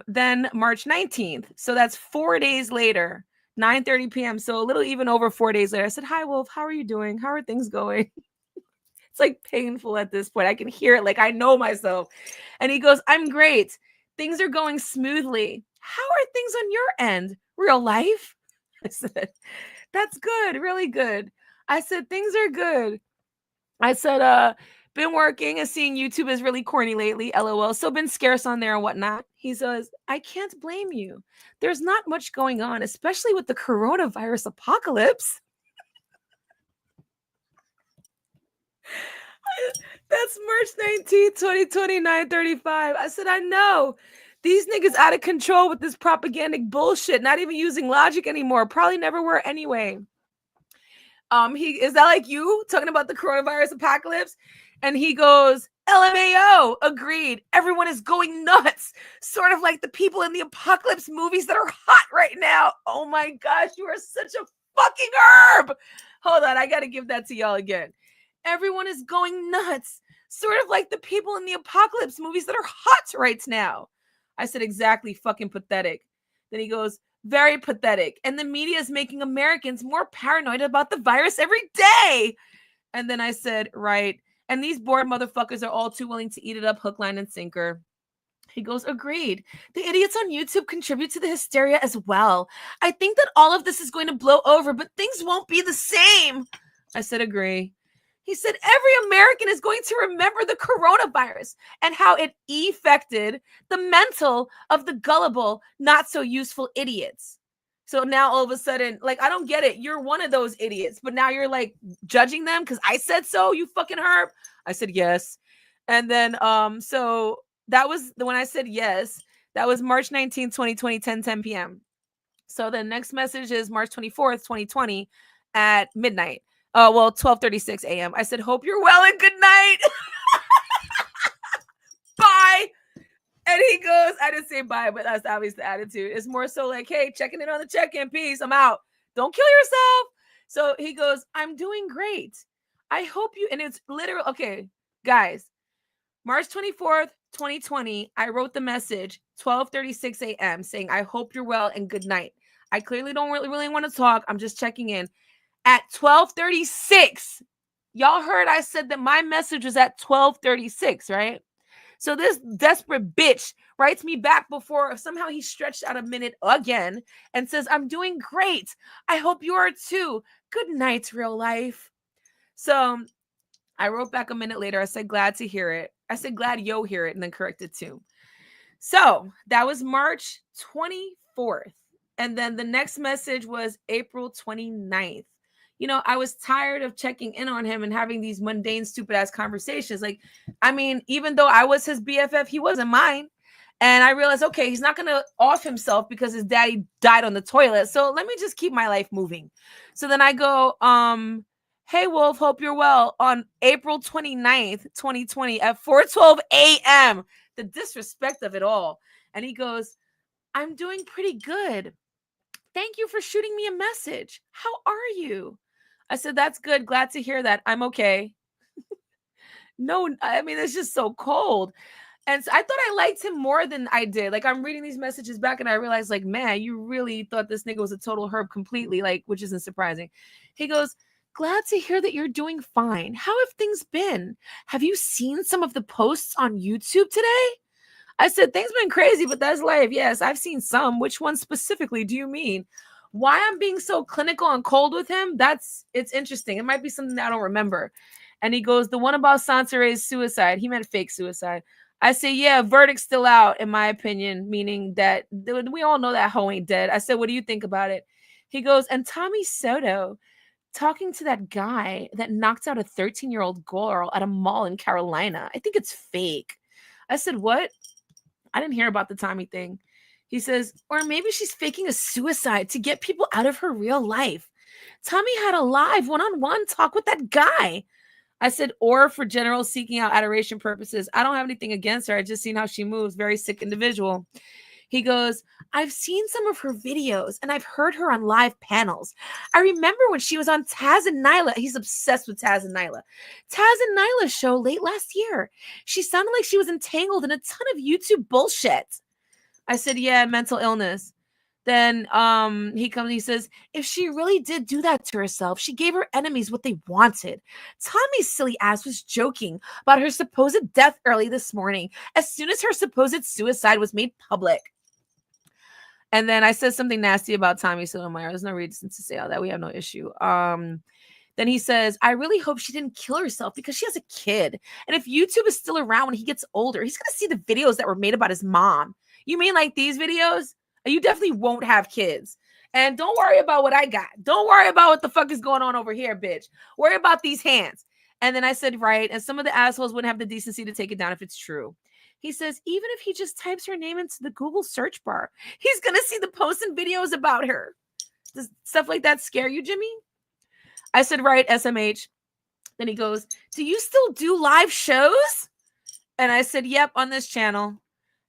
Then March 19th. So that's 4 days later, 9:30 p.m. So a little even over 4 days later. I said, hi, Wolf. How are you doing? How are things going? It's like painful at this point. I can hear it. Like I know myself. And he goes, I'm great. Things are going smoothly. How are things on your end? Real life? I said, that's good. Really good. I said, things are good. I said, been working and seeing YouTube is really corny lately. LOL. So been scarce on there and whatnot. He says, I can't blame you. There's not much going on, especially with the coronavirus apocalypse. That's March 19th, 2020, 9:35. I said, I know. These niggas out of control with this propagandic bullshit, not even using logic anymore. Probably never were anyway. Is that like you talking about the coronavirus apocalypse? And he goes, LMAO, agreed. Everyone is going nuts. Sort of like the people in the apocalypse movies that are hot right now. Oh my gosh, you are such a fucking herb. Hold on, I got to give that to y'all again. Everyone is going nuts. Sort of like the people in the apocalypse movies that are hot right now. I said, exactly, fucking pathetic. Then he goes, very pathetic. And the media is making Americans more paranoid about the virus every day. And then I said, right. And these bored motherfuckers are all too willing to eat it up hook, line, and sinker. He goes, agreed. The idiots on YouTube contribute to the hysteria as well. I think that all of this is going to blow over, but things won't be the same. I said, agree. He said, every American is going to remember the coronavirus and how it affected the mental of the gullible, not so useful idiots. So now all of a sudden, like, I don't get it. You're one of those idiots, but now you're like judging them because I said so, you fucking herb. I said, yes. And then, so that was when I said yes, that was March 19th, 2020, 10 p.m. So the next message is March 24th, 2020 at midnight. 12:36 a.m. I said, hope you're well and good night. Bye. And he goes, I didn't say bye, but that's obviously the attitude. It's more so like, hey, checking in on the check-in piece. I'm out. Don't kill yourself. So he goes, I'm doing great. I hope you, and it's literal. Okay, guys, March 24th, 2020, I wrote the message 12:36 a.m. saying, I hope you're well and good night. I clearly don't really want to talk. I'm just checking in. At 12:36, y'all heard I said that my message was at 12:36, right? So this desperate bitch writes me back before somehow he stretched out a minute again and says, I'm doing great. I hope you are too. Good night, real life. So I wrote back a minute later. I said, glad to hear it. I said, glad yo hear it, and then corrected too. So that was March 24th. And then the next message was April 29th. You know, I was tired of checking in on him and having these mundane, stupid ass conversations. Like, I mean, even though I was his BFF, he wasn't mine. And I realized, okay, he's not going to off himself because his daddy died on the toilet. So let me just keep my life moving. So then I go, hey, Wolf, hope you're well on April 29th, 2020 at 4:12 a.m. The disrespect of it all. And he goes, I'm doing pretty good. Thank you for shooting me a message. How are you? I said, that's good. Glad to hear that. I'm okay. No, I mean, it's just so cold. And so I thought I liked him more than I did. Like, I'm reading these messages back and I realized, like, man, you really thought this nigga was a total herb completely, like, which isn't surprising. He goes, glad to hear that you're doing fine. How have things been? Have you seen some of the posts on YouTube today? I said, things been crazy, but that's life. Yes, I've seen some. Which one specifically do you mean? Why I'm being so clinical and cold with him, it's interesting. It might be something that I don't remember. And he goes, the one about Sansare's suicide. He meant fake suicide. I say, yeah, verdict's still out, in my opinion, meaning that we all know that hoe ain't dead. I said, what do you think about it? He goes, and Tommy Soto talking to that guy that knocked out a 13-year-old girl at a mall in Carolina. I think it's fake. I said, what? I didn't hear about the Tommy thing. He says, or maybe she's faking a suicide to get people out of her real life. Tommy had a live one-on-one talk with that guy. I said, or for general seeking out adoration purposes. I don't have anything against her. I just seen how she moves. Very sick individual. He goes, I've seen some of her videos and I've heard her on live panels. I remember when she was on Taz and Nyla. He's obsessed with Taz and Nyla. Taz and Nyla's show late last year. She sounded like she was entangled in a ton of YouTube bullshit. I said, yeah, mental illness. Then he says, if she really did do that to herself, she gave her enemies what they wanted. Tommy's silly ass was joking about her supposed death early this morning as soon as her supposed suicide was made public. And then I said something nasty about Tommy Sotomayor. There's no reason to say all that. We have no issue. Then he says, I really hope she didn't kill herself because she has a kid. And if YouTube is still around when he gets older, he's going to see the videos that were made about his mom. You mean like these videos? You definitely won't have kids. And don't worry about what I got. Don't worry about what the fuck is going on over here, bitch. Worry about these hands. And then I said, right. And some of the assholes wouldn't have the decency to take it down if it's true. He says, even if he just types her name into the Google search bar, he's going to see the posts and videos about her. Does stuff like that scare you, Jimmy? I said, right, SMH. Then he goes, do you still do live shows? And I said, yep, on this channel.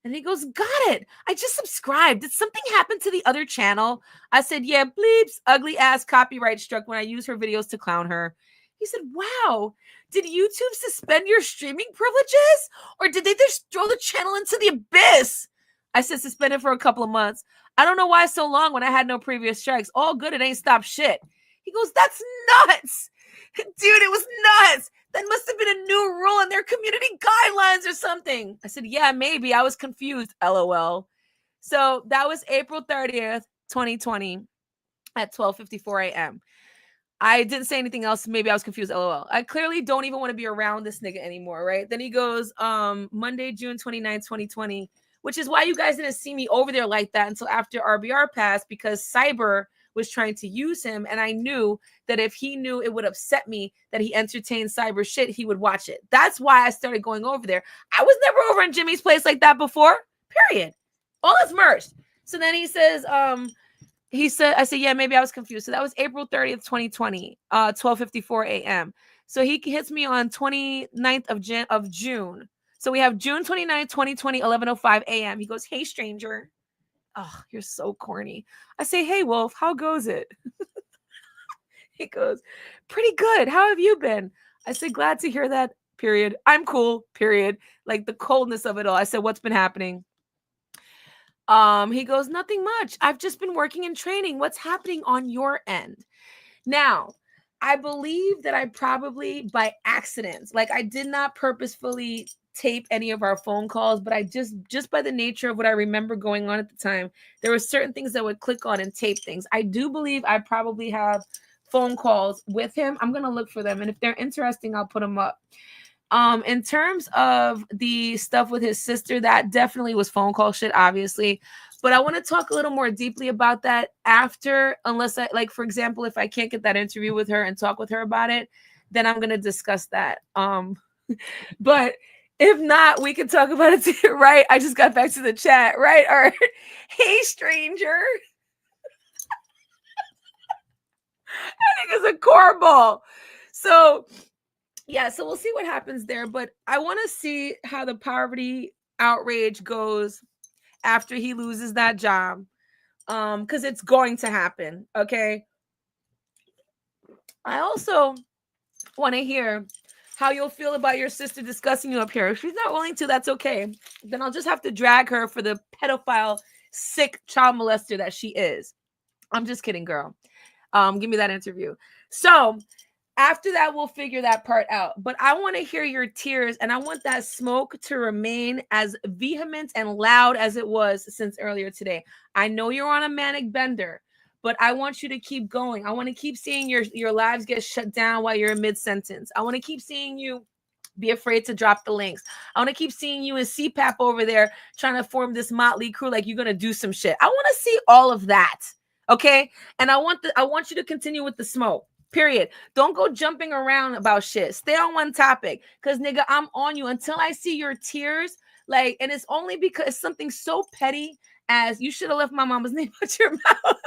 And he goes, got it. I just subscribed. Did something happen to the other channel? I said, yeah, bleeps, ugly ass copyright struck when I use her videos to clown her. He said, wow, did YouTube suspend your streaming privileges? Or did they just throw the channel into the abyss? I said, suspended for a couple of months. I don't know why so long when I had no previous strikes. All good, it ain't stopped shit. He goes, that's nuts. Dude, it was nuts. That must have been a new rule in their community guidelines or something. I said, yeah, maybe. I was confused, LOL. So that was April 30th, 2020 at 12:54 a.m. I didn't say anything else. Maybe I was confused, LOL. I clearly don't even want to be around this nigga anymore, right? Then he goes, Monday, June 29th, 2020, which is why you guys didn't see me over there like that until after RBR passed, because Cyber was trying to use him, and I knew that if he knew it would upset me that he entertained Cyber shit, he would watch it. That's why I started going over there. I was never over in Jimmy's place like that before, period. All is merged. So then he says, I said, yeah, maybe I was confused. So that was April 30th, 2020, 12:54 a.m. So he hits me on 29th of June. So we have June 29, 2020, 11:05 a.m. He goes, "Hey, stranger." Oh, you're so corny. I say, "Hey, Wolf, how goes it?" He goes, "Pretty good. How have you been?" I said, "Glad to hear that, period. I'm cool, period." Like the coldness of it all. I said, "What's been happening?" He goes, "Nothing much. I've just been working and training. What's happening on your end?" Now, I believe that I probably by accident, like I did not purposefully tape any of our phone calls, but I just by the nature of what I remember going on at the time, there were certain things that would click on and tape things. I do believe I probably have phone calls with him. I'm going to look for them, and if they're interesting, I'll put them up. In terms of the stuff with his sister, that definitely was phone call shit, obviously. But I want to talk a little more deeply about that after, unless I, like, for example, if I can't get that interview with her and talk with her about it, then I'm going to discuss that. But if not, we can talk about it too, right? I just got back to the chat, right? Or, "Hey, stranger." I think it's a cornball. So, yeah, so we'll see what happens there. But I want to see how the poverty outrage goes after he loses that job. Because it's going to happen. Okay. I also want to hear how you'll feel about your sister discussing you up here. If she's not willing to, that's okay. Then I'll just have to drag her for the pedophile, sick child molester that she is. I'm just kidding, girl. Give me that interview. So after that, we'll figure that part out. But I want to hear your tears, and I want that smoke to remain as vehement and loud as it was since earlier today. I know you're on a manic bender, but I want you to keep going. I want to keep seeing your lives get shut down while you're in mid-sentence. I want to keep seeing you be afraid to drop the links. I want to keep seeing you in CPAP over there trying to form this motley crew like you're going to do some shit. I want to see all of that. Okay? And I want you to continue with the smoke. Period. Don't go jumping around about shit. Stay on one topic. Because, nigga, I'm on you until I see your tears. Like, and it's only because it's something so petty as you should have left my mama's name out your mouth.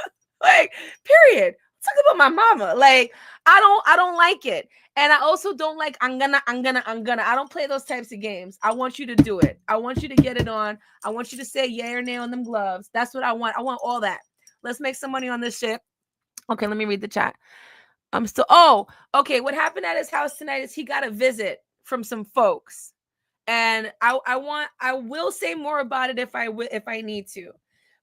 Like, period. Talk about my mama. Like, I don't like it. And I also don't like I'm gonna. I don't play those types of games. I want you to do it. I want you to get it on. I want you to say yay or nay on them gloves. That's what I want. I want all that. Let's make some money on this shit. Okay, let me read the chat. Okay. What happened at his house tonight is he got a visit from some folks. And I will say more about it if I need to.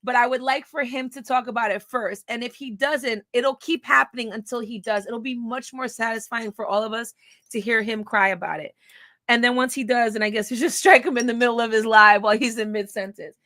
But I would like for him to talk about it first. And if he doesn't, it'll keep happening until he does. It'll be much more satisfying for all of us to hear him cry about it. And then once he does, and I guess we just strike him in the middle of his live while he's in mid-sentence.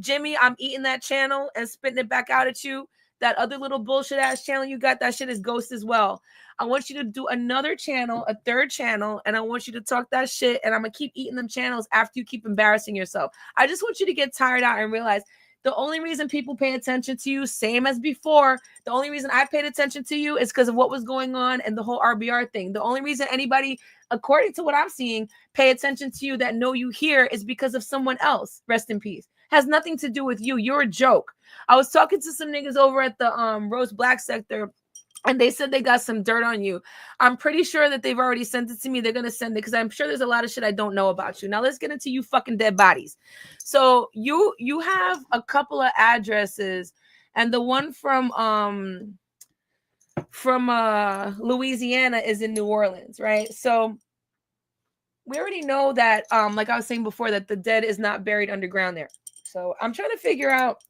Jimmy, I'm eating that channel and spitting it back out at you. That other little bullshit ass channel you got, that shit is ghost as well. I want you to do another channel, a third channel, and I want you to talk that shit, and I'm going to keep eating them channels after you keep embarrassing yourself. I just want you to get tired out and realize the only reason people pay attention to you, same as before, the only reason I paid attention to you is because of what was going on and the whole RBR thing. The only reason anybody, according to what I'm seeing, pay attention to you that know you here is because of someone else. Rest in peace. Has nothing to do with you. You're a joke. I was talking to some niggas over at the Rose Black sector, and they said they got some dirt on you. I'm pretty sure that they've already sent it to me. They're going to send it because I'm sure there's a lot of shit I don't know about you. Now let's get into you fucking dead bodies. So you have a couple of addresses, and the one from Louisiana is in New Orleans, right? So we already know that, like I was saying before, that the dead is not buried underground there. So I'm trying to figure out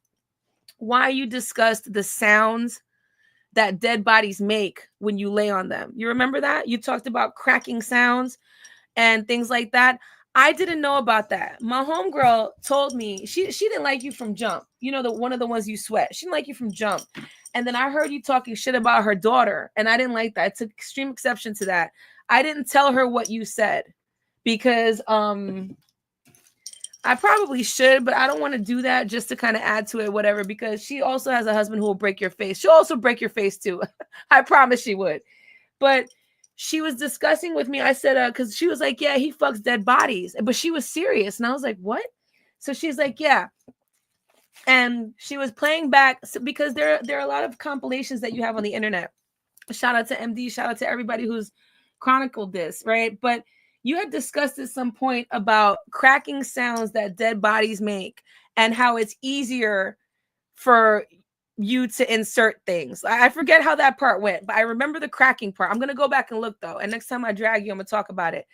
why you discussed the sounds that dead bodies make when you lay on them. You remember that? You talked about cracking sounds and things like that. I didn't know about that. My homegirl told me she didn't like you from jump. You know, one of the ones you sweat. She didn't like you from jump. And then I heard you talking shit about her daughter, and I didn't like that. I took extreme exception to that. I didn't tell her what you said because I probably should, but I don't want to do that just to kind of add to it, whatever, because she also has a husband who will break your face. She'll also break your face too. I promise she would. But she was discussing with me. I said, because she was like, yeah, he fucks dead bodies. But she was serious. And I was like, what? So she's like, yeah. And she was playing back because there are a lot of compilations that you have on the internet. Shout out to MD. Shout out to everybody who's chronicled this, right? But you had discussed at some point about cracking sounds that dead bodies make and how it's easier for you to insert things. I forget how that part went, but I remember the cracking part. I'm going to go back and look though. And next time I drag you, I'm going to talk about it.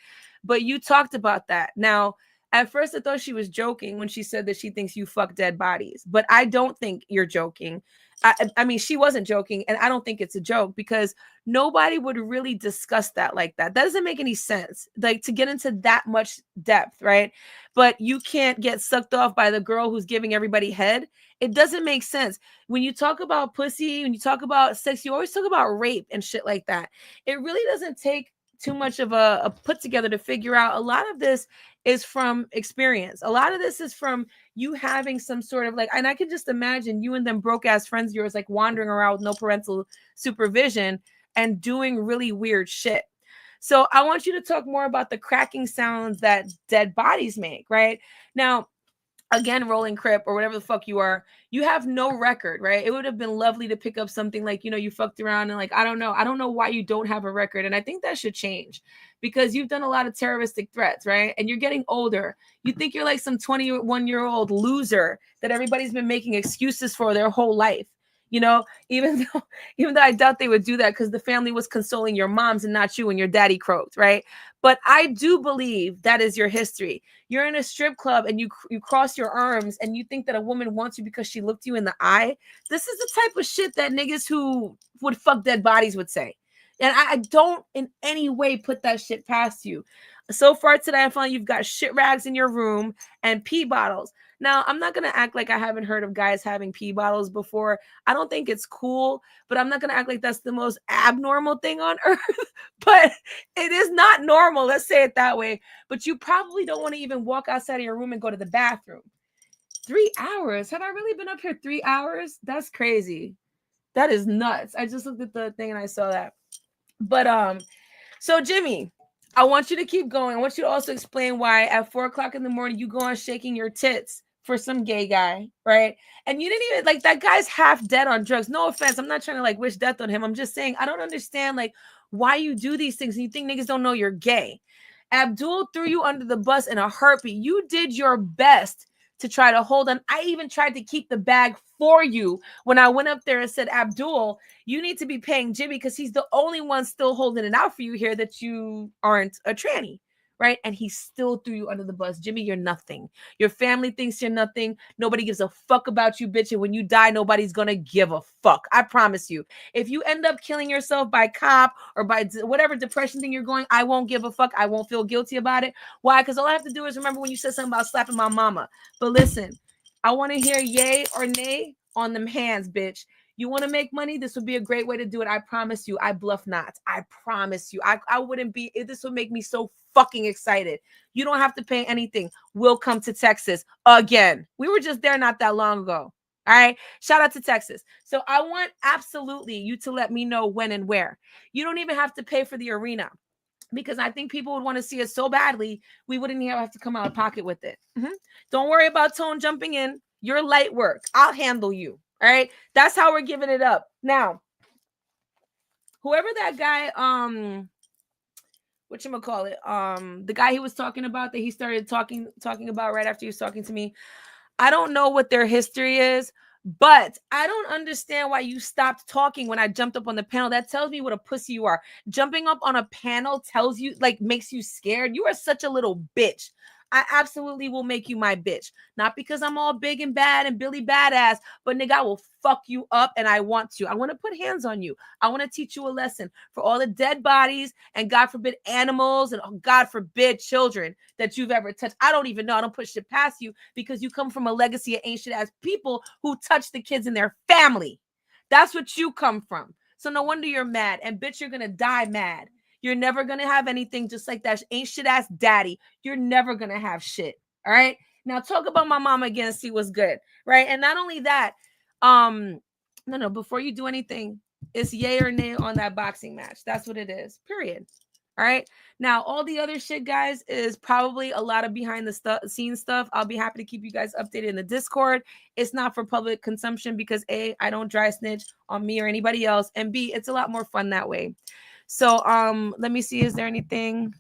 But you talked about that. Now, at first I thought she was joking when she said that she thinks you fuck dead bodies, but I don't think you're joking. I mean, she wasn't joking, and I don't think it's a joke because nobody would really discuss that like that. That doesn't make any sense, like to get into that much depth, right? But you can't get sucked off by the girl who's giving everybody head. It doesn't make sense. When you talk about pussy, when you talk about sex, you always talk about rape and shit like that. It really doesn't take too much of a put together to figure out. A lot of this is from experience. A lot of this is from you having some sort of like, and I can just imagine you and them broke ass friends of yours like wandering around with no parental supervision and doing really weird shit. So I want you to talk more about the cracking sounds that dead bodies make, right? Now, again, rolling crip or whatever the fuck you are, you have no record, right? It would have been lovely to pick up something like, you know, you fucked around and like, I don't know why you don't have a record. And I think that should change because you've done a lot of terroristic threats, right? And you're getting older. You think you're like some 21-year-old loser that everybody's been making excuses for their whole life. You know, even though I doubt they would do that because the family was consoling your moms and not you when your daddy croaked, right? But I do believe that is your history. You're in a strip club and you cross your arms and you think that a woman wants you because she looked you in the eye. This is the type of shit that niggas who would fuck dead bodies would say. And I don't in any way put that shit past you. So far today, I found you've got shit rags in your room and pee bottles. Now, I'm not going to act like I haven't heard of guys having pee bottles before. I don't think it's cool, but I'm not going to act like that's the most abnormal thing on earth. But it is not normal. Let's say it that way. But you probably don't want to even walk outside of your room and go to the bathroom. 3 hours? Have I really been up here 3 hours? That's crazy. That is nuts. I just looked at the thing and I saw that. But so Jimmy, I want you to keep going. I want you to also explain why at 4 o'clock in the morning you go on shaking your tits for some gay guy, right? And you didn't even like that guy's half dead on drugs. No offense. I'm not trying to like wish death on him. I'm just saying I don't understand like why you do these things and you think niggas don't know you're gay. Abdul threw you under the bus in a heartbeat. You did your best to try to hold on. I even tried to keep the bag for you when I went up there and said, Abdul, you need to be paying Jimmy because he's the only one still holding it out for you here that you aren't a tranny, right? And he still threw you under the bus. Jimmy, you're nothing. Your family thinks you're nothing. Nobody gives a fuck about you, bitch. And when you die, nobody's going to give a fuck. I promise you. If you end up killing yourself by cop or by whatever depression thing you're going, I won't give a fuck. I won't feel guilty about it. Why? Because all I have to do is remember when you said something about slapping my mama. But listen, I want to hear yay or nay on them hands, bitch. You want to make money? This would be a great way to do it. I promise you. I bluff not. I promise you. I wouldn't be. This would make me so fucking excited. You don't have to pay anything. We'll come to Texas again. We were just there not that long ago. All right. Shout out to Texas. So I want absolutely you to let me know when and where. You don't even have to pay for the arena because I think people would want to see it so badly. We wouldn't even have to come out of pocket with it. Don't worry about Tone jumping in. You're light work. I'll handle you. All right. That's how we're giving it up. Now, whoever that guy, whatchamacallit, the guy he was talking about that he started talking about right after he was talking to me. I don't know what their history is, but I don't understand why you stopped talking when I jumped up on the panel. That tells me what a pussy you are. Jumping up on a panel tells you, like, makes you scared. You are such a little bitch. I absolutely will make you my bitch. Not because I'm all big and bad and Billy Badass, but nigga, I will fuck you up and I want to. I want to put hands on you. I want to teach you a lesson for all the dead bodies and God forbid animals and God forbid children that you've ever touched. I don't even know. I don't put shit past you because you come from a legacy of ancient ass people who touch the kids in their family. That's what you come from. So no wonder you're mad. And bitch, you're going to die mad. You're never going to have anything just like that ain't shit ass daddy. You're never going to have shit. All right. Now talk about my mama again. See what's good. Right. And not only that, no, before you do anything, it's yay or nay on that boxing match. That's what it is. Period. All right. Now, all the other shit, guys, is probably a lot of behind the scenes stuff. I'll be happy to keep you guys updated in the Discord. It's not for public consumption because A, I don't dry snitch on me or anybody else. And B, it's a lot more fun that way. So let me see, is there anything?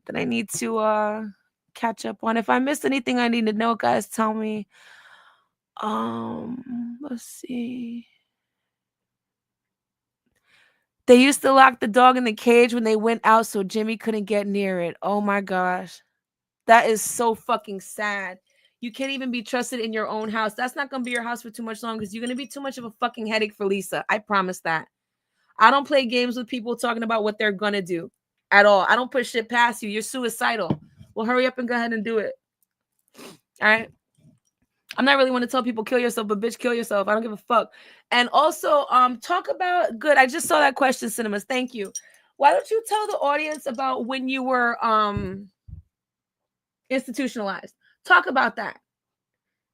that I need to catch up on. If I missed anything I need to know, guys, tell me. Let's see. They used to lock the dog in the cage when they went out so Jimmy couldn't get near it. Oh my gosh. That is so fucking sad. You can't even be trusted in your own house. That's not going to be your house for too much longer because you're going to be too much of a fucking headache for Lisa. I promise that. I don't play games with people talking about what they're going to do at all. I don't put shit past you. You're suicidal. Well, hurry up and go ahead and do it. All right? I'm not really want to tell people kill yourself, but bitch, kill yourself. I don't give a fuck. And also, talk about good. I just saw that question, Cinemas. Thank you. Why don't you tell the audience about when you were institutionalized? Talk about that.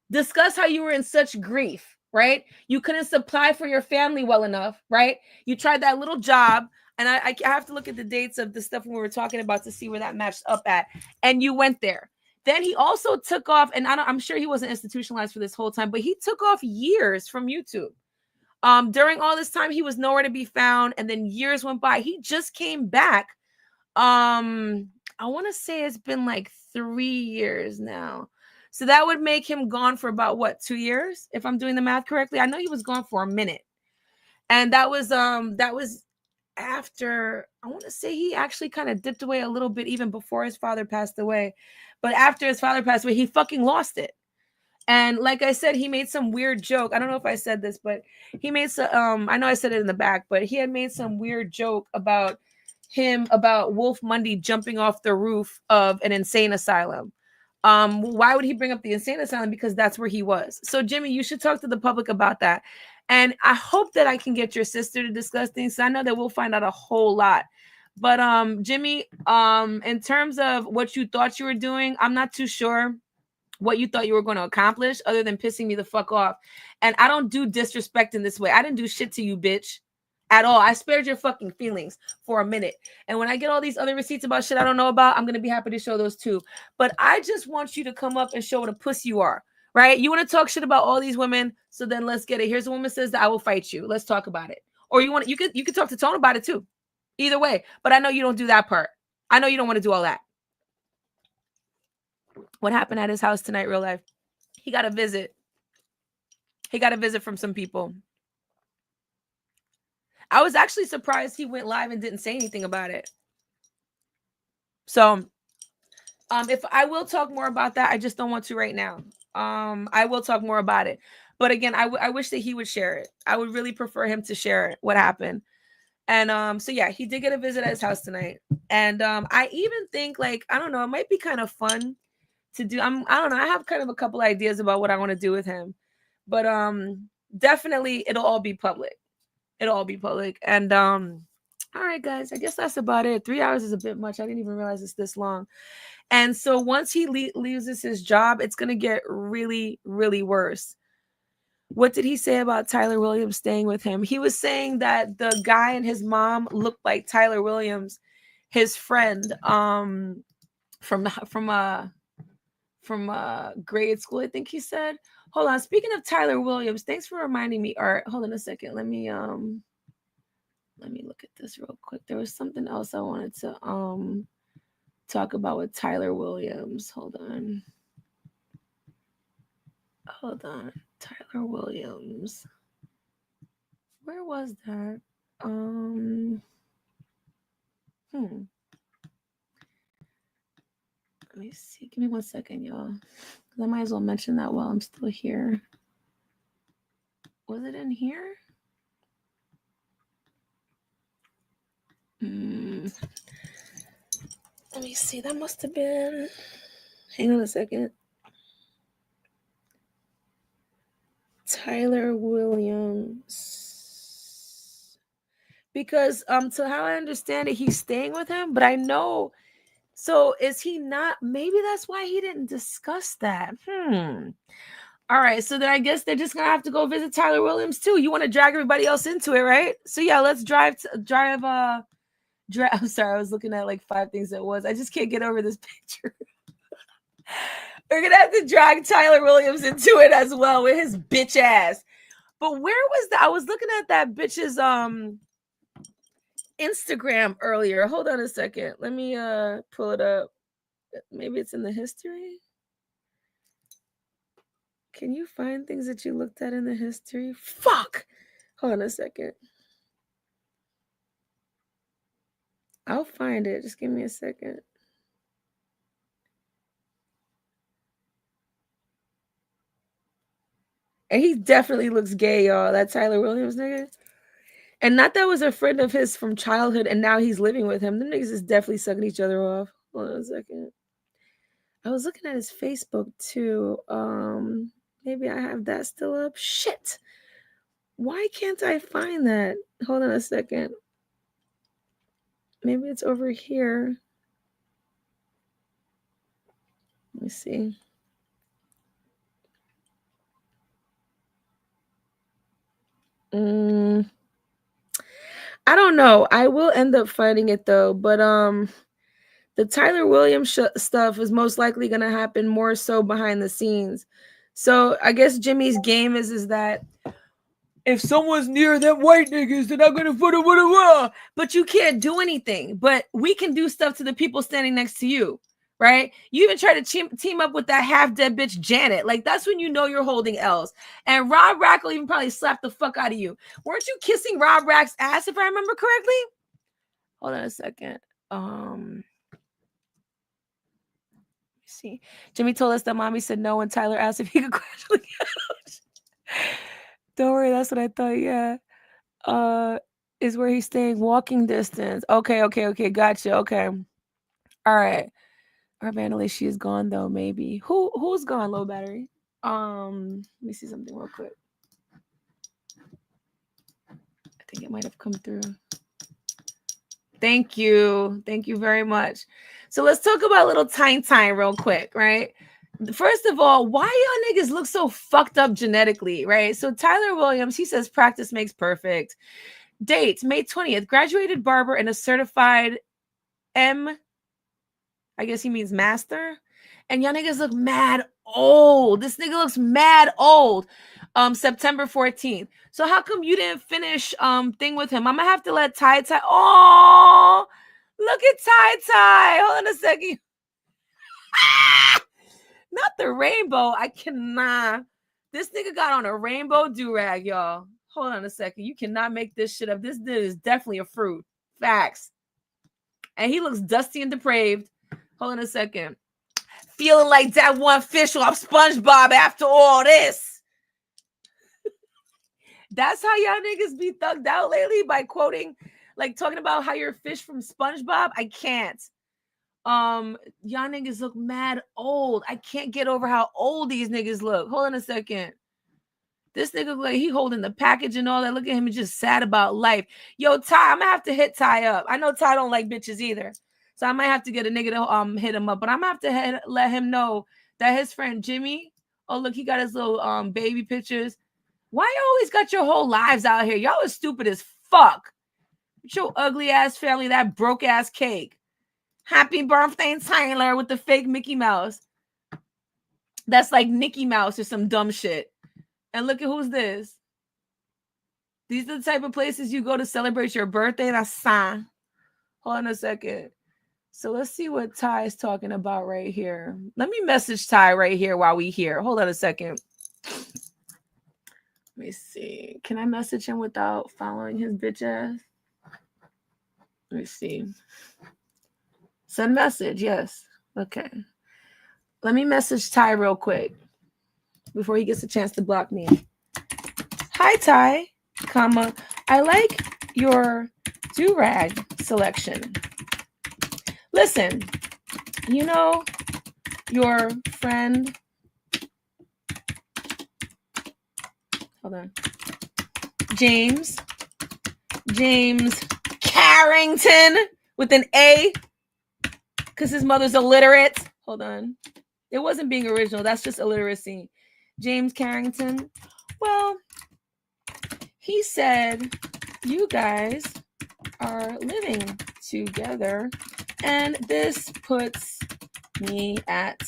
Discuss how you were in such grief, right? You couldn't supply for your family well enough, right? You tried that little job, and I have to look at the dates of the stuff we were talking about to see where that matched up at. And you went there. Then he also took off, and I'm sure he wasn't institutionalized for this whole time, but he took off years from YouTube. During all this time, he was nowhere to be found, and then years went by. He just came back. I want to say it's been like 3 years now. So that would make him gone for about, what, 2 years? If I'm doing the math correctly. I know he was gone for a minute. And that was after, I want to say he actually kind of dipped away a little bit even before his father passed away. But after his father passed away, he fucking lost it. And like I said, he made some weird joke. I don't know if I said this, but he made some, I know I said it in the back, but he had made some weird joke about Wolf Monday jumping off the roof of an insane asylum. Why would he bring up the insane asylum? Because that's where he was. So Jimmy, you should talk to the public about that. And I hope that I can get your sister to discuss things. So I know that we'll find out a whole lot. But Jimmy, in terms of what you thought you were doing, I'm not too sure what you thought you were going to accomplish other than pissing me the fuck off. And I don't do disrespect in this way. I didn't do shit to you, bitch. At all. I spared your fucking feelings for a minute. And when I get all these other receipts about shit I don't know about, I'm going to be happy to show those too. But I just want you to come up and show what a pussy you are, right? You want to talk shit about all these women, so then let's get it. Here's a woman says that I will fight you. Let's talk about it. Or you could talk to Tone about it too. Either way. But I know you don't do that part. I know you don't want to do all that. What happened at his house tonight, real life? He got a visit. He got a visit from some people. I was actually surprised he went live and didn't say anything about it. So, if I will talk more about that, I just don't want to right now. I will talk more about it. But again, I wish that he would share it. I would really prefer him to share what happened. And so yeah, he did get a visit at his house tonight. And I even think, like, I don't know, it might be kind of fun to do. I don't know. I have kind of a couple ideas about what I want to do with him. But definitely it'll all be public. It'll all be public. And all right, guys, I guess that's about it. 3 hours is a bit much. I didn't even realize it's this long. And so once he loses his job, it's going to get really, really worse. What did he say about Tyler Williams staying with him? He was saying that the guy and his mom looked like Tyler Williams, his friend from grade school, I think he said. Hold on. Speaking of Tyler Williams, thanks for reminding me. All right, hold on a second. Let me look at this real quick. There was something else I wanted to talk about with Tyler Williams. Hold on. Tyler Williams. Where was that? Let me see. Give me 1 second, y'all. I might as well mention that while I'm still here. Was it in here? Let me see. That must have been. Hang on a second. Tyler Williams. Because to how I understand it, he's staying with him, but I know. So is he not? Maybe that's why he didn't discuss that. All right. So then I guess they're just gonna have to go visit Tyler Williams too. You want to drag everybody else into it, right? So yeah, let's drive. I'm sorry, I was looking at like 5 things at once. I just can't get over this picture. We're gonna have to drag Tyler Williams into it as well with his bitch ass. But where was that? I was looking at that bitch's Instagram earlier. Hold on a second. Let me pull it up. Maybe it's in the history. Can you find things that you looked at in the history? Fuck. Hold on a second. I'll find it. Just give me a second. And he definitely looks gay, y'all. That Tyler Williams nigga. And not that was a friend of his from childhood and now he's living with him. Them niggas is definitely sucking each other off. Hold on a second. I was looking at his Facebook too. Maybe I have that still up. Shit. Why can't I find that? Hold on a second. Maybe it's over here. Let me see. I don't know. I will end up finding it though, but the Tyler Williams stuff is most likely going to happen more so behind the scenes. So I guess Jimmy's game is that if someone's near them white niggas, they're not going to put it. But you can't do anything. But we can do stuff to the people standing next to you, right? You even try to team up with that half-dead bitch Janet. Like, that's when you know you're holding L's. And Rob Rack will even probably slap the fuck out of you. Weren't you kissing Rob Rack's ass, if I remember correctly? Hold on a second. See, Jimmy told us that mommy said no when Tyler asked if he could crash on the couch. Don't worry, that's what I thought. Yeah. Is where he's staying walking distance. Okay, gotcha. Okay. All right. Our vandally, she is gone though, maybe. Who's gone, low battery? Let me see something real quick. I think it might have come through. Thank you very much. So let's talk about little Time real quick, right? First of all, why y'all niggas look so fucked up genetically, right? So Tyler Williams, he says practice makes perfect. Date, May 20th, graduated barber and a certified I guess he means master. And y'all niggas look mad old. This nigga looks mad old. September 14th. So how come you didn't finish thing with him? I'm gonna have to let Ty. Oh, look at Ty. Hold on a second. Not the rainbow. I cannot. This nigga got on a rainbow do-rag, y'all. Hold on a second. You cannot make this shit up. This dude is definitely a fruit. Facts. And he looks dusty and depraved. Hold on a second. Feeling like that one fish off SpongeBob after all this. That's how y'all niggas be thugged out lately, by quoting, like talking about how you're a fish from SpongeBob. I can't. Y'all niggas look mad old. I can't get over how old these niggas look. Hold on a second. This nigga look like he holding the package and all that. Look at him, just sad about life. Yo, Ty, I'm gonna have to hit Ty up. I know Ty don't like bitches either. So I might have to get a nigga to hit him up. But I'm gonna have to let him know that his friend Jimmy, oh look, he got his little baby pictures. Why you always got your whole lives out here? Y'all are stupid as fuck. With your ugly ass family, that broke ass cake. Happy birthday, Tyler, with the fake Mickey Mouse. That's like Mickey Mouse or some dumb shit. And look at who's this. These are the type of places you go to celebrate your birthday. That's fine. Hold on a second. So let's see what Ty is talking about right here. Let me message Ty right here while we here. Hold on a second. Let me see. Can I message him without following his bitch ass? Let me see. Send message. Yes. Okay. Let me message Ty real quick before he gets a chance to block me. Hi, Ty, comma, I like your do-rag selection. Listen, you know your friend, hold on, James Karrington with an A, because his mother's illiterate. Hold on. It wasn't being original. That's just illiteracy. James Karrington. Well, he said you guys are living together, and this puts me at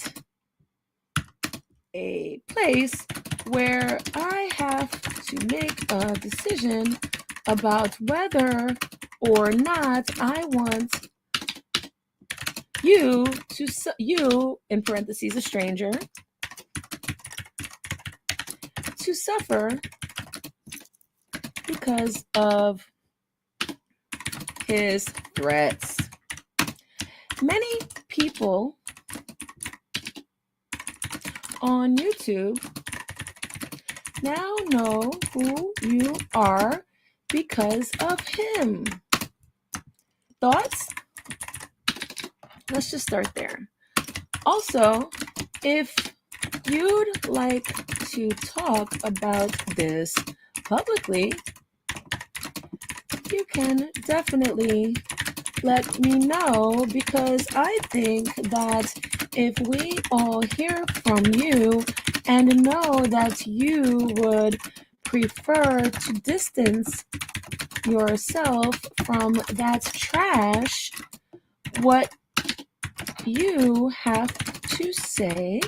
a place where I have to make a decision about whether or not I want you to, you, in parentheses, a stranger, to suffer because of his threats. Many people on YouTube now know who you are because of him. Thoughts? Let's just start there. Also, if you'd like to talk about this publicly, you can definitely let me know, because I think that if we all hear from you and know that you would prefer to distance yourself from that trash, what you have to say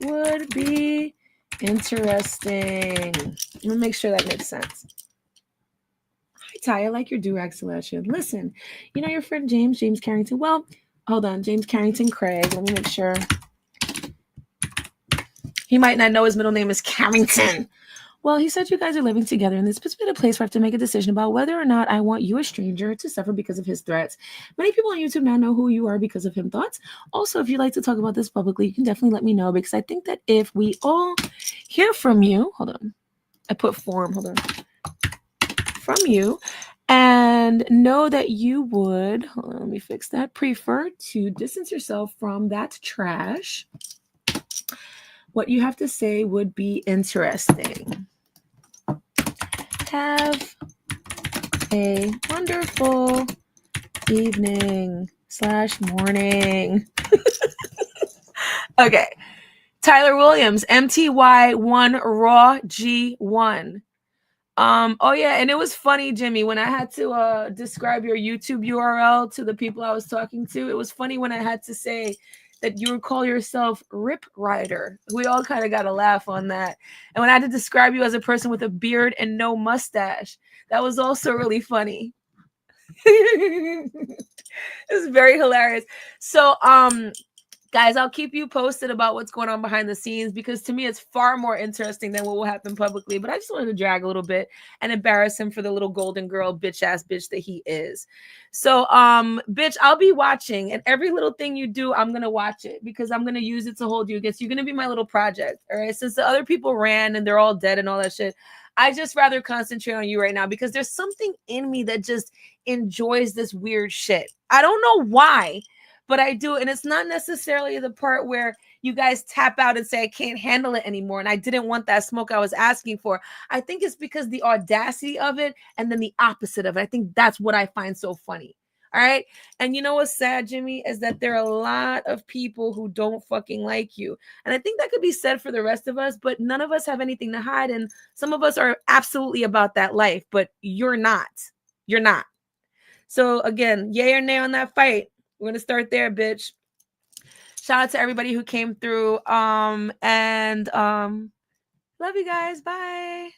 would be interesting. Let me make sure that makes sense. Hi, Ty. I like your do-rag selection. Listen, you know your friend James Karrington? Well, hold on. James Karrington Craig. Let me make sure. He might not know his middle name is Karrington. Well, he said you guys are living together, and this puts me in a place where I have to make a decision about whether or not I want you, a stranger, to suffer because of his threats. Many people on YouTube now know who you are because of him. Thoughts? Also, if you'd like to talk about this publicly, you can definitely let me know, because I think that if we all hear from you, hold on, I put form, hold on, from you, and know that you would, hold on, let me fix that, prefer to distance yourself from that trash, what you have to say would be interesting. Have a wonderful evening / morning. Okay. Tyler Williams, MTY1 Raw G1. Oh yeah, and it was funny, Jimmy, when I had to describe your YouTube URL to the people I was talking to. It was funny when I had to say that you would call yourself Rip Rider. We all kind of got a laugh on that. And when I had to describe you as a person with a beard and no mustache, that was also really funny. It was very hilarious. So, guys, I'll keep you posted about what's going on behind the scenes, because to me, it's far more interesting than what will happen publicly. But I just wanted to drag a little bit and embarrass him for the little golden girl bitch-ass bitch that he is. So, bitch, I'll be watching, and every little thing you do, I'm going to watch it, because I'm going to use it to hold you against. You're going to be my little project, all right? Since the other people ran and they're all dead and all that shit, I just rather concentrate on you right now, because there's something in me that just enjoys this weird shit. I don't know why, but I do. And it's not necessarily the part where you guys tap out and say, I can't handle it anymore, and I didn't want that smoke I was asking for. I think it's because the audacity of it, and then the opposite of it. I think that's what I find so funny. All right. And you know what's sad, Jimmy, is that there are a lot of people who don't fucking like you. And I think that could be said for the rest of us, but none of us have anything to hide. And some of us are absolutely about that life, but you're not. You're not. So again, yay or nay on that fight. We're going to start there, bitch. Shout out to everybody who came through. Love you guys. Bye.